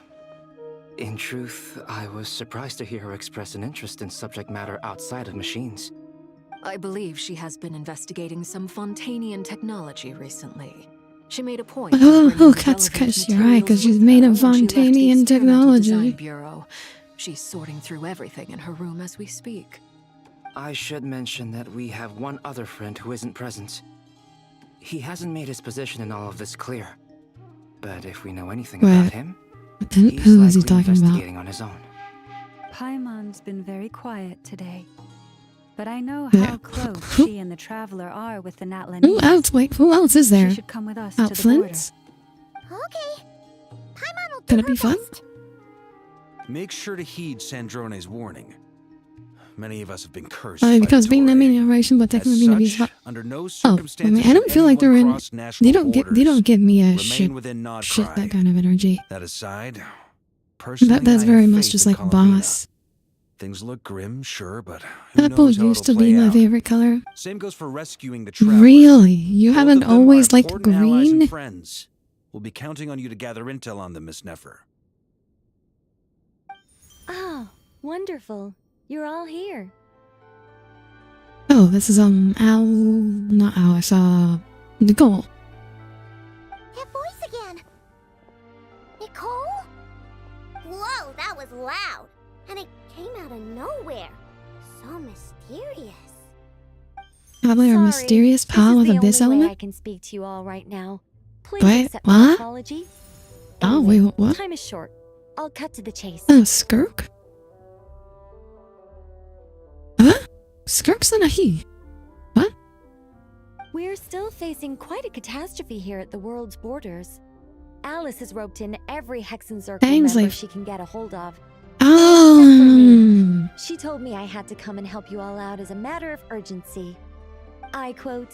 In truth, I was surprised to hear her express an interest in subject matter outside of machines. I believe she has been investigating some Fontanian technology recently. She made a point. That's because you're right, because she's made of Fontanian technology. Bureau. She's sorting through everything in her room as we speak. I should mention that we have one other friend who isn't present. He hasn't made his position in all of this clear. But if we know anything about him, he's Who is he likely talking about? investigating on his own. Paimon's been very quiet today. But I know Yeah. how close she and the Traveler are with the Who Natlanese. else? Wait, who else is there? She should come with us to the border. Flints? Okay. Gonna be fun? Make sure to heed Sandrone's warning. Many of us have been cursed Because by being the a Tory. generation, but As technically being such, a under no I circumstances mean, I don't feel like they're in. cross national They don't give me a Remain shit within Nodcry. shit that kind of energy. That aside, personally, That's I very have much faith just in like Columbina. boss. Things look grim, sure, but who Purple knows how used to it'll be play my out. favorite color. Same goes for rescuing the travelers. Really? You Both haven't of them always are liked important allies and green? friends. We'll be counting on you to gather intel on them, Miss Nefer. Oh, wonderful. You're all here. Oh, this is Al. Not Al. I saw Nicole. That voice again. Nicole? Whoa, that was loud. And it came out of nowhere. So mysterious. Probably our mysterious pal with This is a the bis only way I element. can speak to you all right now. Please Wait, accept my what? apology. Oh, Anyway, wait, what? Time is short. I'll cut to the chase. Oh, Skirk? Huh? Skirk's not a he. What? We're still facing quite a catastrophe here at the world's borders. Alice has roped in every Hexenzirkel member like- she can get a hold of. Oh. She told me I had to come and help you all out as a matter of urgency. I quote,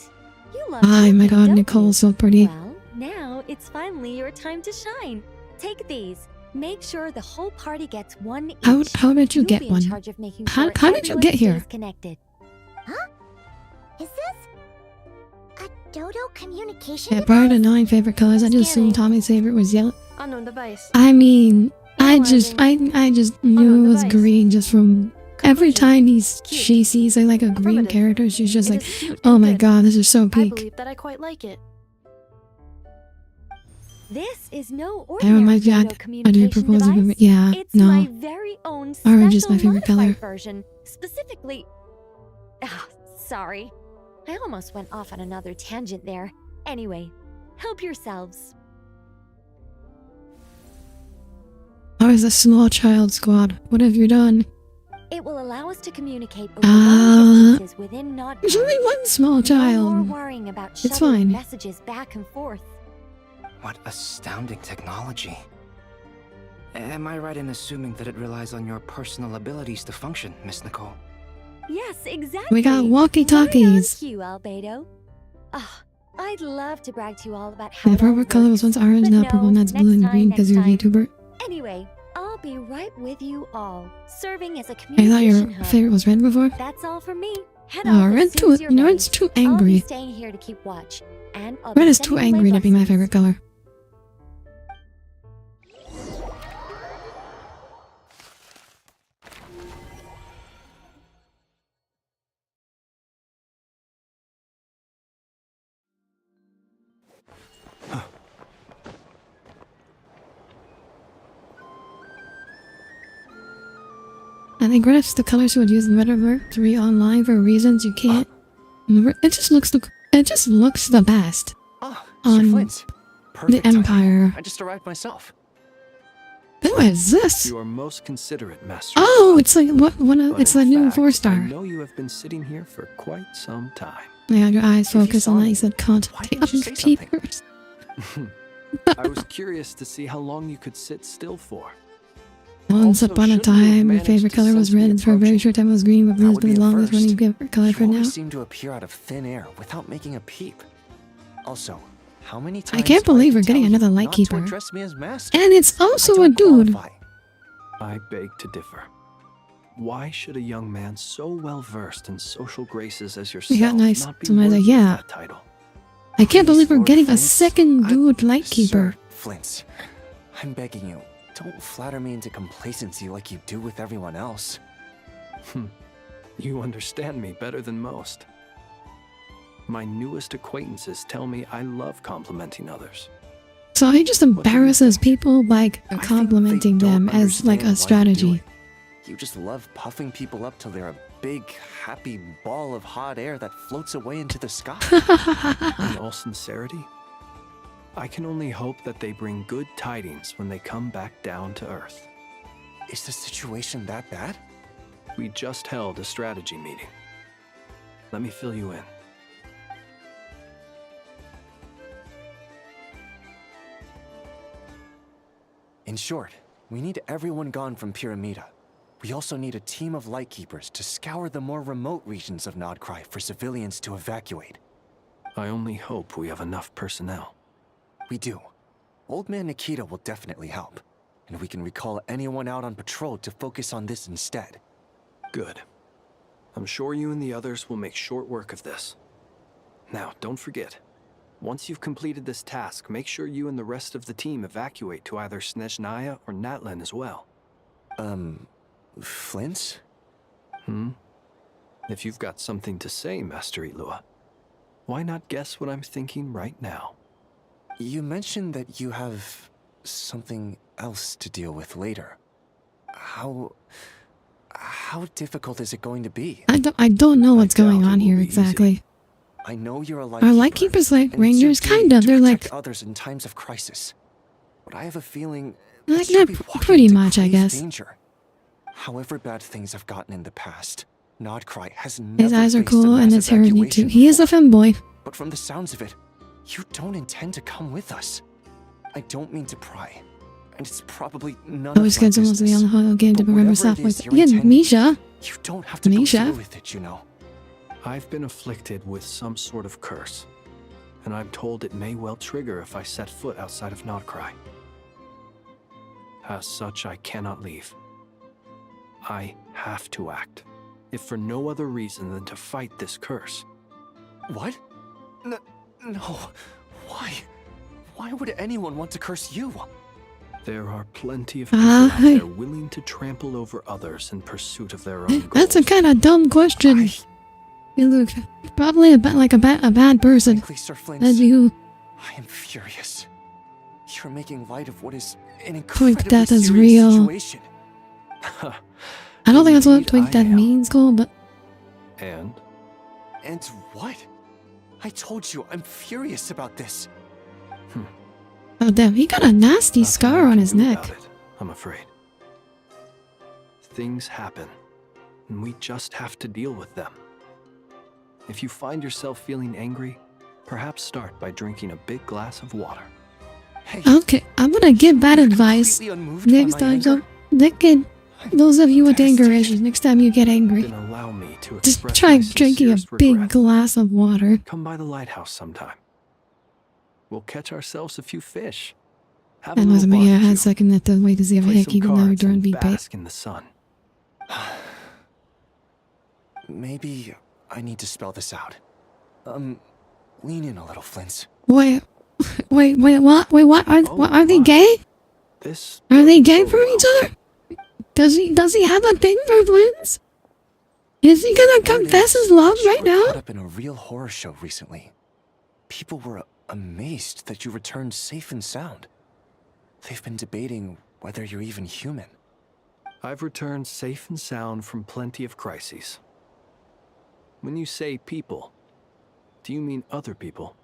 "You love Oh my helping, god, don't Nicole's so pretty. Well, now it's finally your time to shine. Take these. Make sure the whole party gets one each. How did you You'll get be in one? charge of making How sure did you everyone get here? stays connected. Is this a dodo communication Yeah, prior to 9 favorite colors, I just assumed Tommy's favorite was yellow. Unknown device. I mean, I just knew it was green just from every time she sees like a green character, she's just like, oh my god, this is so I peak. believe that I quite like it. This is no I ordinary remind you, dodo I do communication propose a device. yeah, It's no. my very own Orange is my special favorite modified color. version, specifically. Ah, sorry. I almost went off on another tangent there. Anyway, help yourselves. Or is a small child squad? What have you done? It will allow us to communicate over long distances within Nodcon. There's only one small child. No more worrying about It's shuttling fine. messages back and forth. What astounding technology. Am I right in assuming that it relies on your personal abilities to function, Miss Nicole? Yes, exactly. We got walkie-talkies. Right on cue, Albedo. Ah, I'd love to brag to you all about how My it all favorite color was once orange, but now no, purple, and that's blue next and time, green because you're a next time. VTuber. Anyway, I'll be right with you all, serving as a I thought communication your hub. favorite was red before. That's all for me. Head Oh, off as red soon too. as you're No, ready. red's too I'll be angry. staying here to keep watch, and I'll Red be is too sending my angry to be my blessings. favorite color. I think red is the colors you would use in Red Alert 3 online for reasons you can't. It just looks the best on Flint. the Perfect timing. Empire. I just arrived myself. What is this? You are most considerate, Master. Oh, it's like it's the new fact, 4-star. I know you have been sitting here for quite some time. Yeah, your eyes focus on saw that. me, You said contact the didn't you other say something? peepers. I was curious to see how long you could sit still for. Once upon a time, my favorite color was red, and for a very short time it was green, but blue has been the longest running favorite color for You now. always seem to appear out of thin air without making a peep. Also, how many times I can't do believe have we're to getting tell you another not to Lightkeeper. address me as master? And it's also I a don't dude. qualify. I beg to differ. Why should a young man so well versed in social graces as yourself We got nice. not be Somebody's worthy like, of yeah. that title? I can't believe we're Lord getting a Flint's- second dude Lightkeeper. Sir Flint's, I'm begging you, don't flatter me into complacency like you do with everyone else. You understand me better than most. My newest acquaintances tell me I love complimenting others. So he just embarrasses people by complimenting them as like a Understand why you do strategy. it. You just love puffing people up till they're a big, happy ball of hot air that floats away into the sky. In all sincerity, I can only hope that they bring good tidings when they come back down to Earth. Is the situation that bad? We just held a strategy meeting. Let me fill you in. In short, we need everyone gone from Pyramida. We also need a team of Lightkeepers to scour the more remote regions of Nodcry for civilians to evacuate. I only hope we have enough personnel. We do. Old Man Nikita will definitely help, and we can recall anyone out on patrol to focus on this instead. Good. I'm sure you and the others will make short work of this. Now, don't forget, once you've completed this task, make sure you and the rest of the team evacuate to either Snezhnaya or Natlan as well. Flint's? If you've got something to say, Master Ilua, why not guess what I'm thinking right now? You mentioned that you have something else to deal with later. How difficult is it going to be? I don't know what's going on here exactly. I know you're a Are Lightkeeper. Lightkeepers like and it's rangers? your duty Kinda. to They're protect like others in times of crisis. But I have a feeling like that you'll that be walking pretty into much, I grave guess. danger. However bad things have gotten in the past, Nodcry has His never eyes are faced a cool and mass his hair is neat too. evacuation He is a femboy. but from the sounds of it, you don't intend to come with us. I don't mean to pry, and it's probably none Always of my good to be on the business. whole game to But remember whatever it software. is you're Yeah, intending, Misha. You don't have to go Misha. through with it, you know. I've been afflicted with some sort of curse, and I'm told it may well trigger if I set foot outside of Nodcry. As such, I cannot leave. I have to act, if for no other reason than to fight this curse. What? No. Why? Why would anyone want to curse you? There are plenty of people out there willing to trample over others in pursuit of their own goals. That's a kind of dumb question. You look probably like a bad person. Frankly, Sir Flint, As you I am furious. You're making light of what is an Twink incredibly death is serious real. situation. I don't think that's what Twink Death means, Cole, but And what? I told you, I'm furious about this. oh damn, he got a nasty scar on his neck. about it, I'm afraid. Things happen, and we just have to deal with them. If you find yourself feeling angry, perhaps start by drinking a big glass of water. Okay, I'm gonna give bad advice next time. So, those of you with anger issues, next time you get angry, Then allow me to just express try my drinking a sincerest big regret. glass of water. Come by the lighthouse sometime. We'll catch ourselves a few fish. Have a And little wasn't me. I barbecue. had second that to wait to see if Play Hank some even though cards during and beat paid. bask in the sun. Maybe I need to spell this out. Lean in a little, Flint. Wait, what? Wait, what? Are they gay? This Are they gay for each other? Does he have a thing for twins? Is he gonna confess his love right You were now? caught up in a real horror show recently. People were amazed that you returned safe and sound. They've been debating whether you're even human. I've returned safe and sound from plenty of crises. When you say people, do you mean other people?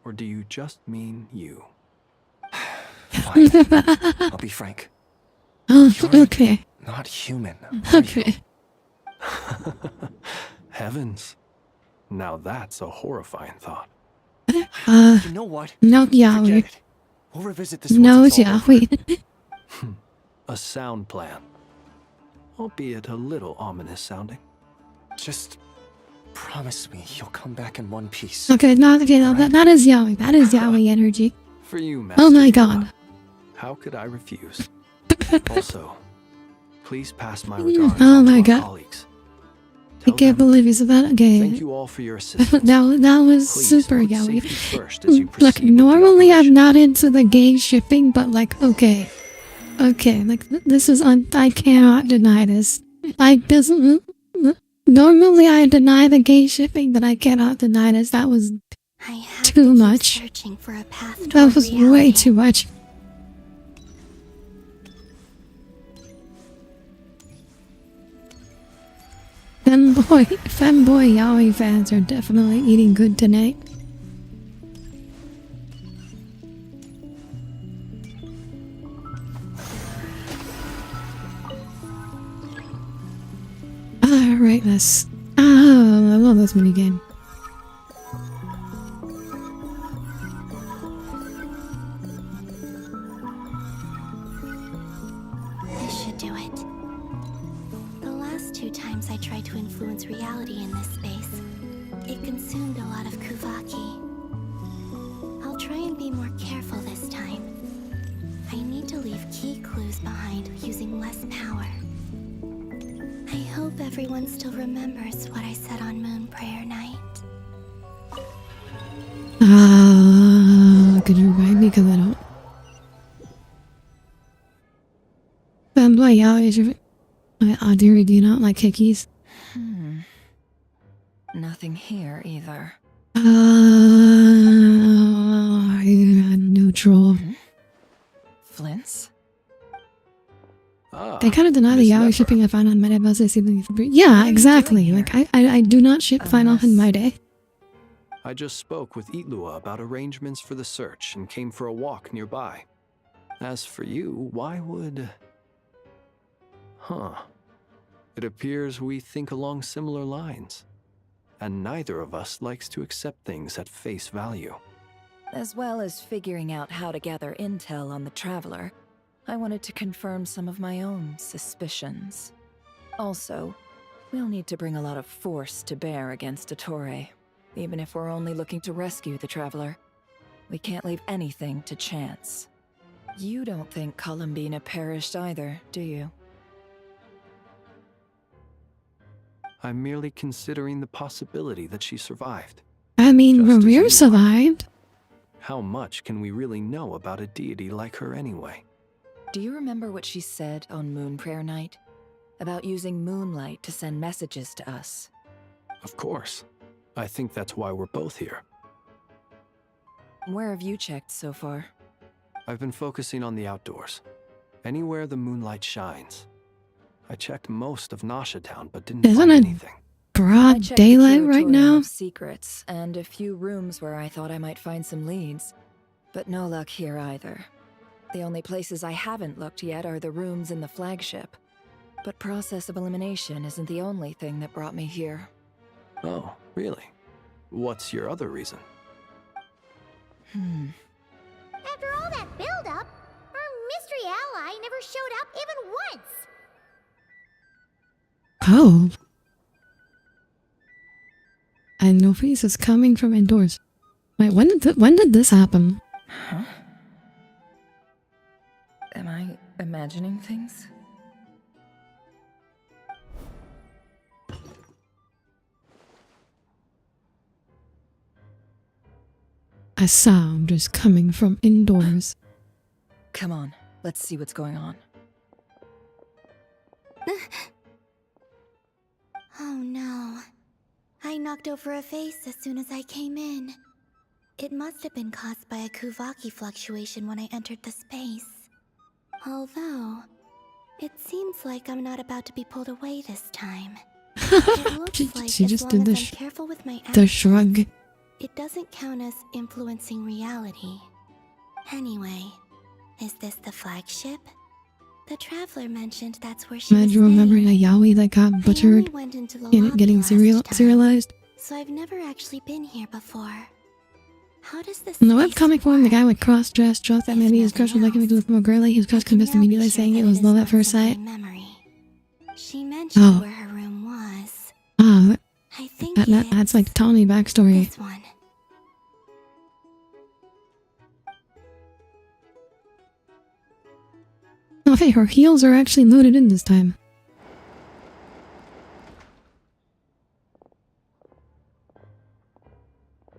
Or do you just mean you? Fine. I'll be frank. Oh, You're okay. not human. are you? Okay. Heavens. Now that's a horrifying thought. You know what? No, Yahweh. We'll revisit this No, once it's all over. Yahweh. A sound plan. Albeit a little ominous sounding. Just promise me you'll come back in one piece. Okay, no, that is Yahweh. That is Yahweh energy. For you, Master. Oh my God. How could I refuse? Also, please pass my regards Oh on to my our God. colleagues. I can't believe he's about okay. Thank you all for your assistance. That was Please super put Yahweh. safety first as you Look, proceed with the normally I'm not into the gay shipping, but like, okay, like this is I cannot deny this. Normally I deny the gay shipping, but I cannot deny this. That was too much. Searching for a path That toward was reality. way too much. Femboy Yahweh fans are definitely eating good tonight. Alright, let's... Oh, I love this minigame. This should do it. The last 2 times I tried to influence reality in this space, it consumed a lot of Kuvaki. I'll try and be more careful this time. I need to leave key clues behind using less power. I hope everyone still remembers what I said on Moon Prayer Night. Could you write me? Because I don't... Femboy Yahweh is your... Audire, do you not like hickeys? Nothing here either. Neutral. Flint's? They kind of deny the Yahweh shipping I find on my day. Yeah, exactly. Like, I do not ship Final in my day. I just spoke with Itlua about arrangements for the search and came for a walk nearby. As for you, why would... Huh. It appears we think along similar lines. and neither of us likes to accept things at face value. As well as figuring out how to gather intel on the Traveler, I wanted to confirm some of my own suspicions. Also, we'll need to bring a lot of force to bear against Dottore, even if we're only looking to rescue the Traveler. We can't leave anything to chance. You don't think Columbina perished either, do you? I'm merely considering the possibility that she survived. I mean, Just as you Revere are. survived. How much can we really know about a deity like her anyway? Do you remember what she said on Moon Prayer Night? About using moonlight to send messages to us? Of course. I think that's why we're both here. Where have you checked so far? I've been focusing on the outdoors. Anywhere the moonlight shines. I checked most of Nasha Town, but didn't Isn't find it anything. broad I checked the daylight right curatorium now? of secrets and a few rooms where I thought I might find some leads, but no luck here either. The only places I haven't looked yet are the rooms in the flagship. But process of elimination isn't the only thing that brought me here. Oh, really? What's your other reason? After all that build-up, our mystery ally never showed up even once. Oh. And no face is coming from indoors. Wait, when did this happen? Huh? Am I imagining things? A sound is coming from indoors. Come on, let's see what's going on. Oh no. I knocked over a vase as soon as I came in. It must have been caused by a Kuvaki fluctuation when I entered the space. Although, it seems like I'm not about to be pulled away this time. It looks like She as just long did as I'm careful with my the actions, shrug. it doesn't count as influencing reality. Anyway, is this the flagship? The Traveler mentioned that's where she was Imagine remembering a yaoi that got butchered went into the and it lobby getting last time, serialized. so I've never actually been here before. How does this In the space webcomic form, the guy with cross-dressed joked that maybe his crush was making me look more girly. His crush convinced immediately, saying it was love at first sight. She mentioned Oh. where her room was. Oh, I think that's like Tawny backstory. this one. Oh, hey, her heels are actually loaded in this time.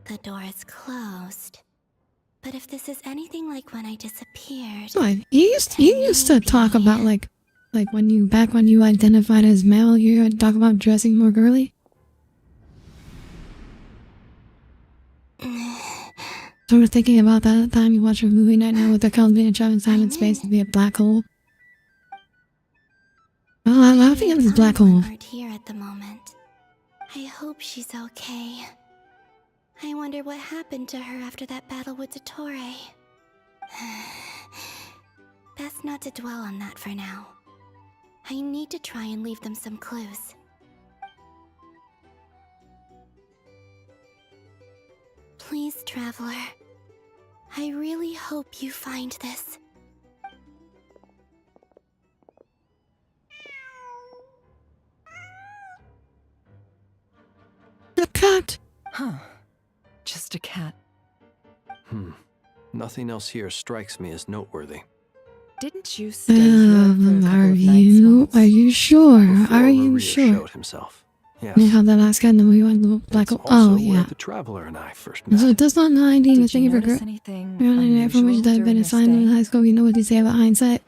The door is closed. But if this is anything like when I disappeared... What? You used to talk about like when you identified as male, you would talk about dressing more girly. So we're thinking about that time you watch a movie night now with the Columbina traveling time and space to be a black hole. Well, I'm laughing at this black hole. Aren't here at the moment. I hope she's okay. I wonder what happened to her after that battle with Dottore. Best not to dwell on that for now. I need to try and leave them some clues. Please, Traveler. I really hope you find this. The cat! Huh. Just a cat. Nothing else here strikes me as noteworthy. Didn't you stay here for a couple Are of nights? you sure? Before Are you Maria sure? showed himself. Yes. You have that last guy in the movie on the black hole. Also Oh, where yeah. the Traveler and I first met. So it does not 90 Did was thank you you for notice girl. anything Really, information that had been unusual assigned during in your high school. You know what they say about hindsight.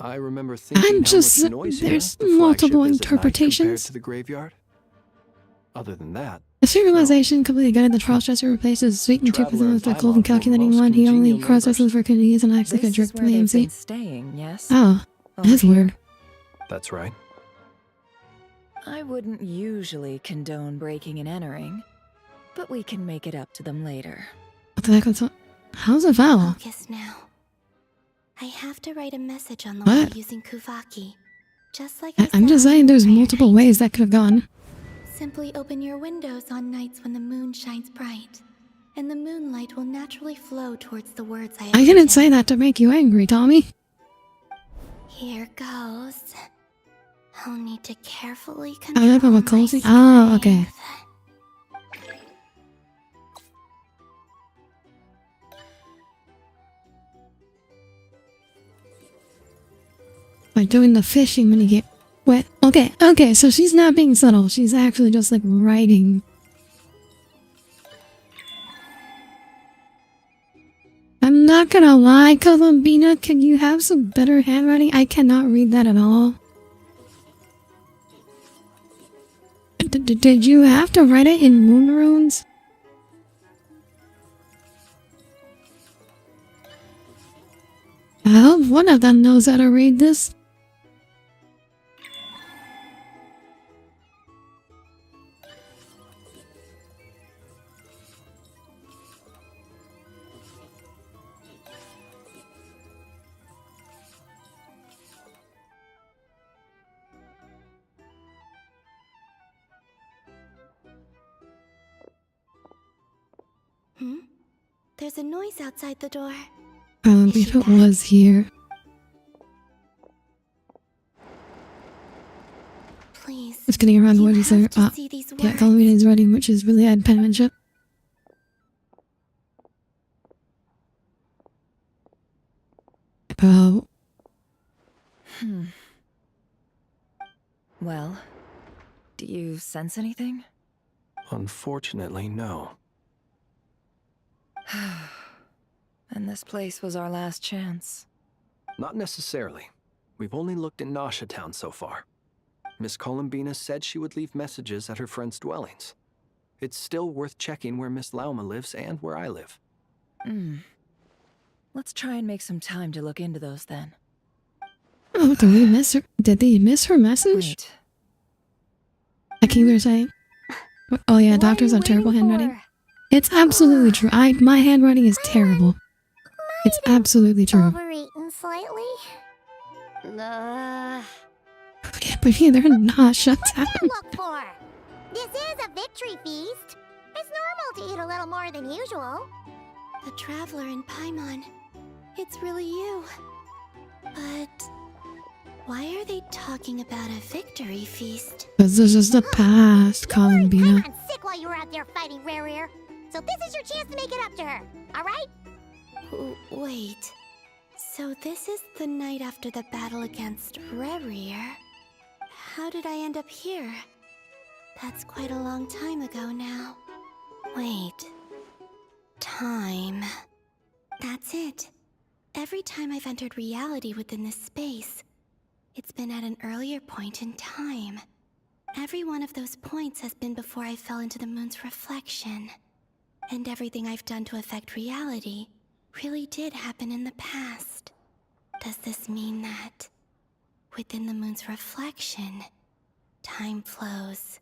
I remember thinking I'm how just much noisier there's the flagship multiple is at night compared interpretations. to the graveyard. Other than that, The serialization completely gutted the cross-dresser replaces sweet and Traveler 2% with the and cold and Paimon were calculating most one. He only congenial cross-dresses for convenience and acts like a This jerk is for where the they've been MC. staying, yes? Oh, that's weird. that's right. I wouldn't usually condone breaking and entering, but we can make it up to them later. What the heck was that? How's a vowel? Focus now. I have to write a message on the What? wall using Kuvaki. Just like I'm just saying there's multiple ways that could have gone. Simply open your windows on nights when the moon shines bright, and the moonlight will naturally flow towards the words I have I written. didn't say that to make you angry, Tommy. Here goes. I'll need to carefully I control live on a my cozy. Oh, okay. By doing the fishing minigame. Wait, okay, so she's not being subtle. She's actually just like writing. I'm not gonna lie, Columbina, can you have some better handwriting? I cannot read that at all. Did you have to write it in moon runes? I hope one of them knows how to read this. There's a noise outside the door. If it was here. Please. Just getting around what is there. Yeah, Columbina is writing, which is really bad penmanship. Oh. Well, do you sense anything? Unfortunately, no. And this place was our last chance. Not necessarily. We've only looked in Nasha Town so far. Miss Columbina said she would leave messages at her friends' dwellings. It's still worth checking where Miss Lauma lives and where I live. Let's try and make some time to look into those then. Oh, did we miss her? Did they miss her message? Wait. I keep her saying. Oh yeah, doctors have terrible handwriting. It's absolutely true. My handwriting is terrible. It's absolutely true. Overeaten slightly. Yeah, but yeah, they're not shut down. Look for. This is a victory feast. It's normal to eat a little more than usual. The Traveler in Paimon. It's really you. But why are they talking about a victory feast? Because this is the past, Columbina. I'm sick while you were out there fighting Rare. So this is your chance to make it up to her, alright? Wait. So this is the night after the battle against Rare. How did I end up here? That's quite a long time ago now. Wait. Time. That's it. Every time I've entered reality within this space, it's been at an earlier point in time. Every one of those points has been before I fell into the moon's reflection. And everything I've done to affect reality really did happen in the past. Does this mean that within the moon's reflection, time flows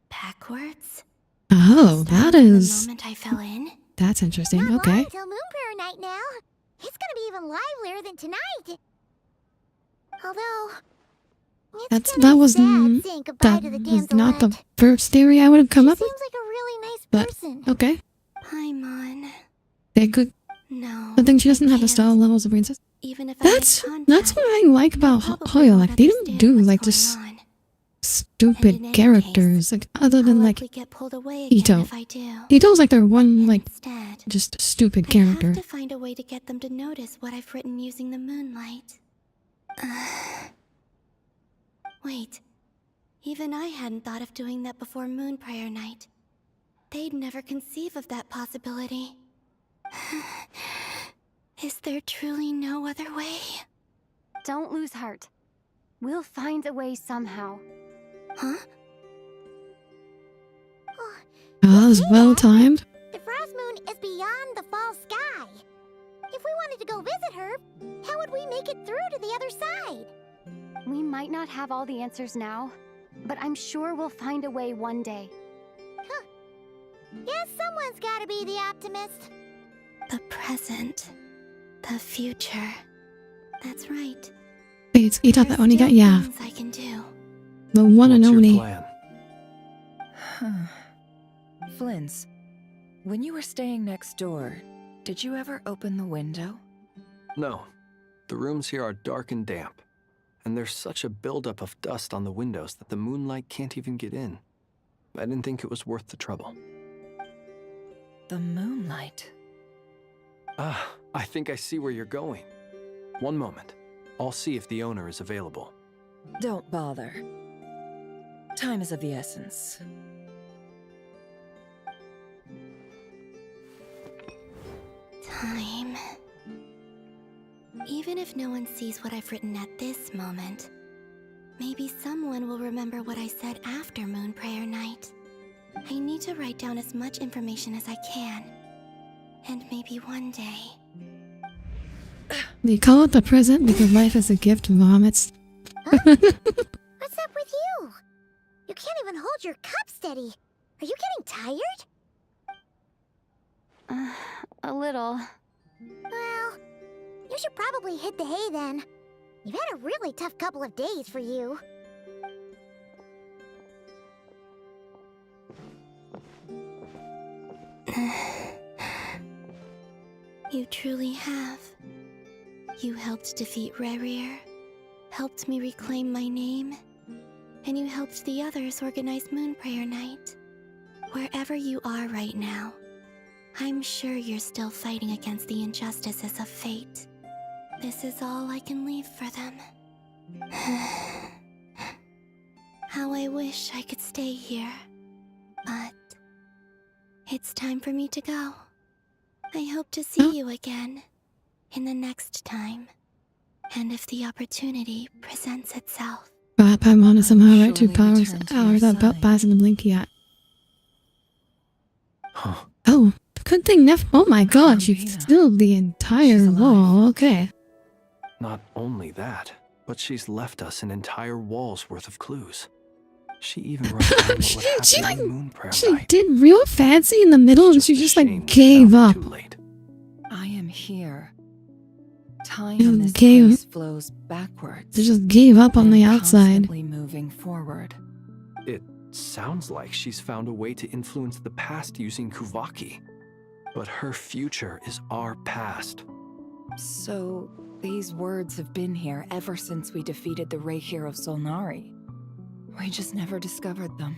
backwards? Oh, that is... The moment I fell in? That's interesting. Not Okay. long until Moon Prayer Night now. It's gonna be even livelier than tonight. Although, That was not the first theory I would have come up with. seems like a really nice But person. okay. Paimon. They could. No. I think she doesn't have the style levels of princess. Even if That's what I like about Hoyo. Like they don't do like just stupid characters. Like other than like Ito. Ito's like their one like just stupid character. I have to find a way to get them to notice what I've written using the moonlight. Wait. Even I hadn't thought of doing that before Moon Prayer Night. They'd never conceive of that possibility. Is there truly no other way? Don't lose heart. We'll find a way somehow. Huh? Oh, that was well timed. The Frost Moon is beyond the fall sky. If we wanted to go visit her, how would we make it through to the other side? We might not have all the answers now, but I'm sure we'll find a way one day. Huh. Guess someone's gotta be the optimist. The present. The future. That's right. Wait, it's Ito that only got, yeah. Things I can do. The one and What's your only. plan? Silence. When you were staying next door, did you ever open the window? No. The rooms here are dark and damp, and there's such a buildup of dust on the windows that the moonlight can't even get in. I didn't think it was worth the trouble. The moonlight. Ah, I think I see where you're going. One moment. I'll see if the owner is available. Don't bother. Time is of the essence. Time. Even if no one sees what I've written at this moment, maybe someone will remember what I said after Moon Prayer Night. I need to write down as much information as I can. And maybe one day... They call it the present because life is a gift, vomits. What's up with you? You can't even hold your cup steady. Are you getting tired? A little. Well, you should probably hit the hay then. You've had a really tough couple of days for you. You truly have. You helped defeat Rerir, helped me reclaim my name, and you helped the others organize Moon Prayer Night. Wherever you are right now, I'm sure you're still fighting against the injustices of fate. This is all I can leave for them. How I wish I could stay here. But it's time for me to go. I hope to see you again in the next time. And if the opportunity presents itself. Paimon is somehow right 2 hours about passing the Blinky. Oh, good thing oh my god, she filled the entire wall, okay. Not only that, but she's left us an entire wall's worth of clues. She even wrote down what would happen on Moon Prayer Night. Did real fancy in the middle and she just like gave up. I am here. Time in this place flows backwards. They just gave up on the outside. Constantly moving forward. It sounds like she's found a way to influence the past using Kuvaki. But her future is our past. So, these words have been here ever since we defeated the Reikir of Solnari. We just never discovered them.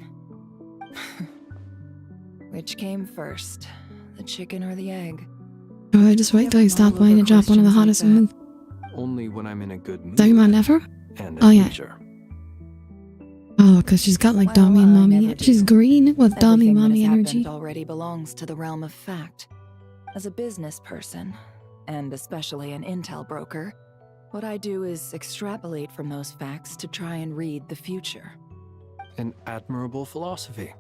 Which came first, the chicken or the egg? Oh, just wait till you stop wanting to drop one of the hottest women. Only when I'm in a good mood. Talking about Never? And oh, yeah. Leisure. Oh, because she's got like Dami and Mommy. She's green with Dami Mommy energy. Already belongs to the realm of fact. As a business person, and especially an intel broker, what I do is extrapolate from those facts to try and read the future. An admirable philosophy.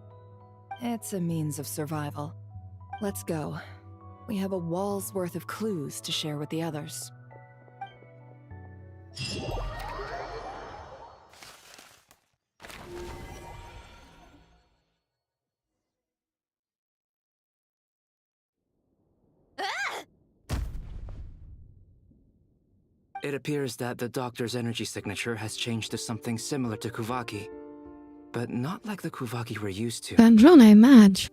It's a means of survival. Let's go. We have a wall's worth of clues to share with the others. It appears that the doctor's energy signature has changed to something similar to Kuvaki, but not like the Kuvaki we're used to. Bandrone match.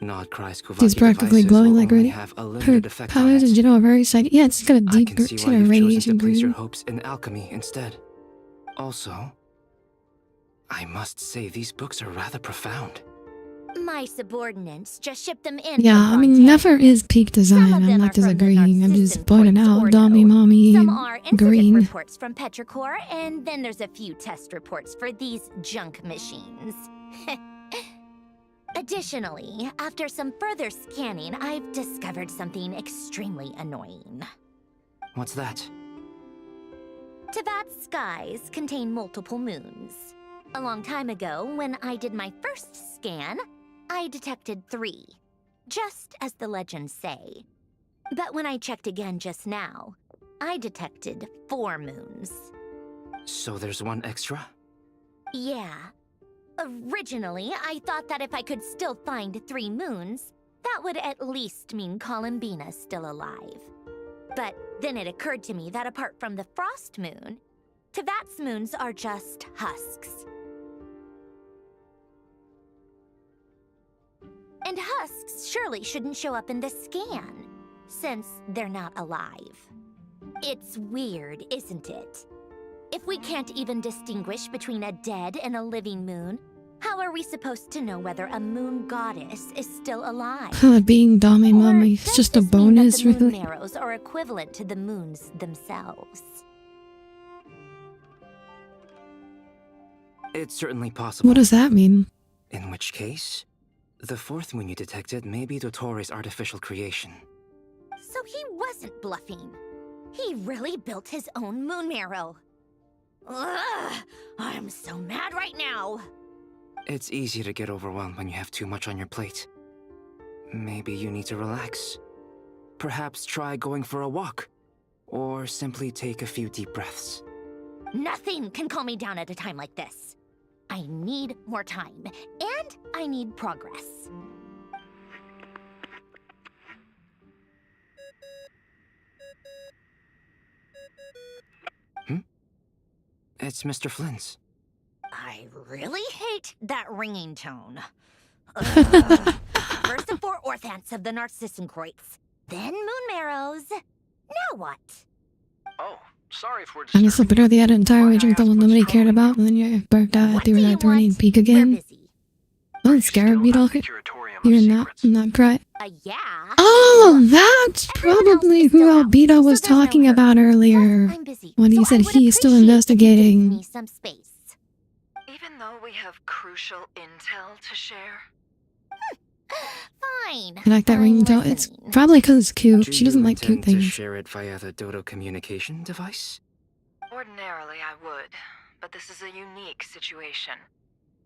Nodcry's Kuvaki She's practically glowing like Rudy. Her powers in general are very shiny. Yeah, it's got a deep radiation place your green. hopes in alchemy instead. Also, I must say these books are rather profound. My subordinates just shipped them in. Yeah, I mean, Never is peak design. I'm not disagreeing. I'm just pointing out Dami Mommy Some are incident green. reports from Petrichor, and then there's a few test reports for these junk machines. Additionally, after some further scanning, I've discovered something extremely annoying. What's that? Teyvat's skies contain multiple moons. A long time ago, when I did my first scan, I detected 3, just as the legends say. But when I checked again just now, I detected 4 moons. So there's one extra? Yeah. Originally, I thought that if I could still find 3 moons, that would at least mean Columbina's still alive. But then it occurred to me that apart from the frost moon, Teyvat's moons are just husks. And husks surely shouldn't show up in the scan, since they're not alive. It's weird, isn't it? If we can't even distinguish between a dead and a living moon, how are we supposed to know whether a moon goddess is still alive? Being Dame Mommy is just a bonus, the moon really. marrows are equivalent to the moons themselves. It's certainly possible. What does that mean? In which case, the fourth moon you detected may be Dottores' artificial creation. So he wasn't bluffing. He really built his own moon marrow. Ugh, I'm so mad right now. It's easy to get overwhelmed when you have too much on your plate. Maybe you need to relax. Perhaps try going for a walk. Or simply take a few deep breaths. Nothing can calm me down at a time like this. I need more time, and I need progress. It's Mr. Flynn's. I really hate that ringing tone. First the 4 orthants of the Narcissenkreuz, then moon marrows. Now what? Oh, sorry if we're I guess I'll better the entire region the one nobody cared about, and then you're burnt out at the Returning Peak again. Oh, Scarab Beetle. You're not cry. Yeah. Oh, that's probably who Albedo was talking about earlier. When he said he's still investigating. Some space. Even though we have crucial intel to share. Fine. I like that ringtone. It's probably because it's cute. She doesn't like cute Do you intend to things. share it via the Dodo communication device? Ordinarily, I would, but this is a unique situation.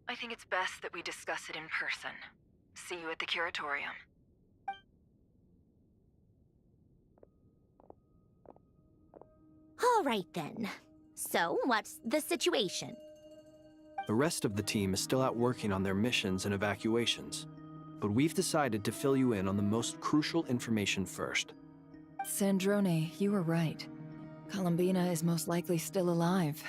I think it's best that we discuss it in person. See you at the curatorium. All right then. So, what's the situation? The rest of the team is still out working on their missions and evacuations. But we've decided to fill you in on the most crucial information first. Sandrone, you were right. Columbina is most likely still alive.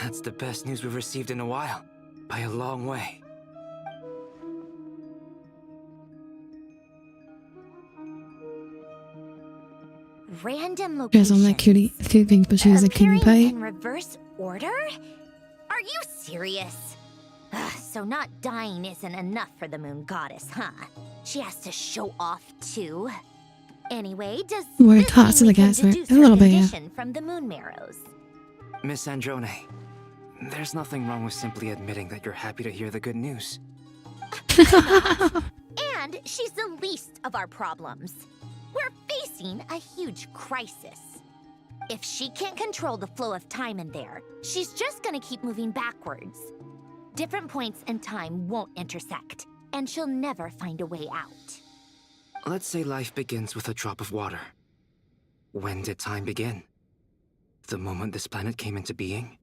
That's the best news we've received in a while. By a long way. Random She has location. on that cute thing, but she has a king pie. In reverse order? Are you serious? So not dying isn't enough for the moon goddess, huh? She has to show off too. Anyway, does We're this tossed to mean the we can gas, right? deduce A little her bit, yeah. condition from the moon marrows? Miss Androne, there's nothing wrong with simply admitting that you're happy to hear the good news. And she's the least of our problems. We're facing a huge crisis. If she can't control the flow of time in there, she's just gonna keep moving backwards. Different points in time won't intersect, and she'll never find a way out. Let's say life begins with a drop of water. When did time begin? The moment this planet came into being?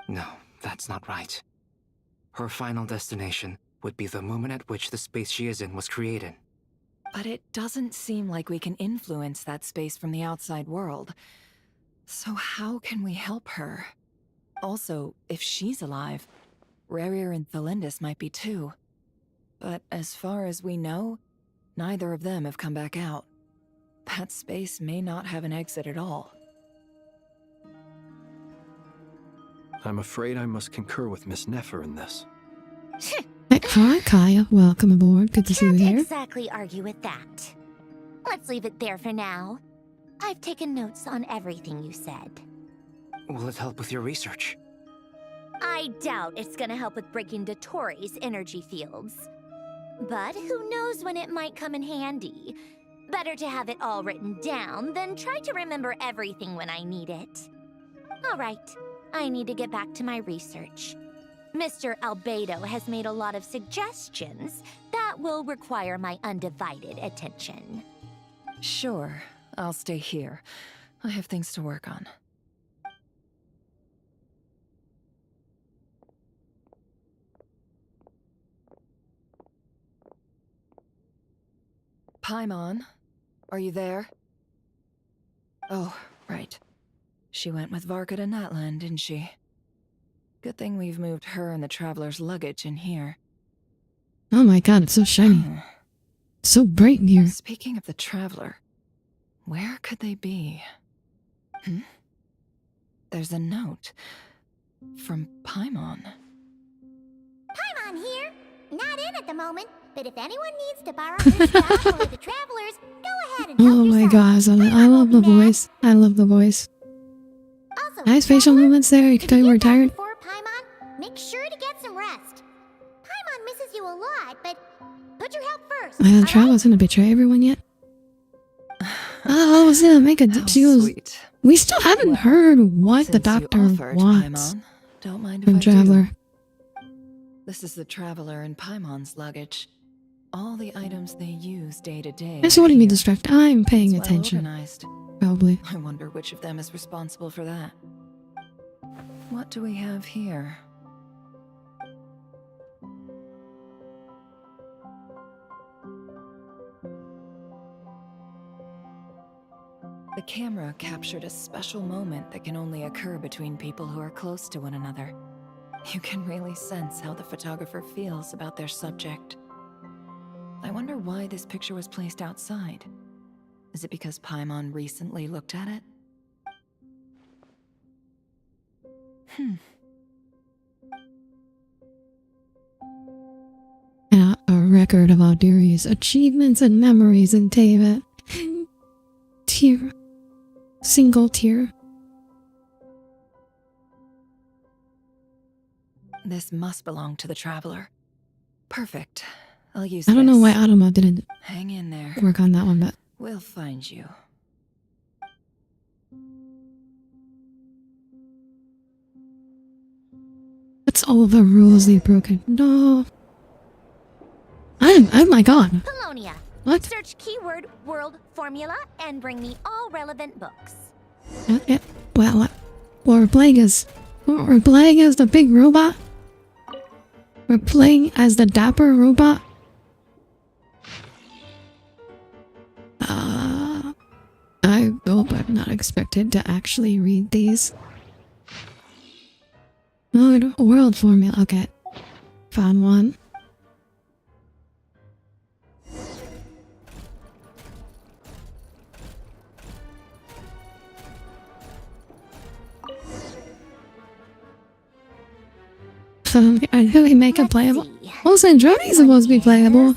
No, that's not right. Her final destination would be the moment at which the space she is in was created. But it doesn't seem like we can influence that space from the outside world. So how can we help her? Also, if she's alive, Rerir and Thalindis might be too. But as far as we know, neither of them have come back out. That space may not have an exit at all. I'm afraid I must concur with Miss Nefer in this. Hi, Kaya. Welcome aboard. Good to see you here. Exactly argue with that. Let's leave it there for now. I've taken notes on everything you said. Will it help with your research? I doubt it's gonna help with breaking Dottores' energy fields. But who knows when it might come in handy. Better to have it all written down than try to remember everything when I need it. All right, I need to get back to my research. Mr. Albedo has made a lot of suggestions that will require my undivided attention. Sure, I'll stay here. I have things to work on. Paimon, are you there? Oh, right. She went with Varka to Natlan, didn't she? Good thing we've moved her and the traveler's luggage in here. Oh my god, it's so shiny. So bright in here. Speaking of the traveler, where could they be? There's a note from Paimon. Paimon here. Not in at the moment, but if anyone needs to borrow his stuff or the travelers, go ahead and Oh my gosh, I love the voice. I love the voice. Nice facial movements there. You can tell you were tired. before Paimon, make sure to get some rest. Paimon misses you a lot, but put your health first. The traveler's gonna betray everyone yet? Oh, was gonna make a. She was. Sweet. We still haven't heard what the Since you doctor offered, wants Paimon, don't mind if from I do. Traveler. This is the traveler and Paimon's luggage. All the items they use day to day. I just want to be distracted. I'm paying It's well attention. organized. Probably. I wonder which of them is responsible for that. What do we have here? The camera captured a special moment that can only occur between people who are close to one another. You can really sense how the photographer feels about their subject. I wonder why this picture was placed outside. Is it because Paimon recently looked at it? And a record of Audire's achievements and memories in Teyvat. Tier. Single tier. This must belong to the traveler. Perfect. I'll use I don't know this. why Automa didn't Hang in there. work on that one, but We'll find you. that's all the rules they've broken. No. Oh my god. Polonia. What? Search keyword world formula and bring me all relevant books. Well, we're playing as the big robot. We're playing as the dapper robot. I hope I'm not expected to actually read these. Oh, world formula. Okay, found one. So I really make it playable. Well, Sandroni's supposed to be playable.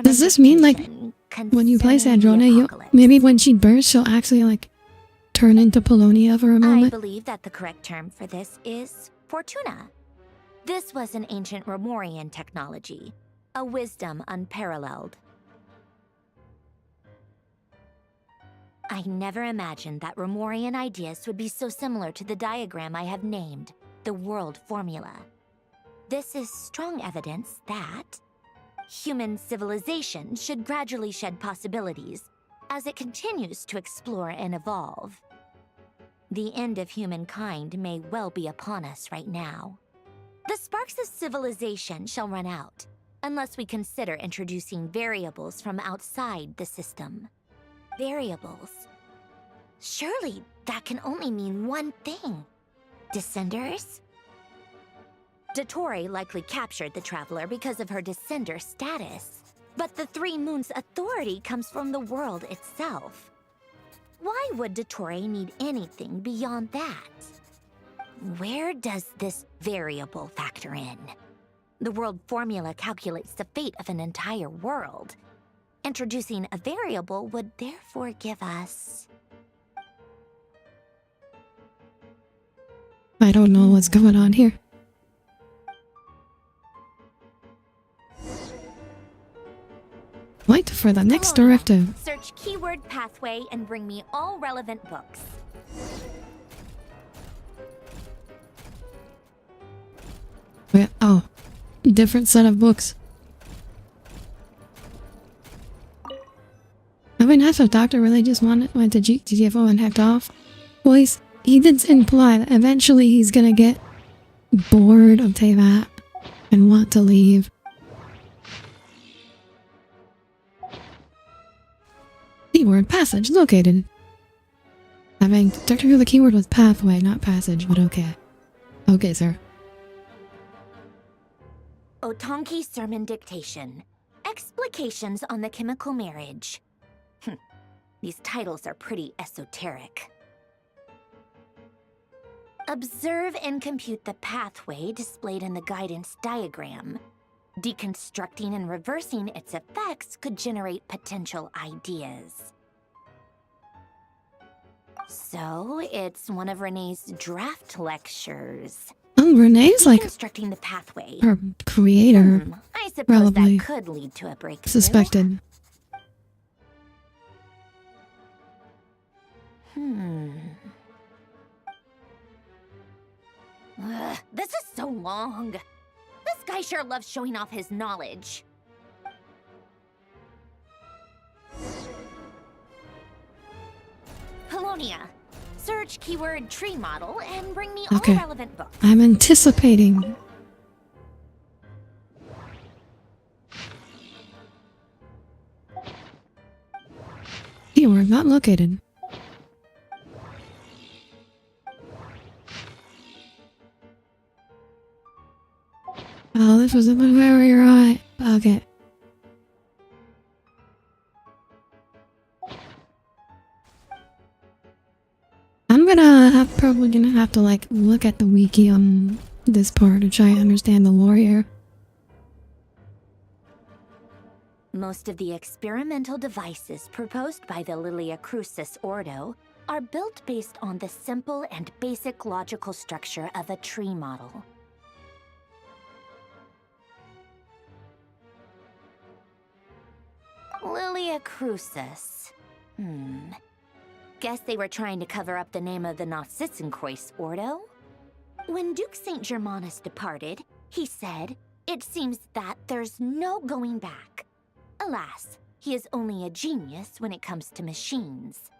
Does this mean like when you play Sandrona, maybe when she bursts, she'll actually like turn into Polonia for a I moment? believe that the correct term for this is Fortuna. This was an ancient Romorian technology, a wisdom unparalleled. I never imagined that Romorian ideas would be so similar to the diagram I have named, the world formula. This is strong evidence that human civilization should gradually shed possibilities as it continues to explore and evolve. The end of humankind may well be upon us right now. The sparks of civilization shall run out, unless we consider introducing variables from outside the system. Variables. Surely that can only mean one thing. Descenders? Dottore likely captured the Traveler because of her descender status. But the Three Moons' authority comes from the world itself. Why would Dottore need anything beyond that? Where does this variable factor in? The world formula calculates the fate of an entire world. Introducing a variable would therefore give us... I don't know what's going on here. Wait for the next directive. Search keyword pathway and bring me all relevant books. Wait, oh, different set of books. I mean, that's what Doctor really just went to GTFO and hacked off. Well, he did imply that eventually he's gonna get bored of Teyvat and want to leave. Keyword passage located. I mean, technically the keyword was pathway, not passage, but okay. Okay, sir. Otonki Sermon Dictation. Explications on the Chemical Marriage. These titles are pretty esoteric. Observe and compute the pathway displayed in the guidance diagram. Deconstructing and reversing its effects could generate potential ideas. So, it's one of Renee's draft lectures. Oh, Renee's like Deconstructing the pathway. her creator. I suppose Probably that could lead to a breakthrough. suspected. This is so long. This guy sure loves showing off his knowledge. Polonia, search keyword tree model and bring me Okay. all relevant books. I'm anticipating. Keyword not located. Oh, this was where you're at. Okay. Probably gonna have to like look at the wiki on this part to try to understand the lore here. Most of the experimental devices proposed by the Lilia Crucis Ordo are built based on the simple and basic logical structure of a tree model. Lilia Crucis. Guess they were trying to cover up the name of the Nautitzenkreuz Ordo? When Duke St. Germanus departed, he said, "It seems that there's no going back." Alas, he is only a genius when it comes to machines.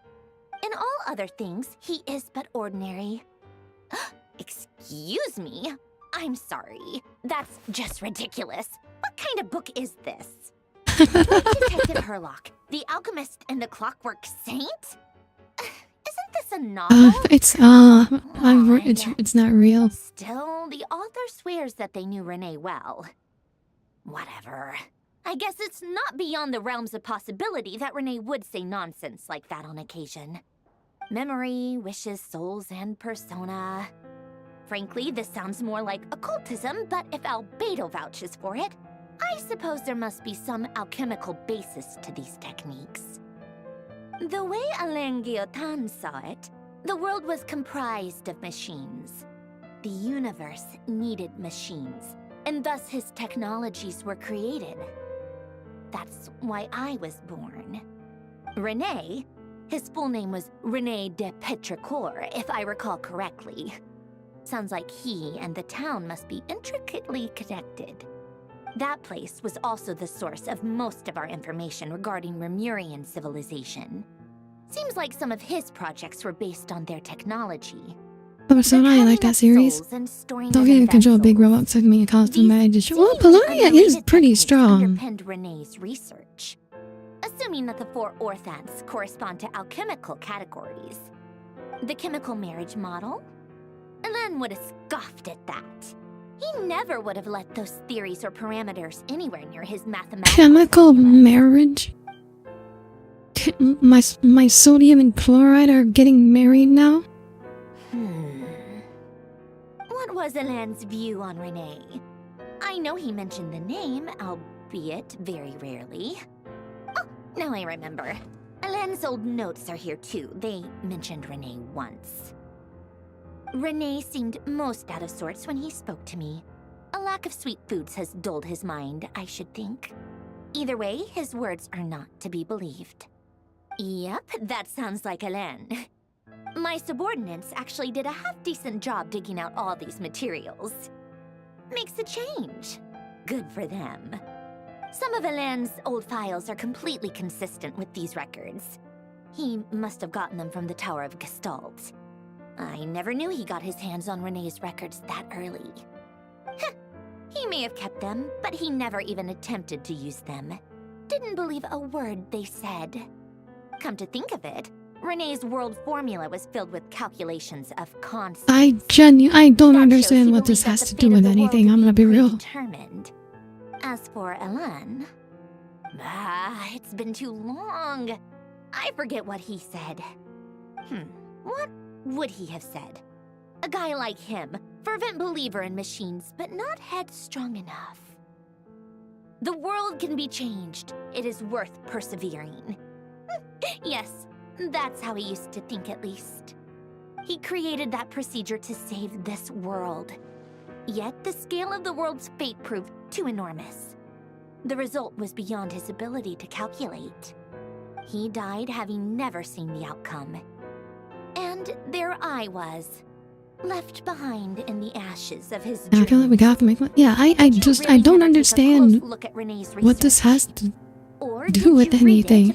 In all other things, he is but ordinary. Excuse me? I'm sorry. That's just ridiculous. What kind of book is this? Detective Herlock, the Alchemist and the Clockwork Saint? Isn't this a novel? It's not real. Still, the author swears that they knew Renee well. Whatever. I guess it's not beyond the realms of possibility that Renee would say nonsense like that on occasion. Memory, wishes, souls, and persona. Frankly, this sounds more like occultism, but if Albedo vouches for it, I suppose there must be some alchemical basis to these techniques. The way Alain Guillotin saw it, the world was comprised of machines. The universe needed machines, and thus his technologies were created. That's why I was born. René, his full name was René de Petrichor, if I recall correctly. Sounds like he and the town must be intricately connected. That place was also the source of most of our information regarding Remurian civilization. Seems like some of his projects were based on their technology. Persona, I like that series. Don't get to control big robots like me a costume magic. Well, Polonia is pretty strong. Underpinned René's research. Assuming that the 4 orthants correspond to alchemical categories. The chemical marriage model? Alain would have scoffed at that. He never would have let those theories or parameters anywhere near his mathematical... Chemical marriage? My sodium and chloride are getting married now? What was Alain's view on René? I know he mentioned the name, albeit very rarely. Oh, now I remember. Alain's old notes are here too. They mentioned René once. René seemed most out of sorts when he spoke to me. A lack of sweet foods has dulled his mind, I should think. Either way, his words are not to be believed. Yep, that sounds like Alain. My subordinates actually did a half-decent job digging out all these materials. Makes a change. Good for them. Some of Alain's old files are completely consistent with these records. He must have gotten them from the Tower of Gestalt. I never knew he got his hands on René's records that early. He may have kept them, but he never even attempted to use them. Didn't believe a word they said. Come to think of it, Renee's world formula was filled with calculations of constants. I don't understand what this has to do with anything, I'm gonna be real. Determined. As for Elan, it's been too long. I forget what he said. What would he have said? A guy like him, fervent believer in machines, but not headstrong enough. The world can be changed. It is worth persevering. Yes, that's how he used to think at least. He created that procedure to save this world. Yet the scale of the world's fate proved too enormous. The result was beyond his ability to calculate. He died having never seen the outcome. And there I was, left behind in the ashes of his I feel like we got to make one. Yeah, I don't understand what this has to do with anything.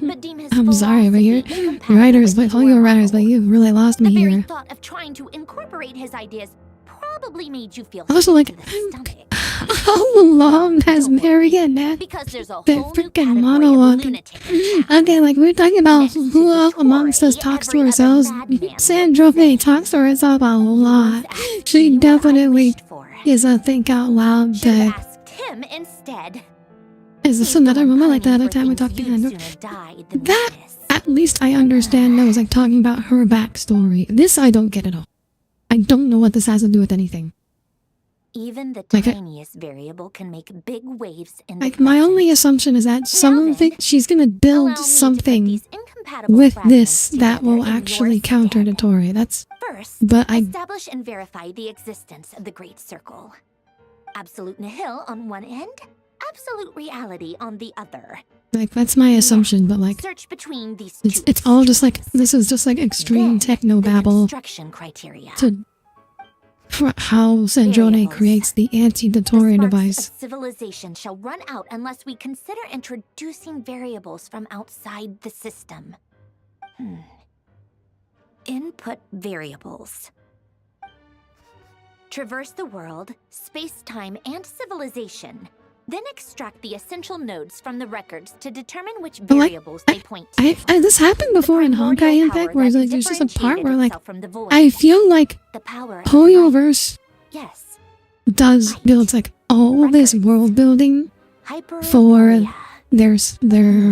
I'm sorry, but your writers, but all your writers, but you really lost me here. Thought of trying to incorporate his ideas probably made you feel Also, like, how long has Marion had that freaking monologue? Okay, like, we're talking about who amongst us talks to ourselves. Sandra Faye talks to herself a lot. She definitely is a think out loud type. him instead. Is this another moment like the other time we talked behind her? That, at least I understand, that was like talking about her backstory. This I don't get at all. I don't know what this has to do with anything. Even the tiniest variable can make big waves in the Like, my only assumption is that she's gonna build something with this that will actually counter the Tori. That's... But I... Establish and verify the existence of the Great Circle. Absolute nihil on one end, absolute reality on the other. Like, that's my assumption, but like... Search between these it's all just like... This is just like extreme techno-babble for how Sandrone creates the anti-Dotori device. Civilization shall run out unless we consider introducing variables from outside the system. Input variables. Traverse the world, space-time, and civilization. Then extract the essential nodes from the records to determine which variables they point to. This happened before in Honkai Impact, where like, there's just a part where like... I feel like Hoyoverse does builds like all this world building for their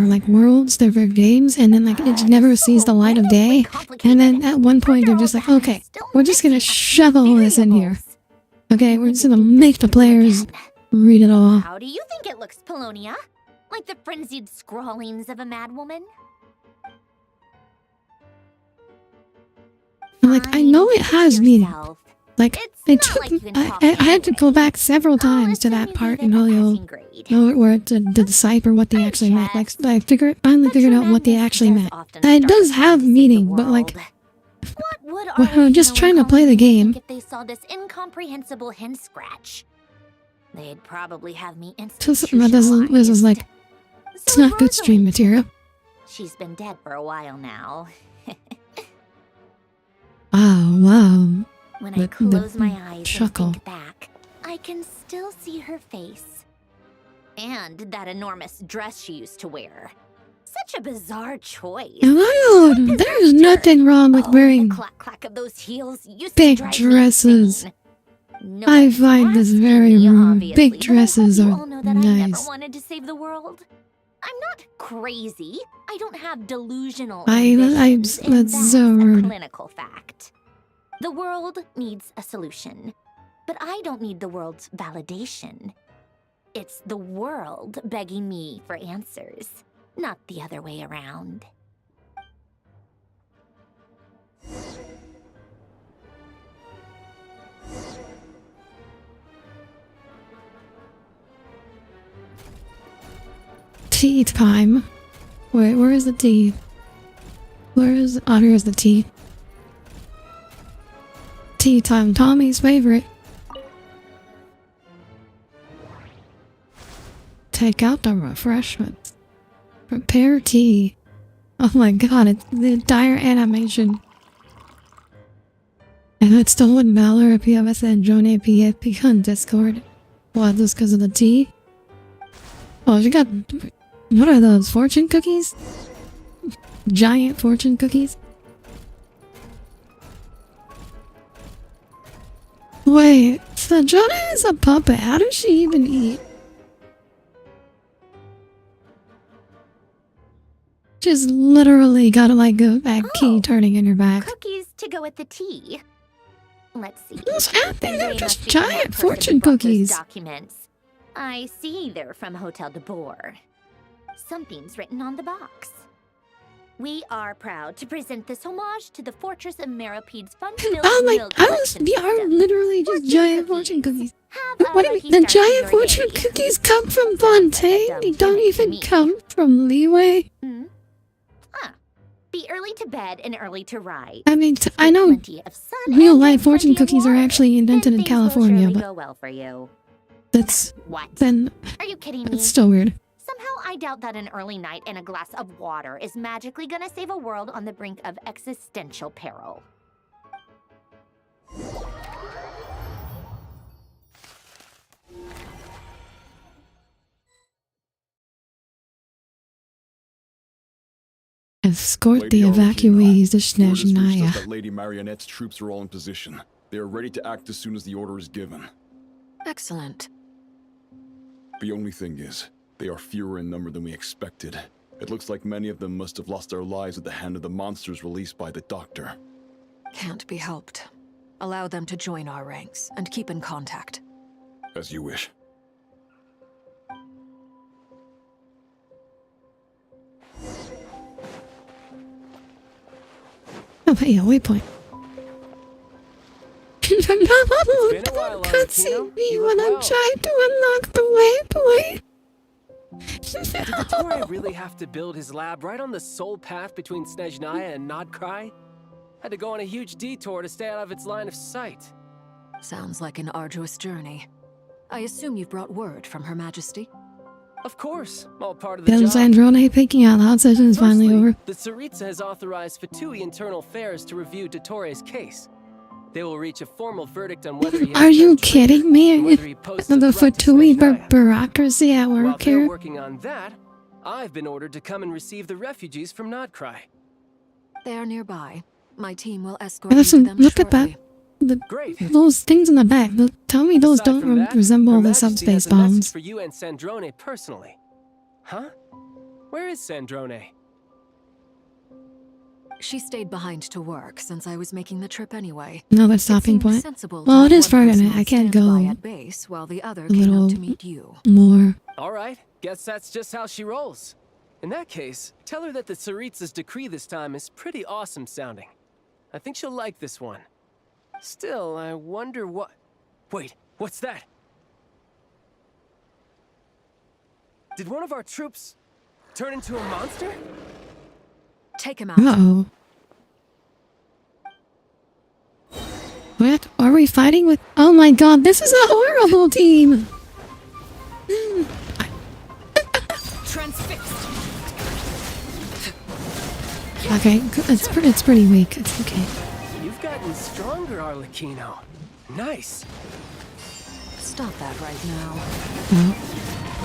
like worlds, their games, and then like it never sees the light of day. And then at one point they're just like, okay, we're just gonna shove all this in here. Okay, we're just gonna make the players read it all. How do you think it looks, Polonia? Like the frenzied scrawlings of a madwoman? Like, I know it has meaning. Like, it took, I had to go back several times to that part in Hoyo, where to decipher what they actually meant. Like, I finally figured out what they actually meant. And it does have meaning, but like, I'm just trying to play the game. If they saw this incomprehensible hen scratch, they'd probably have me This is like, it's not good stream material. She's been dead for a while now. Wow. When I close my eyes and think back, I can still see her face. And that enormous dress she used to wear. Such a bizarre choice. Look, there's nothing wrong with wearing clack of those heels big dresses. I find this very rude. Big dresses are I nice. never wanted to save the world. I'm not crazy. I don't have delusional That's so rude. Clinical fact. The world needs a solution, but I don't need the world's validation. It's the world begging me for answers, not the other way around. Tea time. Wait, where is the tea? Here's the tea. Tea time, Tommy's favorite. Take out the refreshments. Prepare tea. Oh my god, it's the entire animation. And it's stolen valor if you have a Sandrone PFP on Discord. What, just because of the tea? Oh, she got... What are those, fortune cookies? Giant fortune cookies? Wait, so Jonah is a puppet. How does she even eat? She's literally got like a back key turning in her back. Cookies to go with the tea. Let's see. Those out there, they're Ray just must be the giant person who fortune brought those cookies. Documents. I see they're from Hotel de Boer. Something's written on the box. We are proud to present this homage to the Fortress of Meropede's fun-filled Oh my! milk I was. collection They are system. literally just giant fortune cookies. Have What a do you lucky mean? The start to giant your fortune day. cookies come from Fontaine? They don't even come from Leeway. Be early to bed and early to rise. I mean, I know Plenty of sun real and life fortune plenty of cookies are water. actually invented in Things will California, surely but go well for you. that's What? then Are you kidding me? that's still weird. Somehow I doubt that an early night and a glass of water is magically gonna save a world on the brink of existential peril. Escort the Lady evacuees to Word has reached us Snezhnaya. that Lady Marionette's troops are all in position. They are ready to act as soon as the order is given. Excellent. The only thing is, they are fewer in number than we expected. It looks like many of them must have lost their lives at the hand of the monsters released by the Doctor. Can't be helped. Allow them to join our ranks and keep in contact. As you wish. Oh, but yeah, waypoint. while, Can't see Arlecchino. me You when look I'm well. trying to unlock the waypoint. Did Dottore really have to build his lab right on the sole path between Snezhnaya and Nodcry? Had to go on a huge detour to stay out of its line of sight. Sounds like an arduous journey. I assume you've brought word from Her Majesty? Of course, all part of the Del job. Sandrone picking out loud session is finally Firstly, over. the Tsaritsa has authorized Fatui Internal Affairs to review Dottore's case. They will reach a formal verdict on whether he has Are you served traitor kidding me? and whether he posed The a threat to Fatui Snezhnaya. bureaucracy at While work they're here? working on that, I've been ordered to come and receive the refugees from Nodcry. They are nearby. My team will escort you Listen, to them look at that. shortly. Those things in the back. Tell me those Aside don't from that, resemble Her the Majesty subspace has a message bombs. for you and Sandrone personally. Huh? Where is Sandrone? She stayed behind to work since I was making the trip anyway. Another stopping It seemed point. sensible to Well, have it is one far person gonna. I on can't standby go at base while the other a came little out to meet you. more. All right, guess that's just how she rolls. In that case, tell her that the Tsaritsa's decree this time is pretty awesome sounding. I think she'll like this one. Still, I wonder what... Wait, what's that? Did one of our troops turn into a monster? Take him out. Uh-oh. What? Are we fighting with... Oh my god, this is a horrible team! Transfixed. Okay, it's pretty weak. It's okay. You've gotten stronger, Arlecchino. Nice. Stop that right now. No.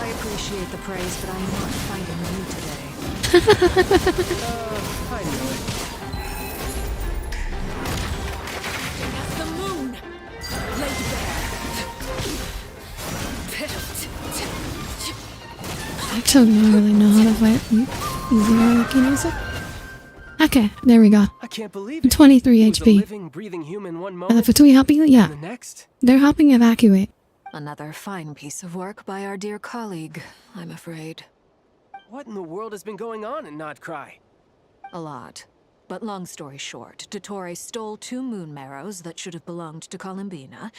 I appreciate the praise, but I'm not fighting you today. I knew it. That's the moon. Laid I don't really know how to fight using Arlecchino. Okay, there we go. I can't believe it. 23 He was a HP. living, breathing human one And moment, the Fatui helping you? Yeah. and the next. They're helping evacuate. Another fine piece of work by our dear colleague, I'm afraid. What in the world has been going on in Nodcry? A lot. But long story short, Dottore stole 2 moon marrows that should have belonged to Columbina,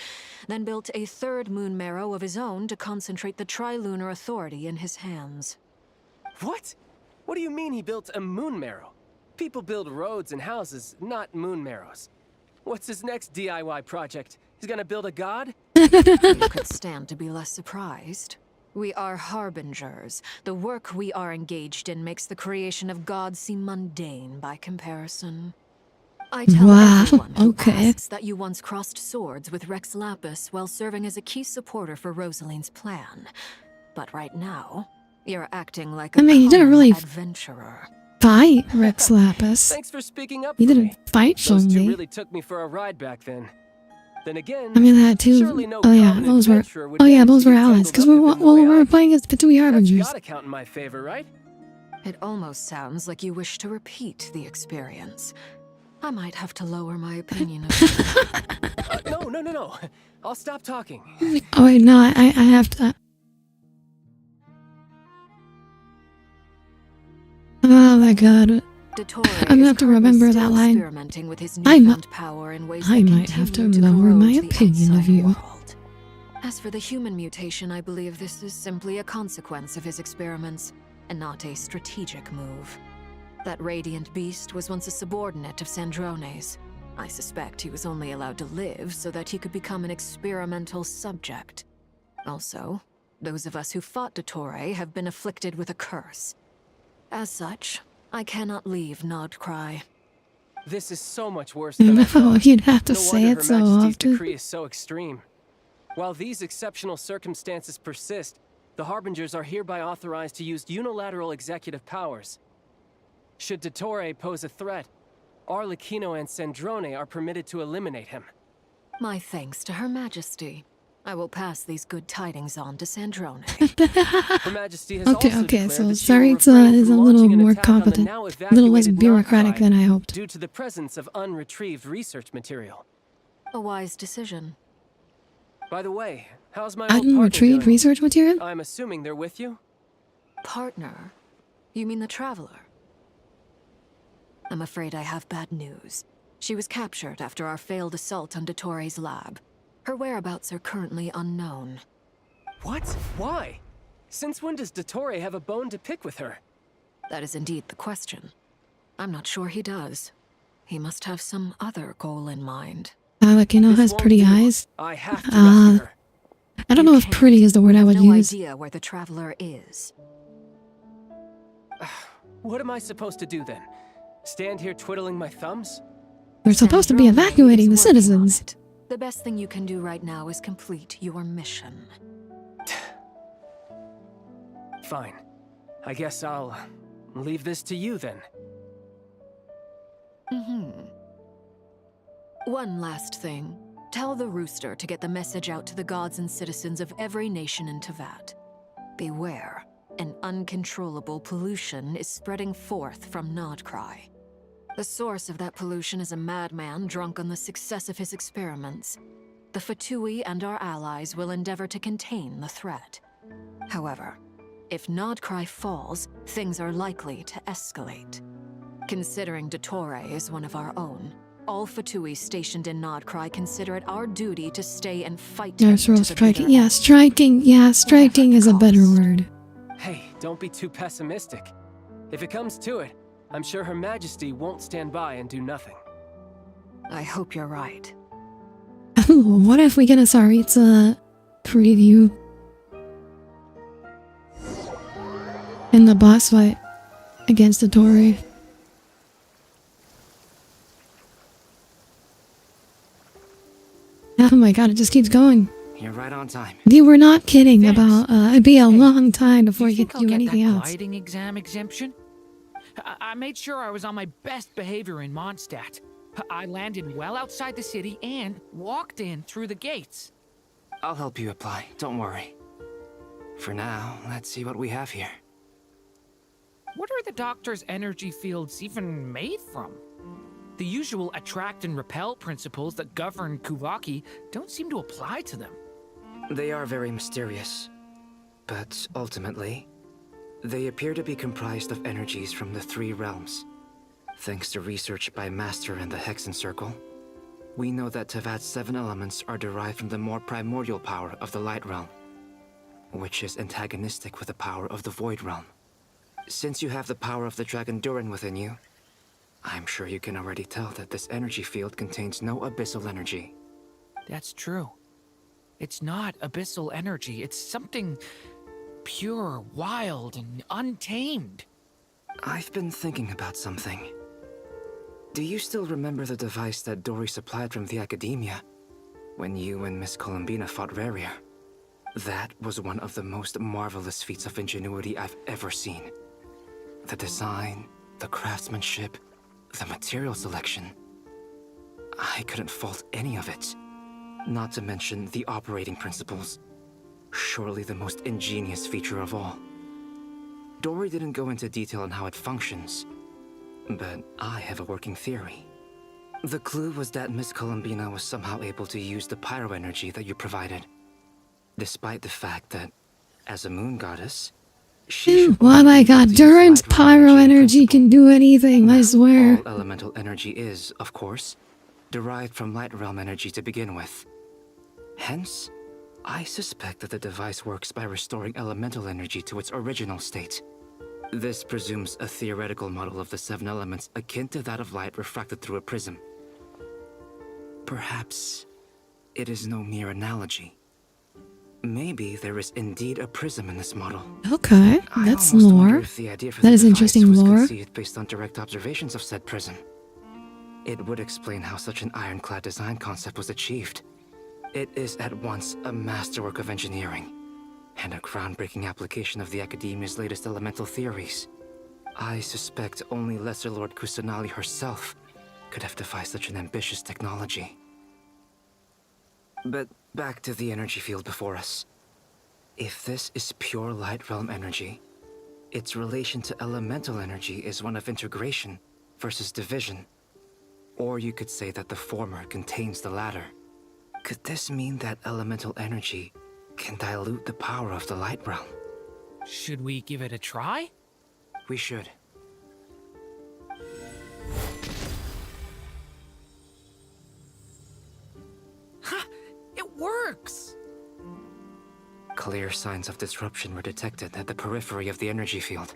then built a 3rd moon marrow of his own to concentrate the Trilunar Authority in his hands. What? What do you mean he built a moon marrow? People build roads and houses, not moon marrows. What's his next DIY project? He's gonna build a god? You could stand to be less surprised. We are harbingers. The work we are engaged in makes the creation of gods seem mundane by comparison. I tell Wow, everyone who okay. asks that you once crossed swords with Rex Lapis while serving as a key supporter for Rosaline's plan. But right now, you're acting like a I mean, you didn't common really adventurer. fight Rex Lapis. Thanks for speaking up You for didn't me. fight for Those two me. really took me for a ride back then. Then again, I mean that too. surely no Oh yeah, common those were. adventurer would Oh yeah, manage those to were get allies. Because tangled up within the way we're I playing as Vtuber That's Harbingers. gotta count in my favor, right? It almost sounds like you wish to repeat the experience. I might have to lower my opinion of you. No. I'll stop talking. Oh wait, no, I have to. Oh my god. I'm gonna have to remember that line. Experimenting with his newfound power in ways I that might have to continue lower corrode my the opinion of outside you. world. As for the human mutation, I believe this is simply a consequence of his experiments, and not a strategic move. That radiant beast was once a subordinate of Sandrone's. I suspect he was only allowed to live so that he could become an experimental subject. Also, those of us who fought Dottore have been afflicted with a curse. As such, I cannot leave Nodcry. This is so much worse than I No, thought. you'd have to No say wonder it so Her Majesty's often. decree is so extreme. While these exceptional circumstances persist, the Harbingers are hereby authorized to use unilateral executive powers. Should Dottore pose a threat, Arlecchino and Sandrone are permitted to eliminate him. My thanks to Her Majesty. I will pass these good tidings on to Sandrone. Her Majesty has also Okay, declared so that she will Saritza is a refrain little from launching an more attack on the competent, now a little less evacuated bureaucratic Nodcry than I hoped. due to the presence of unretrieved research material. A wise decision. By the way, how's my old partner Unretrieved doing? research material? I'm assuming they're with you? Partner? You mean the Traveler? I'm afraid I have bad news. She was captured after our failed assault on Dottore's lab. Her whereabouts are currently unknown. What? Why? Since when does Dottore have a bone to pick with her? That is indeed the question. I'm not sure he does. He must have some other goal in mind. Arlecchino has pretty eyes. I have to rescue her. I don't know if pretty is the word I would no use. idea where the Traveler is. What am I supposed to do then? Stand here twiddling my thumbs? We're supposed to be evacuating the citizens. The best thing you can do right now is complete your mission. Fine. I guess I'll leave this to you then. One last thing. Tell the Rooster to get the message out to the gods and citizens of every nation in Tevat. Beware. An uncontrollable pollution is spreading forth from Nodcry. The source of that pollution is a madman drunk on the success of his experiments. The Fatui and our allies will endeavor to contain the threat. However, if Nodcry falls, things are likely to escalate. Considering Dottore is one of our own, all Fatui stationed in Nodcry consider it our duty to stay and fight him Nurse to roll the striking. bitter Yeah, striking. Yeah, striking is a better word. Hey, don't be too pessimistic. If it comes to it, I'm sure Her Majesty won't stand by and do nothing. I hope you're right. What if we get a Saritza preview in the boss fight against Dottore? Oh my god, it just keeps going. You're right on time. You were not kidding about it'd be a long time before you get to do anything else. Gliding exam exemption? I made sure I was on my best behavior in Mondstadt. I landed well outside the city and walked in through the gates. I'll help you apply, don't worry. For now, let's see what we have here. What are the doctor's energy fields even made from? The usual attract and repel principles that govern Kuvaki don't seem to apply to them. They are very mysterious, but ultimately, they appear to be comprised of energies from the three realms. Thanks to research by Master in the Hexen Circle, we know that Tevat's 7 elements are derived from the more primordial power of the Light Realm, which is antagonistic with the power of the Void Realm. Since you have the power of the Dragon Durin within you, I'm sure you can already tell that this energy field contains no abyssal energy. That's true. It's not abyssal energy. It's something pure, wild, and untamed. I've been thinking about something. Do you still remember the device that Dory supplied from the Academia when you and Miss Columbina fought Rarier? That was one of the most marvelous feats of ingenuity I've ever seen. The design, the craftsmanship, the material selection. I couldn't fault any of it. Not to mention the operating principles. Surely the most ingenious feature of all. Dory didn't go into detail on how it functions, but I have a working theory. The clue was that Miss Columbina was somehow able to use the pyro energy that you provided, despite the fact that, as a moon goddess, Oh my god, Duran's pyro energy can do anything, I swear. all elemental energy is, of course, derived from light realm energy to begin with. Hence, I suspect that the device works by restoring elemental energy to its original state. This presumes a theoretical model of the 7 elements akin to that of light refracted through a prism. Perhaps it is no mere analogy. Maybe there is indeed a prism in this model. Okay, that's lore. That is interesting lore. Conceived based on direct observations of said prism. It would explain how such an ironclad design concept was achieved. It is at once a masterwork of engineering and a groundbreaking application of the Academia's latest elemental theories. I suspect only Lesser Lord Kusanali herself could have devised such an ambitious technology. But back to the energy field before us. If this is pure light realm energy, its relation to elemental energy is one of integration versus division. Or you could say that the former contains the latter. Could this mean that elemental energy can dilute the power of the light realm? Should we give it a try? We should. Ha! It works! Clear signs of disruption were detected at the periphery of the energy field.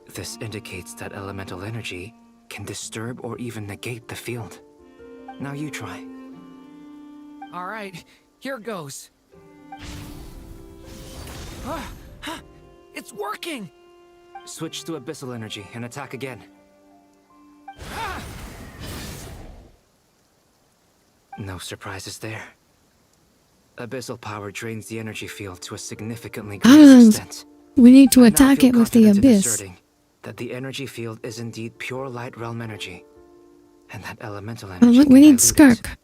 This indicates that elemental energy can disturb or even negate the field. Now you try. Alright, here goes. It's working! Switch to abyssal energy and attack again. No surprises there. Abyssal power drains the energy field to a significantly greater extent. We need to attack it with the abyss. That the energy field is indeed pure light realm energy, and that elemental Oh, energy. look, we need Skirk.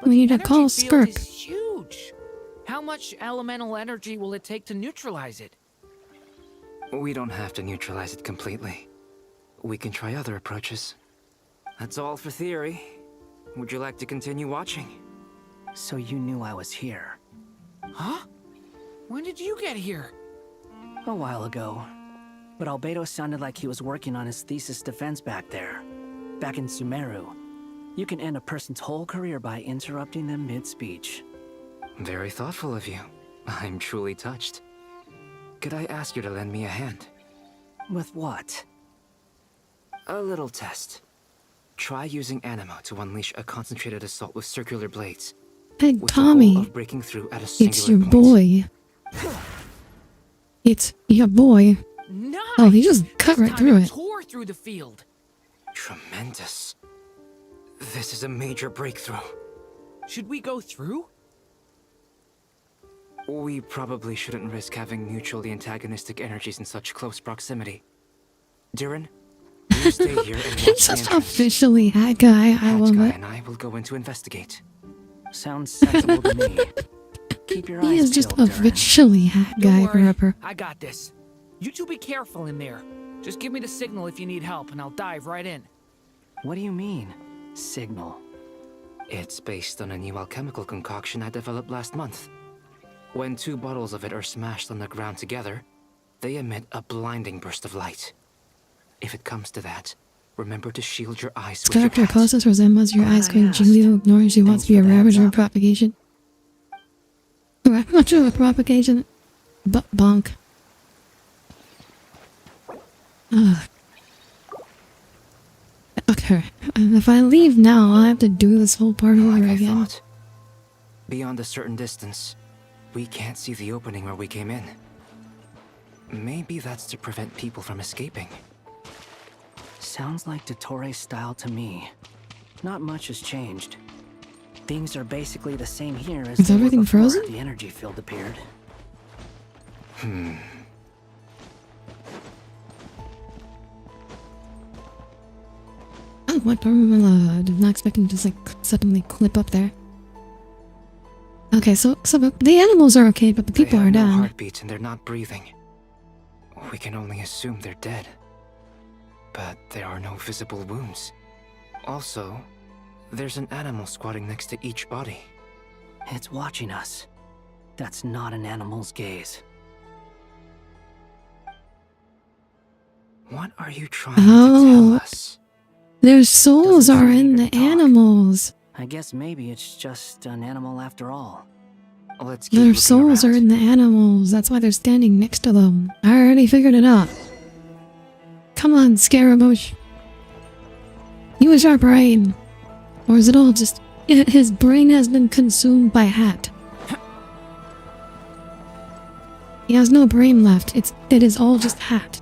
We need to call Skirk. Is huge. How much elemental energy will it take to neutralize it? We don't have to neutralize it completely. We can try other approaches. That's all for theory. Would you like to continue watching? So you knew I was here. Huh? When did you get here? A while ago. But Albedo sounded like he was working on his thesis defense back there. Back in Sumeru. You can end a person's whole career by interrupting them mid-speech. Very thoughtful of you. I'm truly touched. Could I ask you to lend me a hand? With what? A little test. Try using Anima to unleash a concentrated assault with circular blades. Hey, with Tommy. The goal of breaking through at a singular It's your point. boy. It's your boy. Nice. Oh, he just cut right through it. Tore through the field. Tremendous. This is a major breakthrough. Should we go through? We probably shouldn't risk having mutually antagonistic energies in such close proximity. Durin, you stay here and watch He's the just entrance. officially hat guy. I love Guy it. and I will go in to investigate. Sounds sensible to me. Keep your He eyes is just peeled, Durin. officially hat Don't guy worry, forever. I got this. You two be careful in there. Just give me the signal if you need help, and I'll dive right in. What do you mean, signal? It's based on a new alchemical concoction I developed last month. When 2 bottles of it are smashed on the ground together, they emit a blinding burst of light. If it comes to that, remember to shield your eyes with your Character hat. closest resembles your eyes going Julio ignores she wants to be a ravager of propagation. Ravager of propagation. Bonk. Ugh. Okay, and if I leave now, I'll have to do this whole part over again. Beyond a certain distance, we can't see the opening where we came in. Maybe that's to prevent people from escaping. Sounds like Dottore style to me. Not much has changed. Things are basically the same here as Is they were everything before frozen? the energy field appeared. Oh, what? I did not expect him to just like suddenly clip up there. Okay, so the animals are okay, but the people They are have no down. heartbeats and they're not breathing. We can only assume they're dead. But there are no visible wounds. Also, there's an animal squatting next to each body. It's watching us. That's not an animal's gaze. What are you trying to tell us? Their souls are in the animals. I guess maybe it's just an animal after all. Let's keep Their looking souls around. are in the animals. That's why they're standing next to them. I already figured it out. Come on, Scaramouche. Use your brain. Or is it all just... His brain has been consumed by Hat. He has no brain left. It is all just Hat.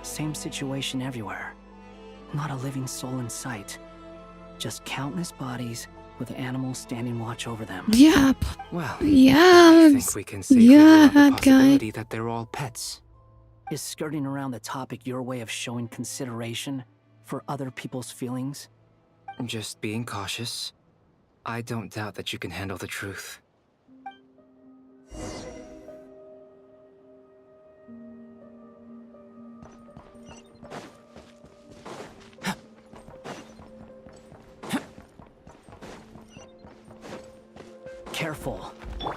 Same situation everywhere. Not a living soul in sight. Just countless bodies with animals standing watch over them. Yep. Well, yes. I think we can safely rule out the possibility that they're all pets. Is skirting around the topic your way of showing consideration for other people's feelings? Just being cautious. I don't doubt that you can handle the truth. Careful. Oh,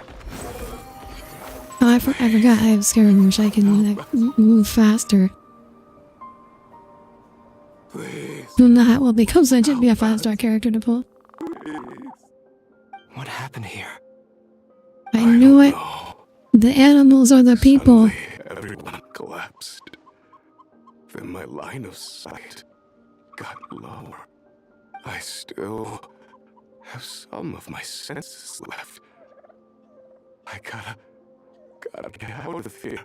I forgot I have Scaramouche. I can like, move faster. Then the Hat will become such a be a 5-star character to pull. What happened here? I knew it. The animals are the people. Everyone collapsed. Then my line of sight got lower. I still have some of my senses left. I gotta get out of here.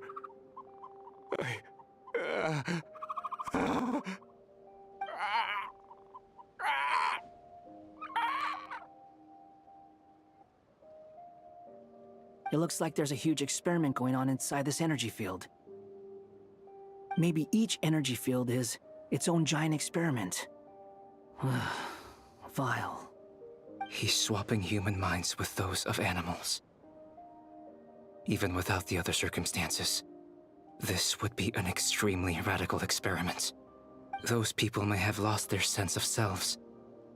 It looks like there's a huge experiment going on inside this energy field. Maybe each energy field is its own giant experiment. Vile. He's swapping human minds with those of animals. Even without the other circumstances, this would be an extremely radical experiment. Those people may have lost their sense of selves,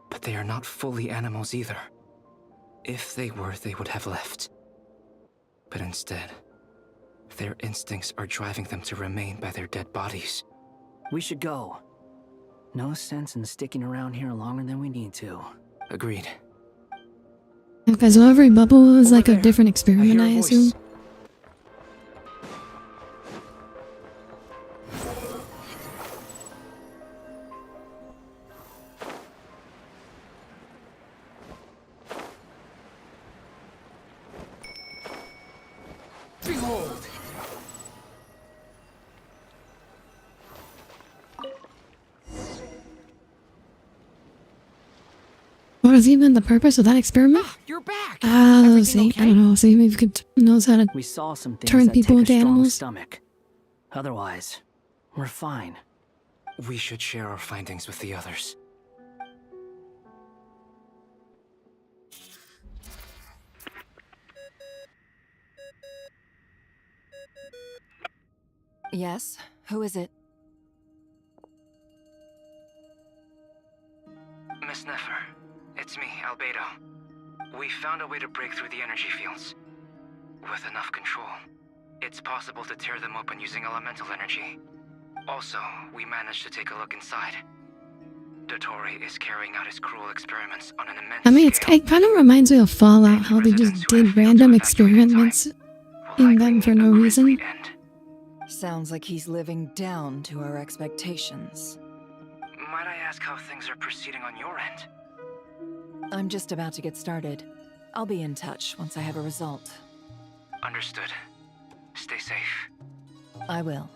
but they are not fully animals either. If they were, they would have left. But instead, their instincts are driving them to remain by their dead bodies. We should go. No sense in sticking around here longer than we need to. Agreed. Okay, so every bubble is like a different experiment, I assume. Behold! What is even the purpose of that experiment? You're back! Oh, see, I don't know. See, maybe you could knows how to We saw some things turn that people take a into strong animals. stomach. Otherwise, we're fine. We should share our findings with the others. Yes? Who is it? Miss Nefer, it's me, Albedo. We found a way to break through the energy fields. With enough control, it's possible to tear them open using elemental energy. Also, we managed to take a look inside. Dottore is carrying out his cruel experiments on an immense I mean, it kind of reminds me of Fallout, how they just did random experiments in them for no reason. Sounds like he's living down to our expectations. Might I ask how things are proceeding on your end? I'm just about to get started. I'll be in touch once I have a result. Understood. Stay safe. I will.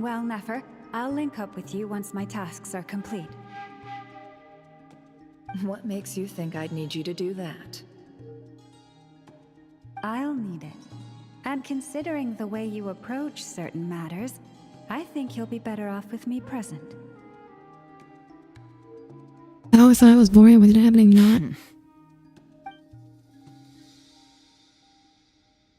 Well, Nefer, I'll link up with you once my tasks are complete. What makes you think I'd need you to do that? I'll need it. And considering the way you approach certain matters, I think you'll be better off with me present. I always thought it was boring with it happening not.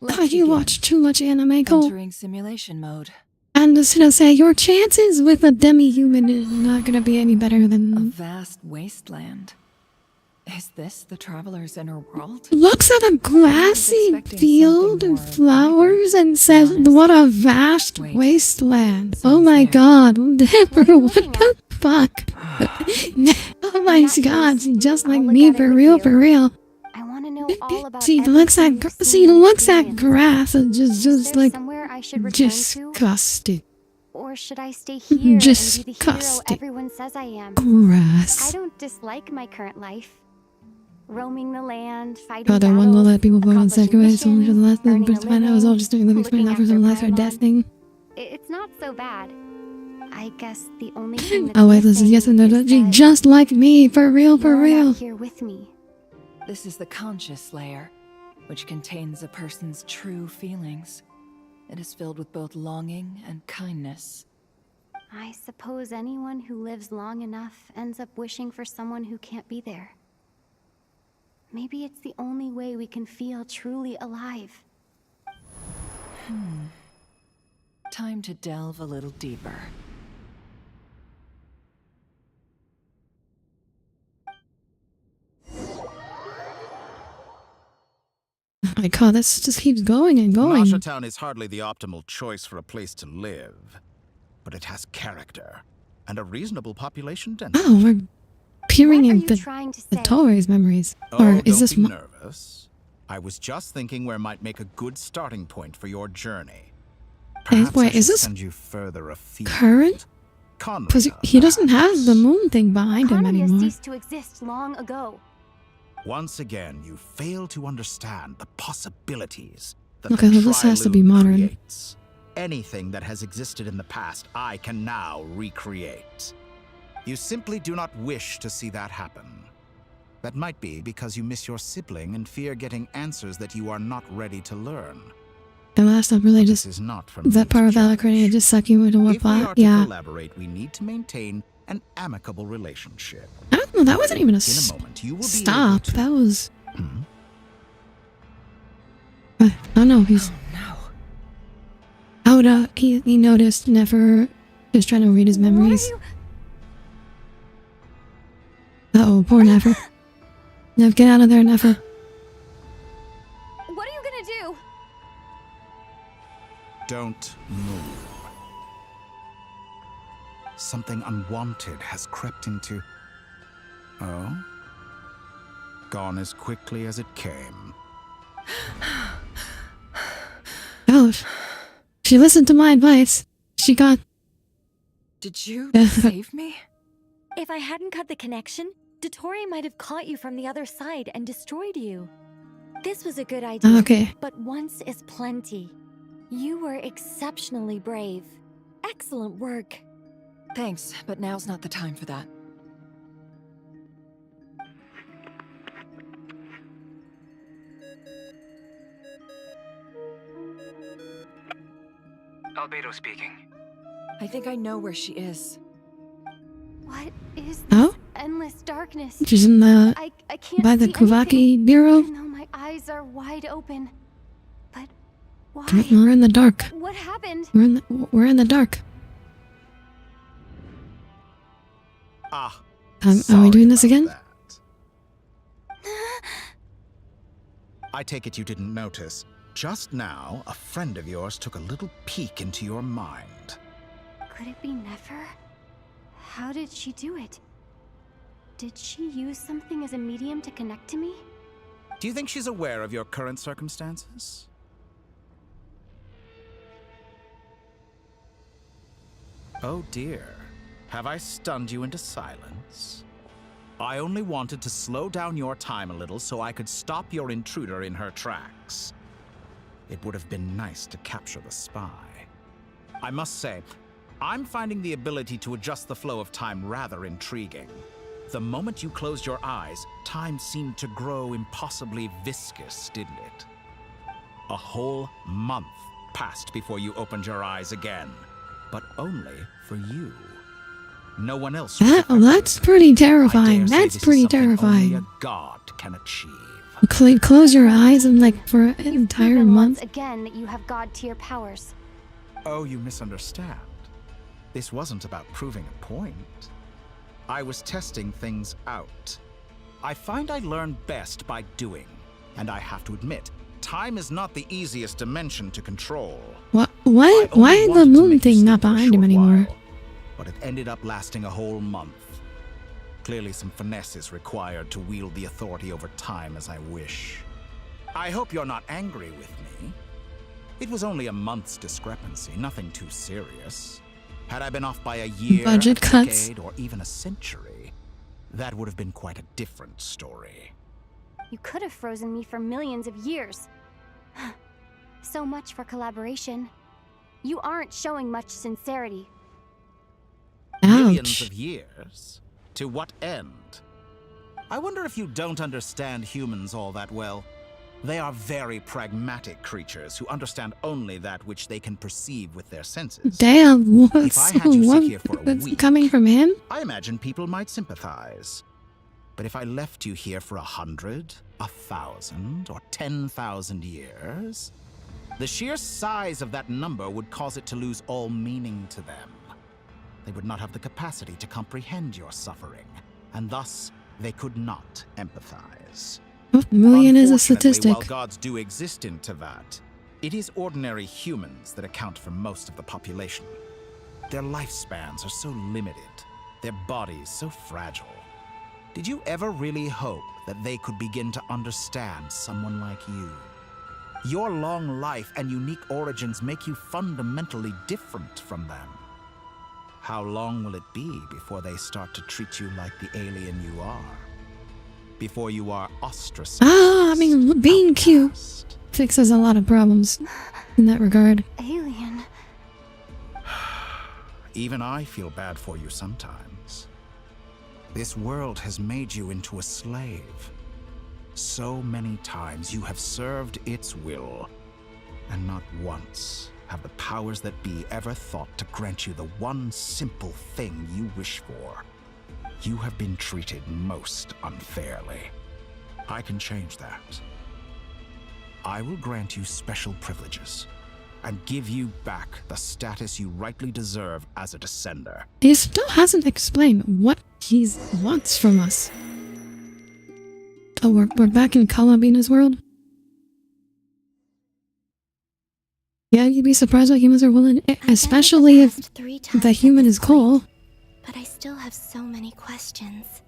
Oh, you watch too much anime, Cole. Entering simulation mode. I'm just gonna say your chances with a demi-human is not gonna be any better than a vast wasteland. Is this the traveler's inner world? Looks at a grassy field and flowers and says, "What a vast wasteland!" Oh my God, Dipper, what the fuck? Oh my God, she's just like me, for real, for real. I want to know all about She looks at grass and just like disgusted. Or should I stay here and be the hero Disgusted. everyone says I am? Grass. I don't dislike my current life. Roaming the land, fighting God, I want to battles, let people vote on second ways only for the last thing, earning a but find I was all just doing living explain that for some life or death thing. It's not so bad. I guess the only thing that's Oh wait, this is yes and no, she just like me, for real, for you're real. not here with me. This is the conscious layer, which contains a person's true feelings. It is filled with both longing and kindness. I suppose anyone who lives long enough ends up wishing for someone who can't be there. Maybe it's the only way we can feel truly alive. Time to delve a little deeper. Oh my God, this just keeps going and going. Nasha Town is hardly the optimal choice for a place to live, but it has character and a reasonable population density. Oh, we're peering What are into you trying to the say? Tories' memories. Oh, Or is don't this be my... nervous. I was just thinking where might make a good starting point for your journey. Hey, Perhaps I wait, is should this send you further afield. current? Because he doesn't have the moon thing behind him Economy anymore. ceased to exist long ago. Once again, you fail to understand the possibilities that Okay, the well, this has to be Triloom modern. creates. Anything that has existed in the past, I can now recreate. You simply do not wish to see that happen. That might be because you miss your sibling and fear getting answers that you are not ready to learn. And last up, really just... is not from that part of Alacrity to just suck you into a If we are plot. to Yeah. collaborate, we need to maintain an amicable relationship. I don't know, that wasn't even a In a moment, you will be stop. That was... Hmm? Oh no, he's... Oh no, he noticed Nefer just trying to read his memories. Uh-oh, poor Nefer. Nev, get out of there, Nefer. What are you gonna do? Don't move. Something unwanted has crept into... Oh? Gone as quickly as it came. Oh, she listened to my advice. She got... Did you save me? If I hadn't cut the connection, Dottore might have caught you from the other side and destroyed you. This was a good idea, Okay. but once is plenty. You were exceptionally brave. Excellent work. Thanks, but now's not the time for that. Albedo speaking. I think I know where she is. What is this Oh? endless darkness? She's in the... I can't by the see Kuvaki Bureau. even though my eyes are wide open. But why? We're in the dark. What happened? We're in the dark. Ah. Are we doing this again? I take it you didn't notice. Just now, a friend of yours took a little peek into your mind. Could it be Nefer? How did she do it? Did she use something as a medium to connect to me? Do you think she's aware of your current circumstances? Oh dear. Have I stunned you into silence? I only wanted to slow down your time a little so I could stop your intruder in her tracks. It would have been nice to capture the spy. I must say, I'm finding the ability to adjust the flow of time rather intriguing. The moment you closed your eyes, time seemed to grow impossibly viscous, didn't it? A whole month passed before you opened your eyes again. But only for you. No one else was affected. That's pretty I terrifying. dare say That's this is pretty something only terrifying. a god can achieve. Close your eyes and like for an entire Proven month. once again that you have god tier powers. Oh, you misunderstand. This wasn't about proving a point. I was testing things out. I find I learn best by doing. And I have to admit, time is not the easiest dimension to control. What? Why the moon thing not behind him anymore? But it ended up lasting a whole month. Clearly some finesse is required to wield the authority over time as I wish. I hope you're not angry with me. It was only a month's discrepancy, nothing too serious. Had I been off by a year, Budget a cuts. decade, or even a century, that would have been quite a different story. You could have frozen me for millions of years. So much for collaboration. You aren't showing much sincerity. Millions of years? To what end? I wonder if you don't understand humans all that well. They are very pragmatic creatures who understand only that which they can perceive with their senses. Damn, If I had you sit here for a what's week, coming from him? I imagine people might sympathize. But if I left you here for 100, 1,000, or 10,000 years, the sheer size of that number would cause it to lose all meaning to them. They would not have the capacity to comprehend your suffering, and thus they could not empathize. A million is a Unfortunately, statistic. while gods do exist in Tevat, it is ordinary humans that account for most of the population. Their lifespans are so limited, their bodies so fragile. Did you ever really hope that they could begin to understand someone like you? Your long life and unique origins make you fundamentally different from them. How long will it be before they start to treat you like the alien you are? Before you are ostracized? I mean, being cute fixes a lot of problems in that regard. Alien. Even I feel bad for you sometimes. This world has made you into a slave. So many times you have served its will, and not once have the powers that be ever thought to grant you the one simple thing you wish for. You have been treated most unfairly. I can change that. I will grant you special privileges and give you back the status you rightly deserve as a descender. He still hasn't explained what he wants from us. Oh, we're back in Columbina's world? Yeah, you'd be surprised what humans are willing, especially if the human is cool. But I still have so many questions.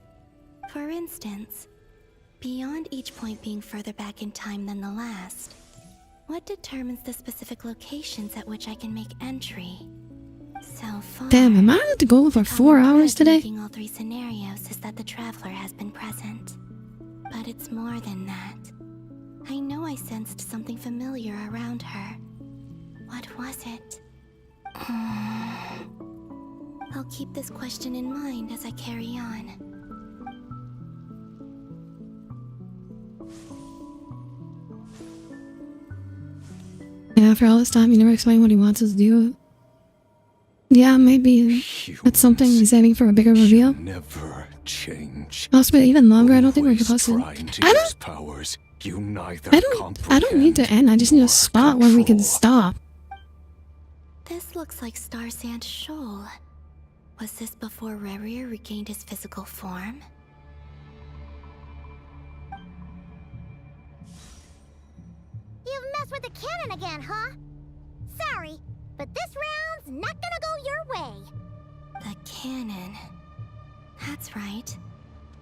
For instance, beyond each point being further back in time than the last, what determines the specific locations at which I can make entry? So far, Damn, am I allowed to go for 4 hours today? making all three scenarios is that the traveler has been present. But it's more than that. I know I sensed something familiar around her. What was it? I'll keep this question in mind as I carry on. Yeah, for all this time, you never explained what he wants us to do. Yeah, maybe that's something he's aiming for a bigger reveal. Never change. I'll spend even longer. I don't think we're supposed to. I Use powers you neither I don't need to end. I just need a spot where we can stop. This looks like Star Sand Shoal. Was this before Rerir regained his physical form? You've messed with the cannon again, huh? Sorry, but this round's not gonna go your way. The cannon. That's right.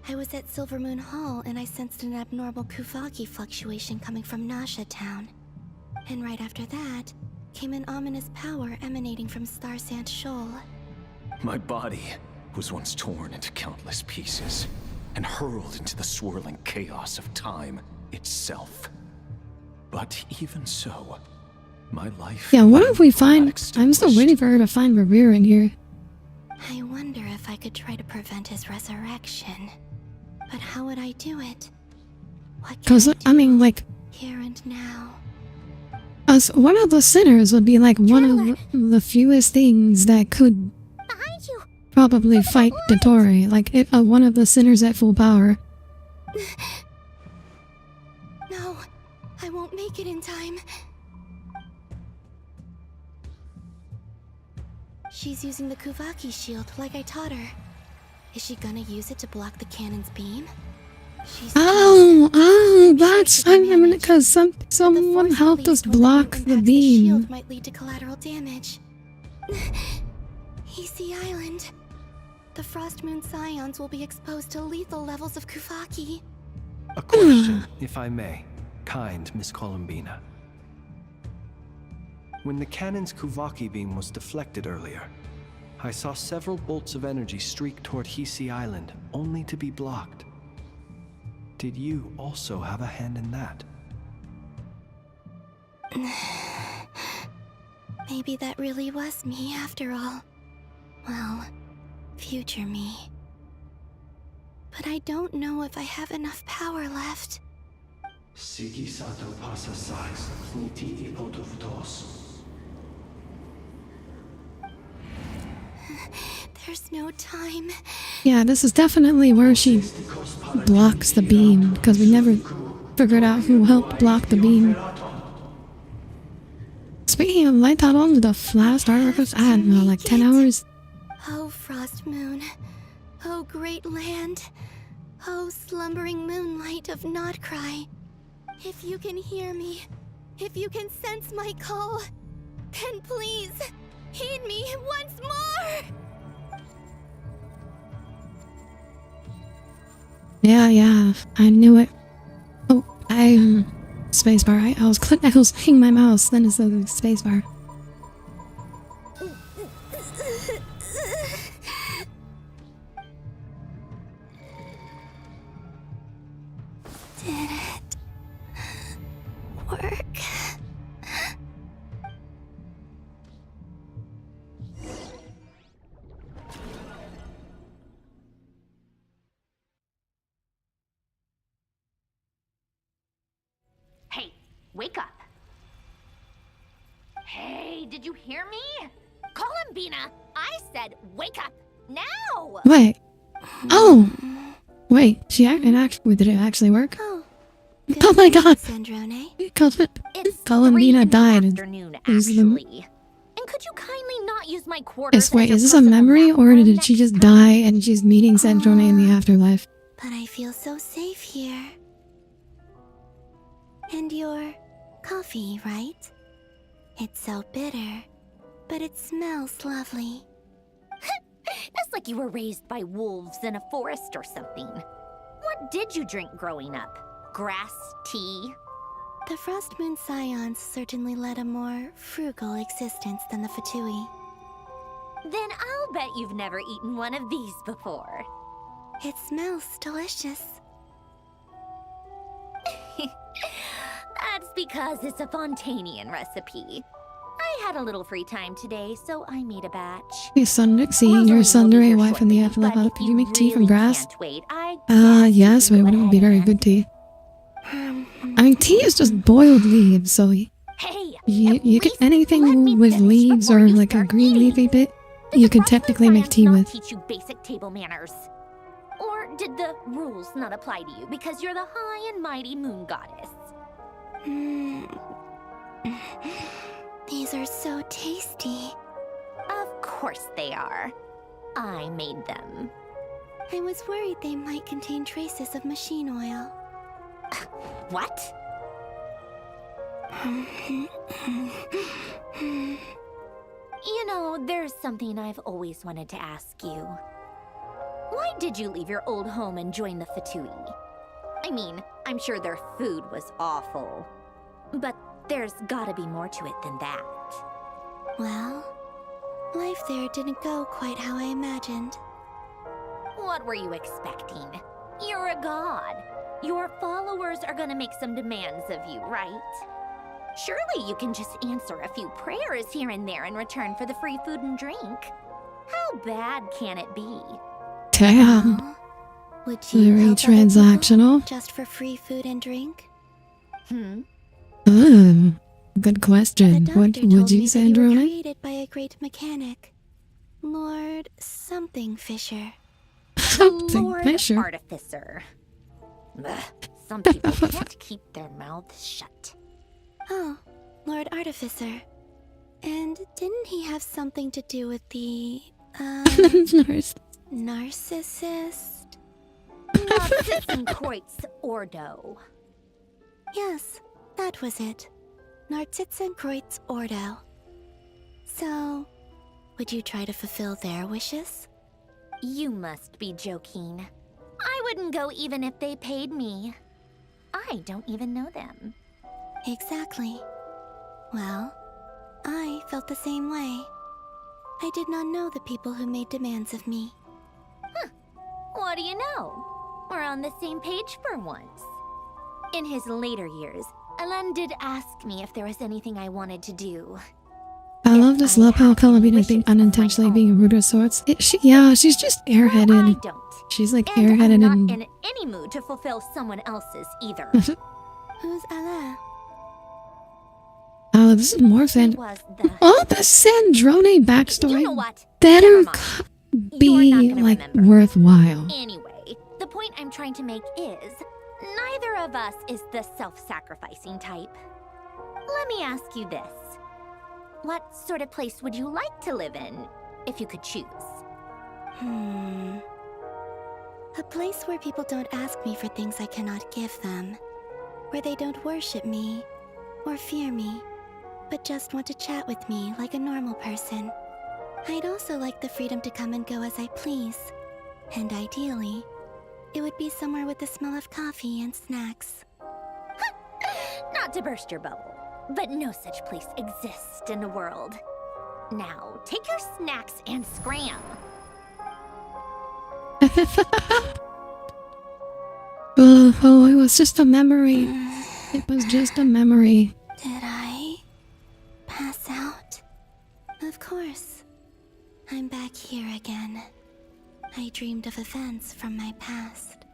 I was at Silver Moon Hall and I sensed an abnormal Kuvagi fluctuation coming from Nasha Town. And right after that, came an ominous power emanating from Star Sand Shoal. My body was once torn into countless pieces and hurled into the swirling chaos of time itself. But even so, my life... Yeah, what if we find... I'm still waiting for her to find Rerir in here. I wonder if I could try to prevent his resurrection. But how would I do it? What can Because, I mean, like... here and now? As one of the sinners would be like one of the fewest things that could probably fight Dottore. Like if one of the sinners at full power. No, I won't make it in time. She's using the Kuvaki shield like I taught her. Is she gonna use it to block the cannon's beam? That's I mean, because someone helped us block the beam. Shield might lead to collateral damage. Easy Island. The Frost Moon Scions will be exposed to lethal levels of Kuvaki. A question, if I may, kind Miss Columbina. When the cannon's Kuvaki beam was deflected earlier, I saw several bolts of energy streak toward Hisi Island, only to be blocked. Did you also have a hand in that? Maybe that really was me after all. Well, future me. But I don't know if I have enough power left. There's no time. Yeah, this is definitely where she blocks the beam, because we never figured out who helped block the beam. Speaking of light out on the last articles, I don't know, like 10 hours. Oh, Frost Moon. Oh, great land. Oh, slumbering moonlight of Nodcry. If you can hear me, if you can sense my call, then please, heed me once more! Yeah, I knew it. Oh, spacebar, right? I was hitting my mouse, then it's a spacebar. Did it work? Hey, wake up. Hey, did you hear me? Columbina, I said wake up now! Wait. Oh! Wait, did it actually work? Oh my god! Columbina died. Afternoon, actually. And could you kindly not use my quarters? Wait, is this a memory, or did she just die and she's meeting Sandrone in the afterlife? But I feel so safe here. And your coffee, right? It's so bitter, but it smells lovely. That's like you were raised by wolves in a forest or something. What did you drink growing up? Grass tea? The Frost Moon Scions certainly led a more frugal existence than the Fatui. Then I'll bet you've never eaten one of these before. It smells delicious. That's because it's a Fontanian recipe. I had a little free time today, so I made a batch. Your Sundere wife from the afterlife. Could you make tea from grass? Yes, but it wouldn't be very good tea. I mean, tea is just boiled leaves, so you could anything with leaves or like a green leafy bit, you could technically make tea with. Teach you basic table manners. Or did the rules not apply to you because you're the high and mighty moon goddess? These are so tasty. Of course they are. I made them. I was worried they might contain traces of machine oil. What? You know, there's something I've always wanted to ask you. Why did you leave your old home and join the Fatui? I mean, I'm sure their food was awful. But there's gotta be more to it than that. Well, life there didn't go quite how I imagined. What were you expecting? You're a god. Your followers are gonna make some demands of you, right? Surely you can just answer a few prayers here and there in return for the free food and drink. How bad can it be? Damn. Would you Very help other transactional. people just for free food and drink? Good question. What would you say, They were Drona? created by a great mechanic, Lord something Fisher. Lord Fisher? Artificer. Ugh, some people can't keep their mouths shut. Oh, Lord Artificer. And didn't he have something to do with the, narcissist? Narcissenkreuz Ordo. Yes, that was it. Narcissenkreuz Ordo. So, would you try to fulfill their wishes? You must be joking. I wouldn't go even if they paid me. I don't even know them. Exactly. Well, I felt the same way. I did not know the people who made demands of me. Huh. What do you know? We're on the same page for once. In his later years, Alan did ask me if there was anything I wanted to do. I love how Columbina being unintentionally being rude of sorts. She's just airheaded. I don't. She's like And airheaded I'm and not in any mood to fulfill someone else's either. Who's Alain? oh, this is more Sand. All the Sandrone backstory You know what? better be like worthwhile. Anyway, the point I'm trying to make is, neither of us is the self-sacrificing type. Let me ask you this. What sort of place would you like to live in, if you could choose? A place where people don't ask me for things I cannot give them. Where they don't worship me, or fear me, but just want to chat with me like a normal person. I'd also like the freedom to come and go as I please. And ideally, it would be somewhere with the smell of coffee and snacks. Not to burst your bubble, but no such place exists in the world. Now, take your snacks and scram. Oh, it was just a memory. It was just a memory. Did I pass out? Of course. I'm back here again. I dreamed of events from my past.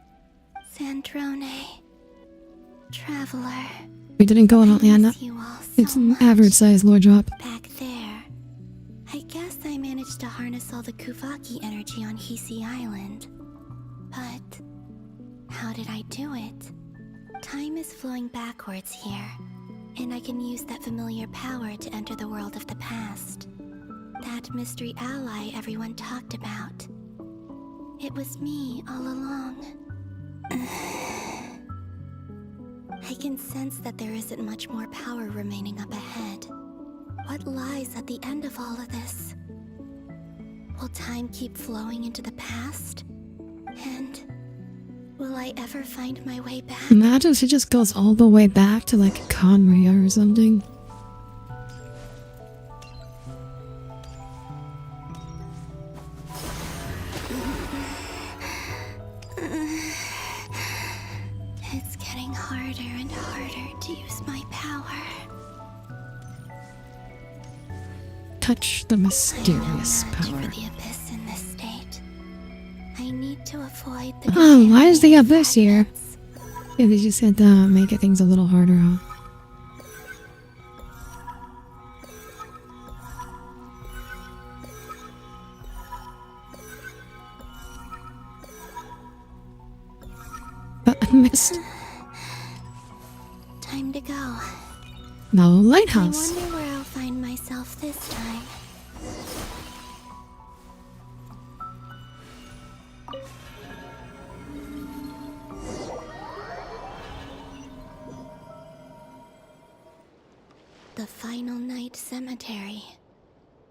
Sandrone. Traveler. We didn't go on Atlanta. It's an average size lore drop. Back there. I guess I managed to harness all the Kuvaki energy on Hisi Island. But how did I do it? Time is flowing backwards here, and I can use that familiar power to enter the world of the past. That mystery ally everyone talked about. It was me all along. I can sense that there isn't much more power remaining up ahead. What lies at the end of all of this? Will time keep flowing into the past? And will I ever find my way back? Imagine she just goes all the way back to like Conria or something. It's getting harder and harder to use my power. Touch the mysterious power. For the abyss in this state, I need to avoid the. Oh, why is the abyss here? Yeah, they just said make it things a little harder, huh? I missed. Time to go. No lighthouse. I wonder where I'll find myself this time. The Final Night Cemetery.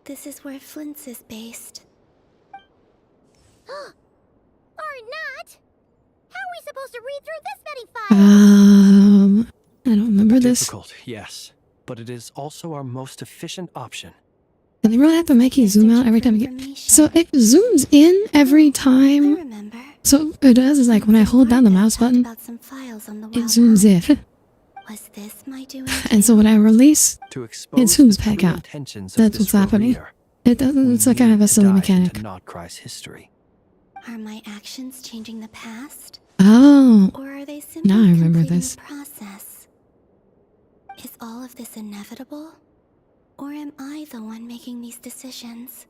This is where Flint's is based. Or not? How are we supposed to read through this many files? I don't remember this. Difficult, yes, but it is also our most efficient option. And they really have to make you zoom out every time you get. So it zooms in every time. So what it does is like when I hold down the mouse button, it zooms in. Was this my doing? And so when I release, To it expose zooms the back true out. intentions of That's this what's happening. career, It doesn't. It's like kind of a silly dive mechanic. into Nodcry's history. Are my actions changing the past? Oh. Or are they simply Now I remember completing this. the process? Is all of this inevitable? Or am I the one making these decisions?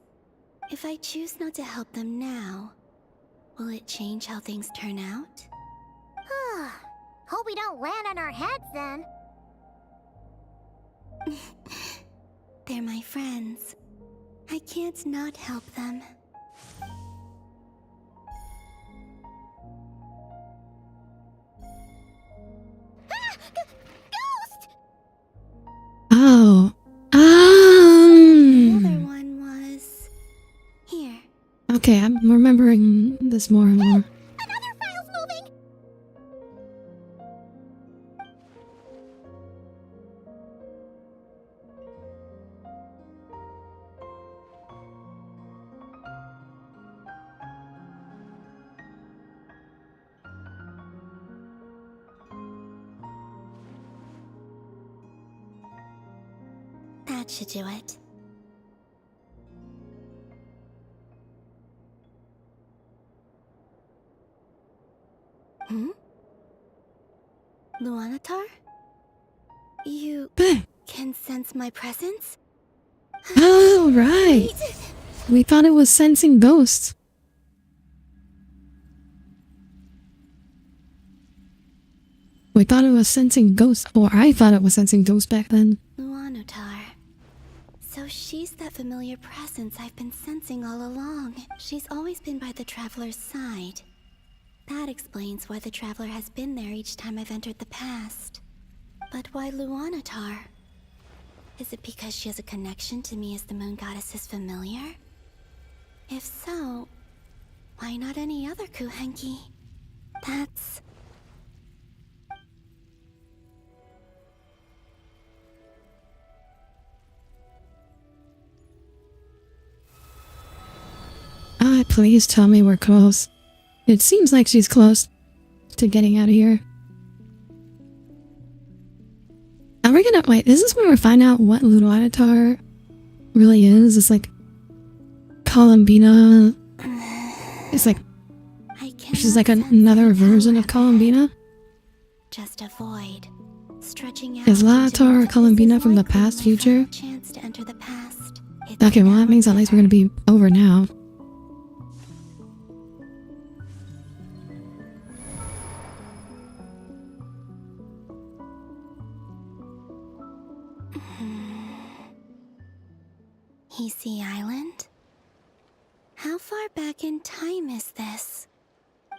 If I choose not to help them now, will it change how things turn out? Hope we don't land on our heads then. They're my friends. I can't not help them. Ghost! Oh. The other one was... here. Okay, I'm remembering this more and more. Another file's moving! That should do it. Luanatar? You can sense my presence? Oh, right. We thought it was sensing ghosts. We thought it was sensing ghosts, or I thought it was sensing ghosts back then. Luanatar. So she's that familiar presence I've been sensing all along. She's always been by the Traveler's side. That explains why the Traveler has been there each time I've entered the past. But why Luanatar? Is it because she has a connection to me as the Moon Goddess's familiar? If so, why not any other Kuhenki? That's... Ah, please tell me we're close. It seems like she's close to getting out of here. Are we gonna wait? Is this where we find out what Luanatar really is? It's like Columbina. It's like she's like another version of Columbina. just a void, stretching out. Is Luanatar or Columbina from the past, future? Chance to enter the past. Okay, well that means at least we're gonna be over now. Hisi Island? How far back in time is this?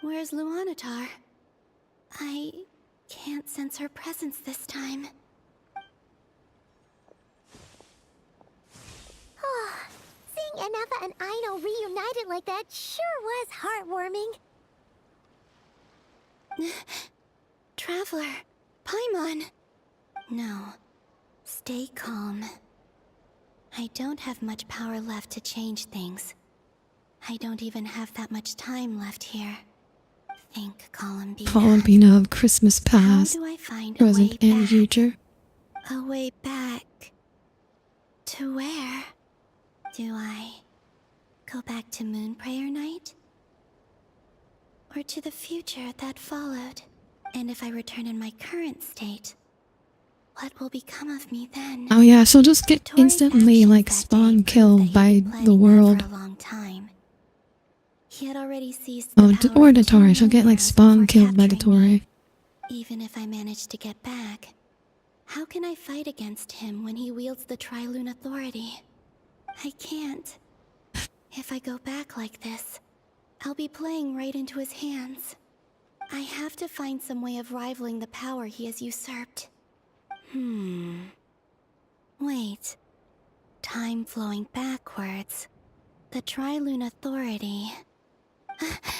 Where's Luanatar? I can't sense her presence this time. Seeing Anafa and Aino reunited like that sure was heartwarming. Traveler, Paimon. No, stay calm. I don't have much power left to change things. I don't even have that much time left here. Think, Columbina. Columbina of Christmas past, How do I find present, a way and back? future. A way back? To where? Do I go back to Moon Prayer Night? Or to the future that followed? And if I return in my current state, what will become of me then? Oh yeah, she'll just get instantly like spawn killed by the world. For a long time. He had already seized Oh, the or Dotori, she'll get like spawn killed by Dotori. Even if I manage to get back, how can I fight against him when he wields the Tri-Lune Authority? I can't. If I go back like this, I'll be playing right into his hands. I have to find some way of rivaling the power he has usurped. Wait. Time flowing backwards. The Tri-Lune Authority.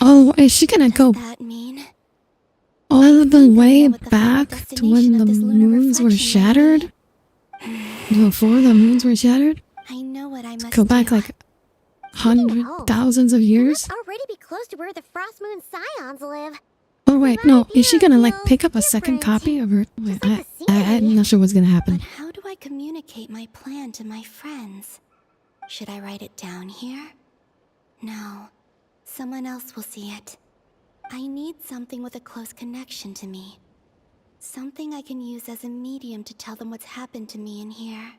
Oh, is she gonna go That mean? all the way back to when the moons were shattered? Before the moons were shattered? I know what I must Go back like thousands of years? Already be close to where the Frost Moon Scions live. Oh wait, no, is she gonna like pick up a second copy of her? Wait, I'm not sure what's gonna happen. How do I communicate my plan to my friends? Should I write it down here? No. Someone else will see it. I need something with a close connection to me. Something I can use as a medium to tell them what's happened to me in here.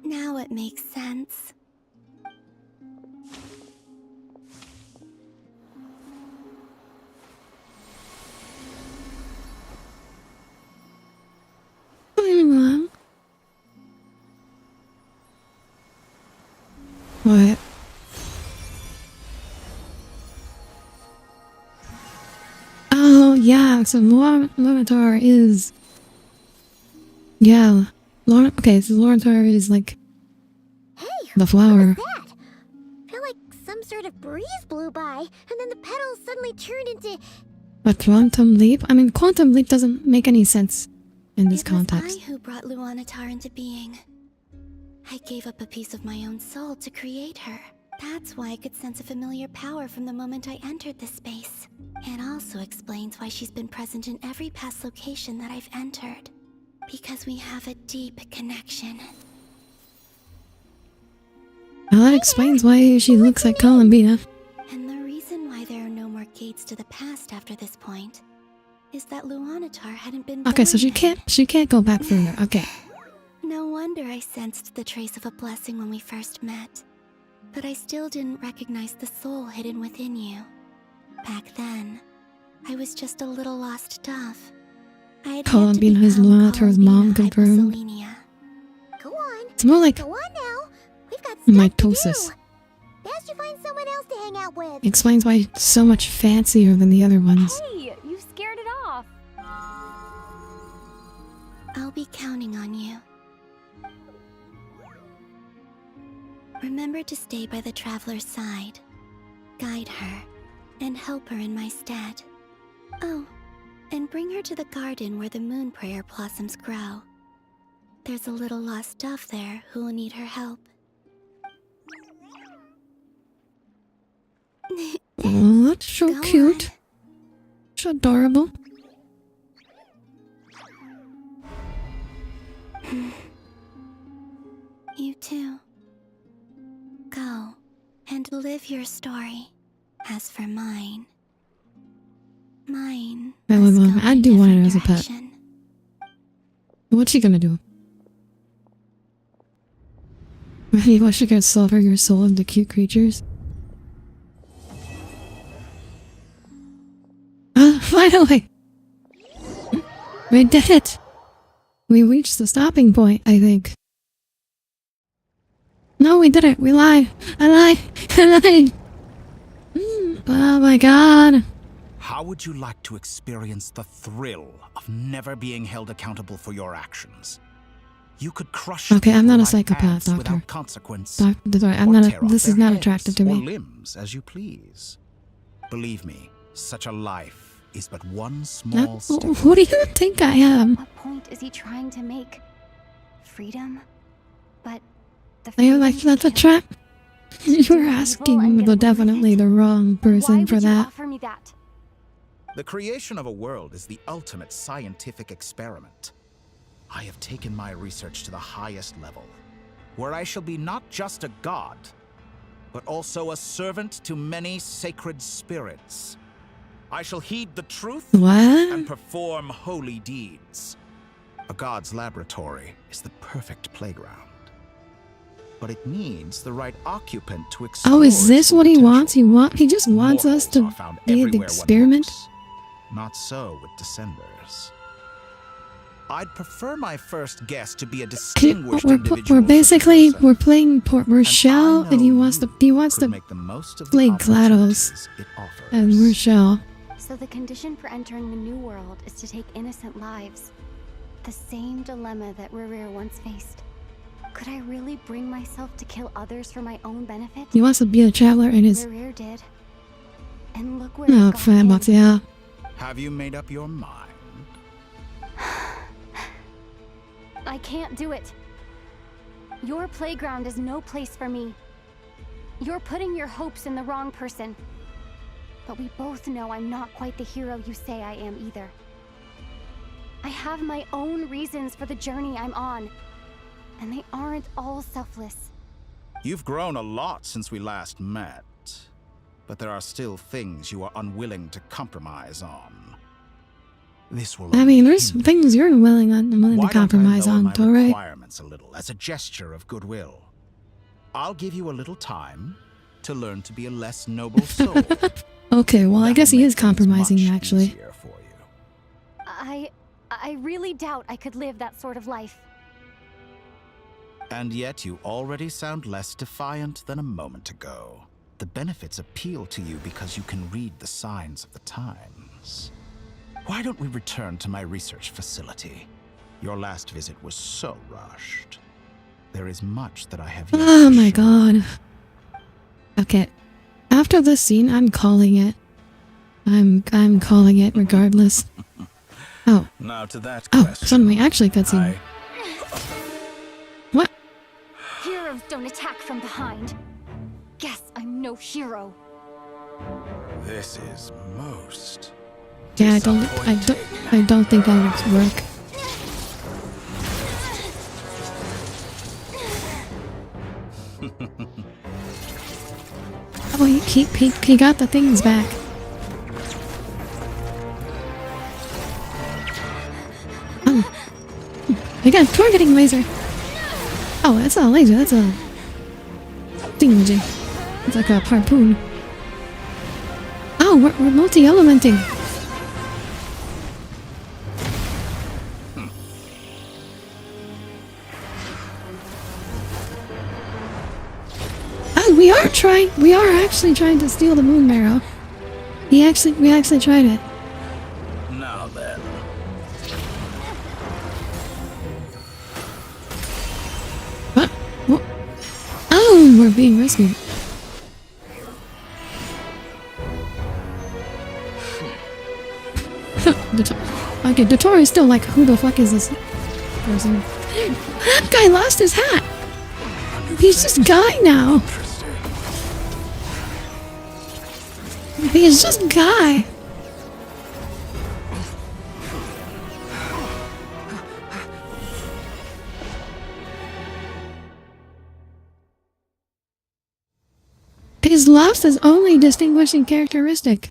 Now it makes sense. What? Oh, yeah, so Lornatar is... Yeah. Okay, so Lornatar is like... the flower. What was that? I feel like some sort of breeze blew by, and then the petals suddenly turned into... A quantum leap? I mean, quantum leap doesn't make any sense in this context. It was I who brought Luanatar into being. I gave up a piece of my own soul to create her. That's why I could sense a familiar power from the moment I entered this space. It also explains why she's been present in every past location that I've entered. Because we have a deep connection. Well, that explains why she looks like Columbina. And the reason why there are no more gates to the past after this point is that Luanatar hadn't been Okay, born so she can't go back further. Okay. No wonder I sensed the trace of a blessing when we first met. But I still didn't recognize the soul hidden within you. Back then, I was just a little lost dove. I had Columbina is Luanatar's mom confirmed. Go on. It's more like Go on now. We've got stuff mitosis. to do. Best you find someone else to hang out with. Explains why it's so much fancier than the other ones. Hey, you scared it off. I'll be counting on you. Remember to stay by the traveler's side, guide her, and help her in my stead. Oh, and bring her to the garden where the moon prayer blossoms grow. There's a little lost dove there who will need her help. Oh, that's so cute. So adorable. You too. Go and live your story. As for mine, I do want her as a pet. What's she gonna do? Maybe what she could silver your soul into cute creatures? Finally! We did it! We reached the stopping point, I think. No, we did it! We lied! I lied! I lied! Oh my god! How would you like to experience the thrill of never being held accountable for your actions? You could crush Okay, I'm not a people like psychopath, ants doctor. without consequence. Sorry, I'm or not. tear off This is their not heads attractive to or me. limbs as you please. Believe me, such a life is but one small step. Who do you think I am? What point is he trying to make? Freedom? But the Are you like freedom that's a to trap? kill You were evil asking and the get definitely the wrong person Why for would you that. offer me that? The creation of a world is the ultimate scientific experiment. I have taken my research to the highest level, where I shall be not just a god, but also a servant to many sacred spirits. I shall heed the truth What? and perform holy deeds. A god's laboratory is the perfect playground. But it needs the right occupant to explore. Oh, is this its what he potential. wants? He just wants us to Mortals are found be the everywhere one experiment? looks. Not so with descenders. I'd prefer my first guest to be a distinguished individual. We're basically playing Port Rochelle, and he wants to play GLaDOS and Rochelle. So the condition for entering the new world is to take innocent lives. The same dilemma that Rerir once faced. Could I really bring myself to kill others for my own benefit? He wants to be a traveler in his. Rerir did. And look where Oh, it got Fanbox, him. yeah. Have you made up your mind? I can't do it. Your playground is no place for me. You're putting your hopes in the wrong person. But we both know I'm not quite the hero you say I am either. I have my own reasons for the journey I'm on. And they aren't all selfless. You've grown a lot since we last met. but there are still things you are unwilling to compromise on. This will I mean, there's things you're willing to compromise on, my Torre. requirements a little as a gesture of goodwill. I'll give you a little time to learn to be a less noble soul. Okay, well, I guess he is compromising, actually. I really doubt I could live that sort of life. And yet you already sound less defiant than a moment ago. The benefits appeal to you because you can read the signs of the times. Why don't we return to my research facility? Your last visit was so rushed. There is much that I have yet Oh to my show. god. Okay. After this scene, I'm calling it. I'm calling it regardless. Oh. Now to that question. Suddenly, actually cutscene. What? Heroes don't attack from behind. Guess I'm no hero. This is most. Yeah, I don't think that would work. Oh, he got the things back. Oh. Again, targeting laser. Oh, that's not a laser, that's a thingamajig. It's like a harpoon. Oh, we're multi-elementing. Oh, we are actually trying to steal the moon marrow. We actually tried it. Now then. What? Oh, we're being rescued. Okay, Dottore is still like, who the fuck is this person? That guy lost his hat! He's just Guy now! He's just Guy! He's lost his only distinguishing characteristic.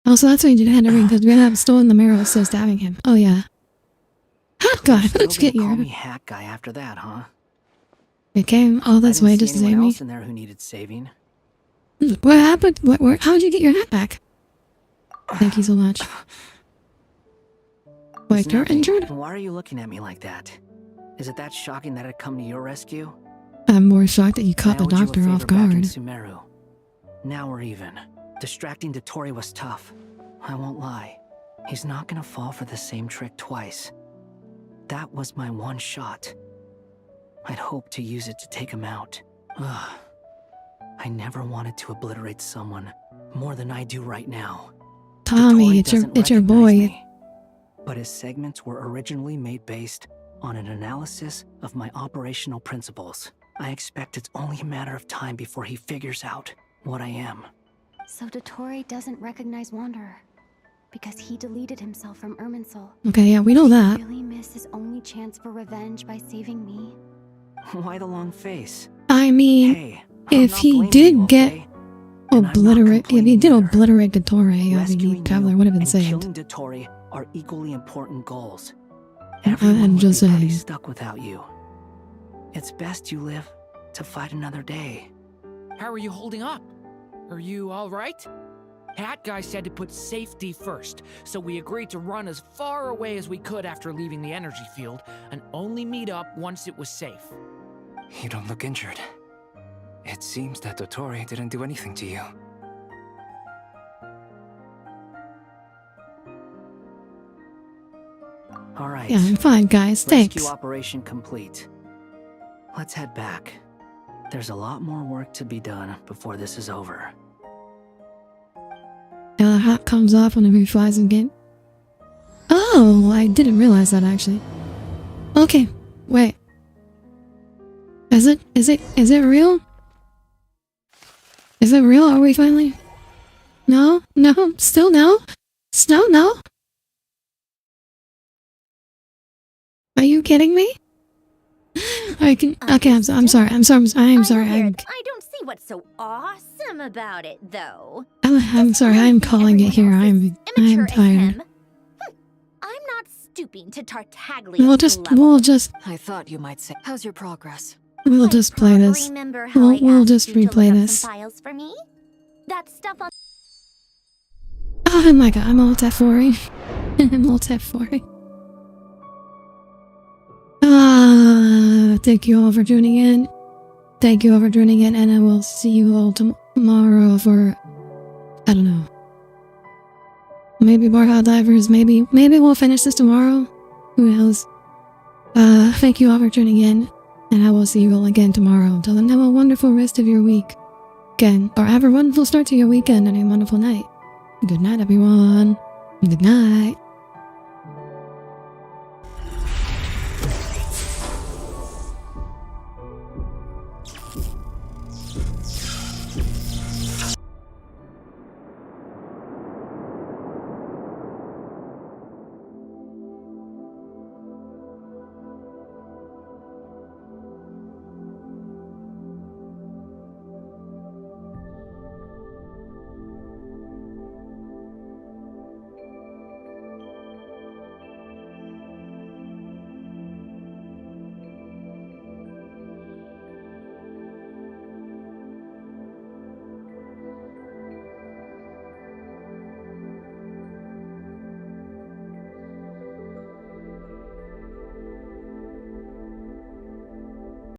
Also, that's why you had to ring, because we have stolen the marrow, so stabbing him. Oh, yeah. Hat guy, let's get Call you. me Hat Guy after that, huh? It came all this way just to save me. Else in there who needed saving. What happened? How'd you get your hat back? Thank you so much. Wait, you're injured? Why are you looking at me like that? Is it that shocking that I'd come to your rescue? I'm more shocked that you caught the doctor off Back in guard. Sumeru. Now we're even. Distracting Dottore was tough. I won't lie. He's not gonna fall for the same trick twice. That was my one shot. I'd hoped to use it to take him out. Ugh. I never wanted to obliterate someone more than I do right now. Tommy, it's your boy. Me, but his segments were originally made based on an analysis of my operational principles. I expect it's only a matter of time before he figures out what I am. So Dottore doesn't recognize Wanderer because he deleted himself from Irminsul. Okay, yeah, we know that. Really missed his only chance for revenge by saving me. Why the long face? I mean, hey, if he did get obliterate, if he did obliterate Dottore, I mean, Traveler would have been saved. Killing Dottore are equally important goals. I'm just Everyone would be saying. stuck without you. It's best you live to fight another day. How are you holding up? Are you all right? Hat Guy said to put safety first, so we agreed to run as far away as we could after leaving the energy field and only meet up once it was safe. You don't look injured. It seems that Dottore didn't do anything to you. All right. Yeah, I'm fine, guys. Thanks. Rescue operation complete. Let's head back. There's a lot more work to be done before this is over. Yeah, the hat comes off whenever he flies again. Oh, I didn't realize that actually. Okay, wait. Is it real? Is it real? Are we finally? No? No? Still no? Still no? Are you kidding me? Okay, I'm sorry. I'm sorry. I don't see what's so awesome about it, though. I'm sorry. I'm calling it here. I'm tired. I'm not stooping to Tartaglia's We'll just. I thought you might say, how's your progress? We'll just play this. We'll just replay this. Files for me? That stuff on. Oh my god, I'm alt F4ing. I'm alt F4ing. Thank you all for tuning in. Thank you all for tuning in, and I will see you all tomorrow for, I don't know, maybe more Hot Divers, maybe we'll finish this tomorrow. Who knows? Thank you all for tuning in, and I will see you all again tomorrow. Until then, have a wonderful rest of your week. Again, or have a wonderful start to your weekend and a wonderful night. Good night, everyone. Good night.